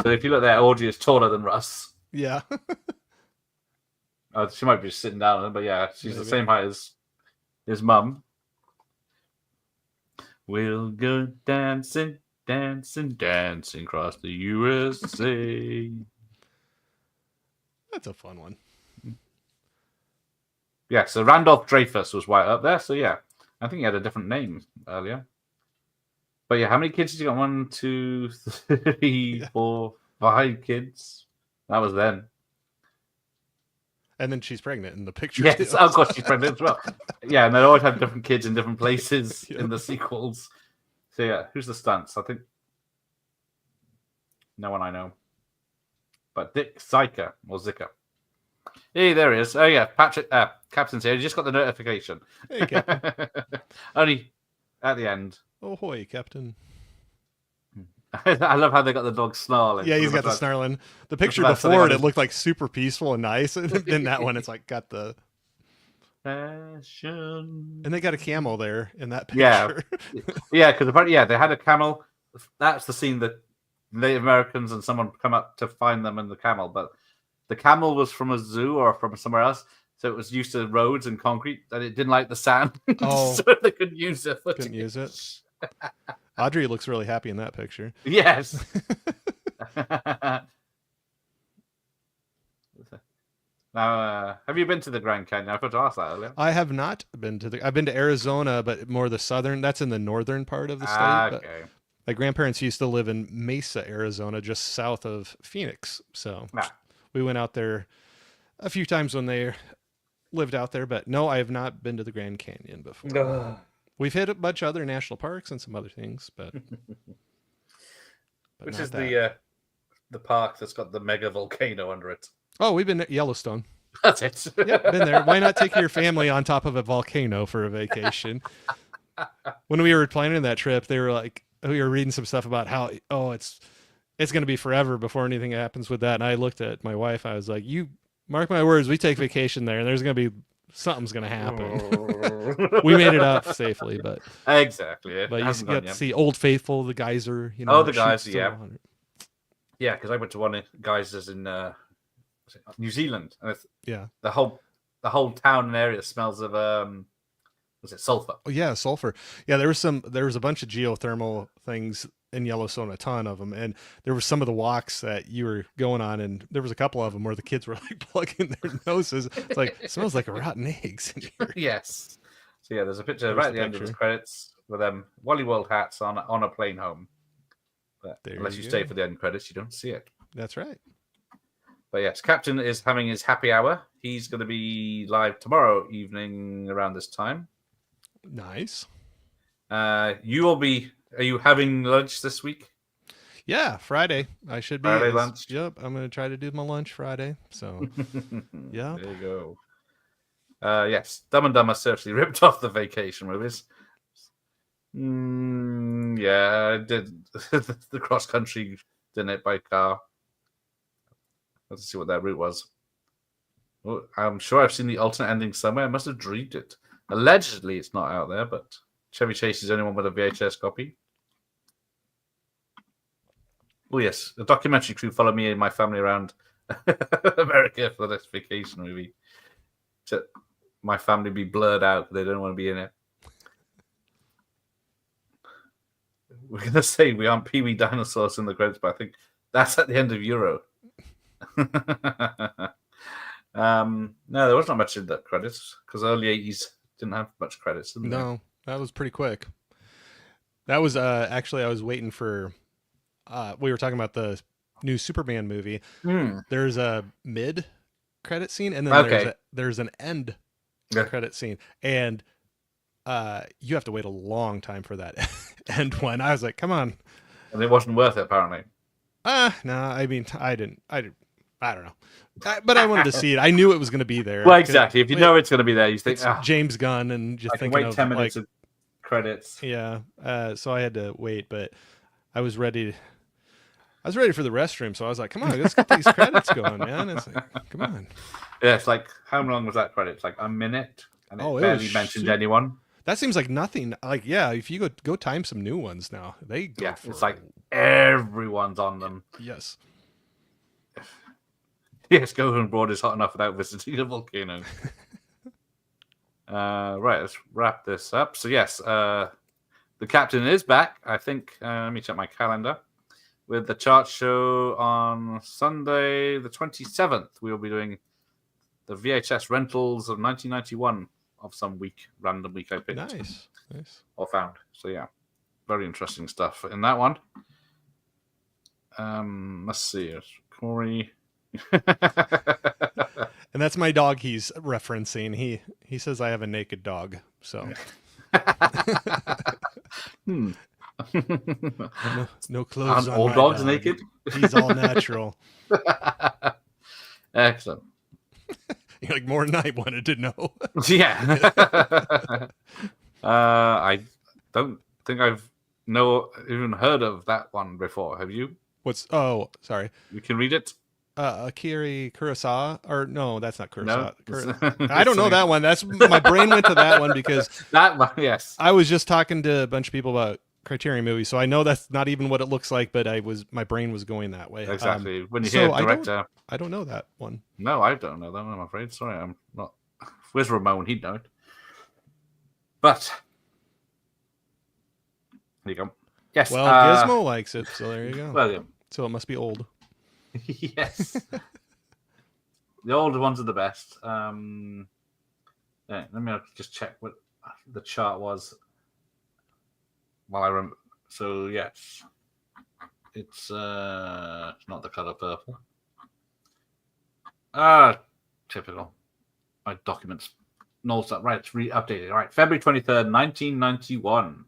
Speaker 7: so if you look there, Audrey is taller than Russ.
Speaker 8: Yeah.
Speaker 7: She might be just sitting down, but yeah, she's the same height as his mum. We'll go dancing, dancing, dancing across the USA.
Speaker 8: That's a fun one.
Speaker 7: Yeah, so Randolph Dreyfuss was right up there. So yeah, I think he had a different name earlier. But yeah, how many kids did you got? 1, 2, 3, 4, 5 kids. That was then.
Speaker 8: And then she's pregnant in the picture.
Speaker 7: Yes, of course she's pregnant as well. Yeah, and they always have different kids in different places in the sequels. So yeah, who's the stunts? I think no one I know. But Dick Zicker or Zicker. Hey, there he is. Oh yeah, Patrick. Captain's here. He just got the notification.
Speaker 8: Hey, Captain.
Speaker 7: Only at the end.
Speaker 8: Ahoy, Captain.
Speaker 7: I love how they got the dog snarling.
Speaker 8: Yeah, he's got the snarling. The picture before it looked like super peaceful and nice. And then that one, it's like got the
Speaker 7: fashion.
Speaker 8: And they got a camel there in that picture.
Speaker 7: Yeah, because apparently, they had a camel. That's the scene that Native Americans and someone come up to find them in the camel. But the camel was from a zoo or from somewhere else. So it was used to roads and concrete, and it didn't like the sand.
Speaker 8: Oh.
Speaker 7: So they couldn't use it.
Speaker 8: Couldn't use it. Audrey looks really happy in that picture.
Speaker 7: Yes. Now, have you been to the Grand Canyon? I forgot to ask that earlier.
Speaker 8: I have not been to I've been to Arizona, but more the southern. That's in the northern part of the state.
Speaker 7: Okay.
Speaker 8: My grandparents used to live in Mesa, Arizona, just south of Phoenix. So we went out there a few times when they lived out there. But no, I have not been to the Grand Canyon before. We've hit a bunch of other national parks and some other things, but
Speaker 7: which is the park that's got the mega volcano under it.
Speaker 8: Oh, we've been at Yellowstone.
Speaker 7: That's it.
Speaker 8: Yep, been there. Why not take your family on top of a volcano for a vacation? When we were planning that trip, they were like, we were reading some stuff about how, it's going to be forever before anything happens with that. And I looked at my wife. I was like, you mark my words, we take vacation there, and there's going to be something's going to happen. We made it up safely, but
Speaker 7: exactly.
Speaker 8: But you got to see Old Faithful, the geyser.
Speaker 7: The geyser, yeah. Yeah, because I went to one of the geysers in New Zealand, and the whole town and area smells of was it sulfur?
Speaker 8: Oh yeah, sulfur. Yeah, there was a bunch of geothermal things in Yellowstone, a ton of them, and there were some of the walks that you were going on, and there was a couple of them where the kids were like plugging their noses. It's like, it smells like rotten eggs in here.
Speaker 7: Yes. So yeah, there's a picture right at the end of the credits with Wally World hats on a plane home. But unless you stay for the end credits, you don't see it.
Speaker 8: That's right.
Speaker 7: But yes, Captain is having his happy hour. He's going to be live tomorrow evening around this time.
Speaker 8: Nice.
Speaker 7: You will be. Are you having lunch this week?
Speaker 8: Yeah, Friday. I should be.
Speaker 7: Friday lunch.
Speaker 8: Yep, I'm going to try to do my lunch Friday. So, yeah.
Speaker 7: There you go. Yes, Dumb and Dumber certainly ripped off the vacation movies. Yeah, I did the cross country, didn't it, by car? Let's see what that route was. Well, I'm sure I've seen the alternate ending somewhere. I must have dreamed it. Allegedly, it's not out there, but Chevy Chase is the only one with a VHS copy. Oh, yes. The documentary crew follow me and my family around America for this vacation movie. So my family be blurred out. They don't want to be in it. We're going to say we aren't Pee-wee dinosaurs in the credits, but I think that's at the end of Euro. No, there was not much in the credits because early 80s didn't have much credits.
Speaker 8: No, that was pretty quick. That was actually, I was waiting for, we were talking about the new Superman movie. There's a mid credit scene and then there's an end credit scene. And you have to wait a long time for that end one. I was like, come on.
Speaker 7: And it wasn't worth it, apparently.
Speaker 8: No, I mean, I don't know. But I wanted to see it. I knew it was going to be there.
Speaker 7: Well, exactly. If you know it's going to be there, you think,
Speaker 8: James Gunn, and just
Speaker 7: I can
Speaker 8: thinking
Speaker 7: wait 10 minutes of credits.
Speaker 8: Yeah. So I had to wait, but I was ready. I was ready for the restroom, so I was like, come on, let's get these credits going, man. It's like, come on.
Speaker 7: Yeah, it's like, how long was that credit? It's like a minute, and it barely mentioned anyone.
Speaker 8: That seems like nothing. Like, yeah, if you go time some new ones now, they go
Speaker 7: it's like everyone's on them.
Speaker 8: Yes.
Speaker 7: Yes, going abroad is hot enough without visiting a volcano. Right, let's wrap this up. So yes, the captain is back. I think. Let me check my calendar. With the chart show on Sunday, the 27th, we will be doing the VHS rentals of 1991 of some random week I picked.
Speaker 8: Nice.
Speaker 7: Or found. So yeah, very interesting stuff in that one. Let's see. Corey.
Speaker 8: And that's my dog he's referencing. He says I have a naked dog. So no clothes on
Speaker 7: all
Speaker 8: my
Speaker 7: dogs
Speaker 8: dog.
Speaker 7: naked?
Speaker 8: He's all natural.
Speaker 7: Excellent.
Speaker 8: You're like, more than I wanted to know.
Speaker 7: Yeah. I don't think I've even heard of that one before. Have you?
Speaker 8: Sorry.
Speaker 7: You can read it.
Speaker 8: Akira Kurosawa, or no, that's not Kurosawa.
Speaker 7: No,
Speaker 8: I don't know that one. That's my brain went to that one because
Speaker 7: that one. Yes,
Speaker 8: I was just talking to a bunch of people about Criterion movies, so I know that's not even what it looks like. But my brain was going that way.
Speaker 7: Exactly. When you hear director,
Speaker 8: I don't know that one.
Speaker 7: No, I don't know that one. I'm afraid. Sorry, I'm not. Where's Ramon? He'd know it. But there you go. Yes.
Speaker 8: Well, Gizmo likes it, so there you go.
Speaker 7: Well, yeah.
Speaker 8: So it must be old.
Speaker 7: Yes. The older ones are the best. Let me just check what the chart was while I remember. So yes, it's not The Color Purple. Typical. My documents knows that right. It's updated. Right, February 23rd, 1991.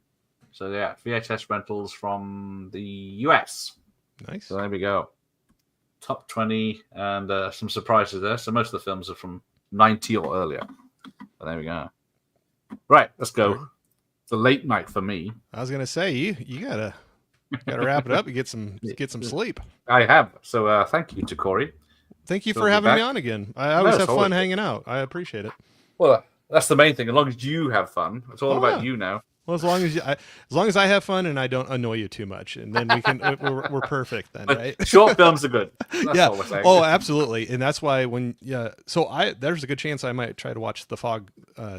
Speaker 7: So yeah, VHS rentals from the US.
Speaker 8: Nice.
Speaker 7: So there we go. top 20 and some surprises there. So most of the films are from 90 or earlier. But there we go. Right, let's go. It's a late night for me.
Speaker 8: I was gonna say you gotta wrap it up and get some sleep.
Speaker 7: I have. So thank you to Corey.
Speaker 8: Thank you for having me on again. I always have fun hanging out. I appreciate it.
Speaker 7: Well, that's the main thing. As long as you have fun, it's all about you now.
Speaker 8: Well, as long as I have fun and I don't annoy you too much, and then we can we're perfect then, right?
Speaker 7: Short films are good. That's all we're saying.
Speaker 8: Oh, absolutely, and that's why there's a good chance I might try to watch The Fog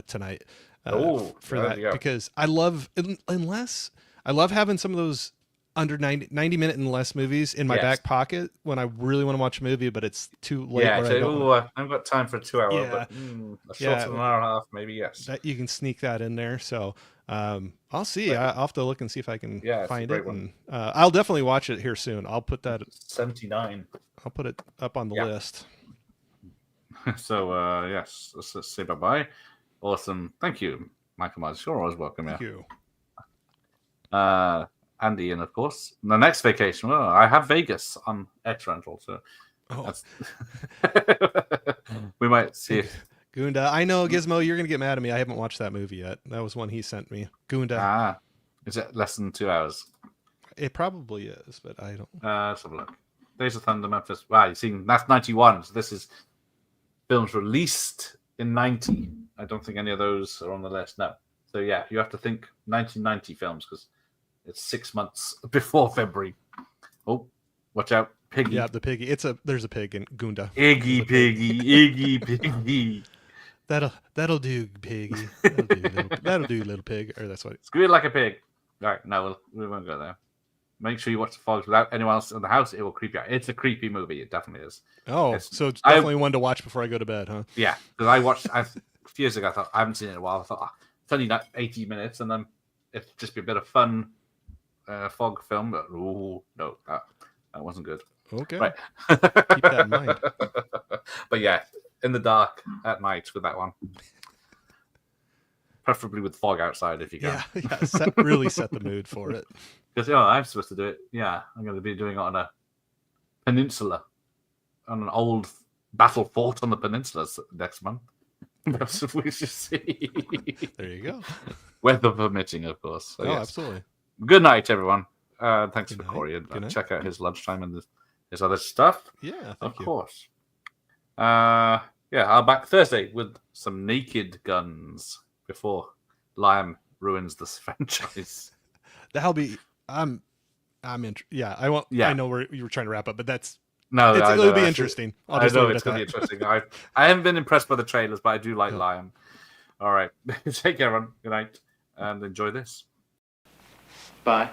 Speaker 8: tonight. For that because I love having some of those under 90 minute and less movies in my back pocket when I really want to watch a movie, but it's too late.
Speaker 7: Yeah, I haven't got time for a 2 hour, but a short of an hour and a half, maybe, yes.
Speaker 8: You can sneak that in there. So I'll see. I'll have to look and see if I can find it. And I'll definitely watch it here soon. I'll put that
Speaker 7: 79.
Speaker 8: I'll put it up on the list.
Speaker 7: So yes, let's say bye-bye. Awesome. Thank you, Michael Myers. You're always welcome.
Speaker 8: Thank you.
Speaker 7: Andy, and of course, the next vacation. Well, I have Vegas on X Rental, so we might see if
Speaker 8: Gunda. I know, Gizmo, you're gonna get mad at me. I haven't watched that movie yet. That was one he sent me. Gunda.
Speaker 7: Is it less than 2 hours?
Speaker 8: It probably is, but I don't.
Speaker 7: Let's have a look. Days of Thunder, Memphis. Wow, you see, that's 91. So this is films released in 90. I don't think any of those are on the list. No. So yeah, you have to think 1990 films because it's 6 months before February. Oh, watch out, Piggy.
Speaker 8: Yeah, the piggy. There's a pig in Gunda.
Speaker 7: Iggy Piggy, Piggy.
Speaker 8: That'll do, Piggy. That'll do, little pig. Or that's what.
Speaker 7: Squeal like a pig. All right, no, we won't go there. Make sure you watch The Fog without anyone else in the house. It will creep you out. It's a creepy movie. It definitely is.
Speaker 8: Oh, so it's definitely one to watch before I go to bed, huh?
Speaker 7: Yeah, because I watched a few years ago. I thought I haven't seen it in a while. I thought it's only 80 minutes, and then it'd just be a bit of fun. Fog film, but no, that wasn't good.
Speaker 8: Okay,
Speaker 7: right.
Speaker 8: Keep that in mind.
Speaker 7: But yeah, in the dark at night with that one, preferably with fog outside if you can.
Speaker 8: Yeah, really set the mood for it.
Speaker 7: Because I'm supposed to do it. Yeah, I'm going to be doing it on a peninsula, on an old battle fort on the peninsula next month. We should see.
Speaker 8: There you go.
Speaker 7: Weather permitting, of course. So,
Speaker 8: absolutely.
Speaker 7: Good night, everyone. Thanks for
Speaker 8: night.
Speaker 7: Corey. And check out his lunchtime and his other stuff.
Speaker 8: Yeah,
Speaker 7: of course. I'll back Thursday with some Naked Guns before Liam ruins this franchise.
Speaker 8: That'll be. I'm yeah. I won't. Yeah. I know you were trying to wrap up, but that's.
Speaker 7: No,
Speaker 8: it'll be interesting.
Speaker 7: I know it's going to be interesting. I haven't been impressed by the trailers, but I do like Liam. All right, take care, everyone. Good night, and enjoy this.
Speaker 6: Bye.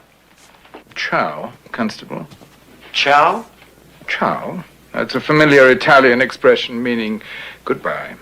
Speaker 2: Ciao, Constable.
Speaker 6: Ciao?
Speaker 2: Ciao. That's a familiar Italian expression meaning goodbye.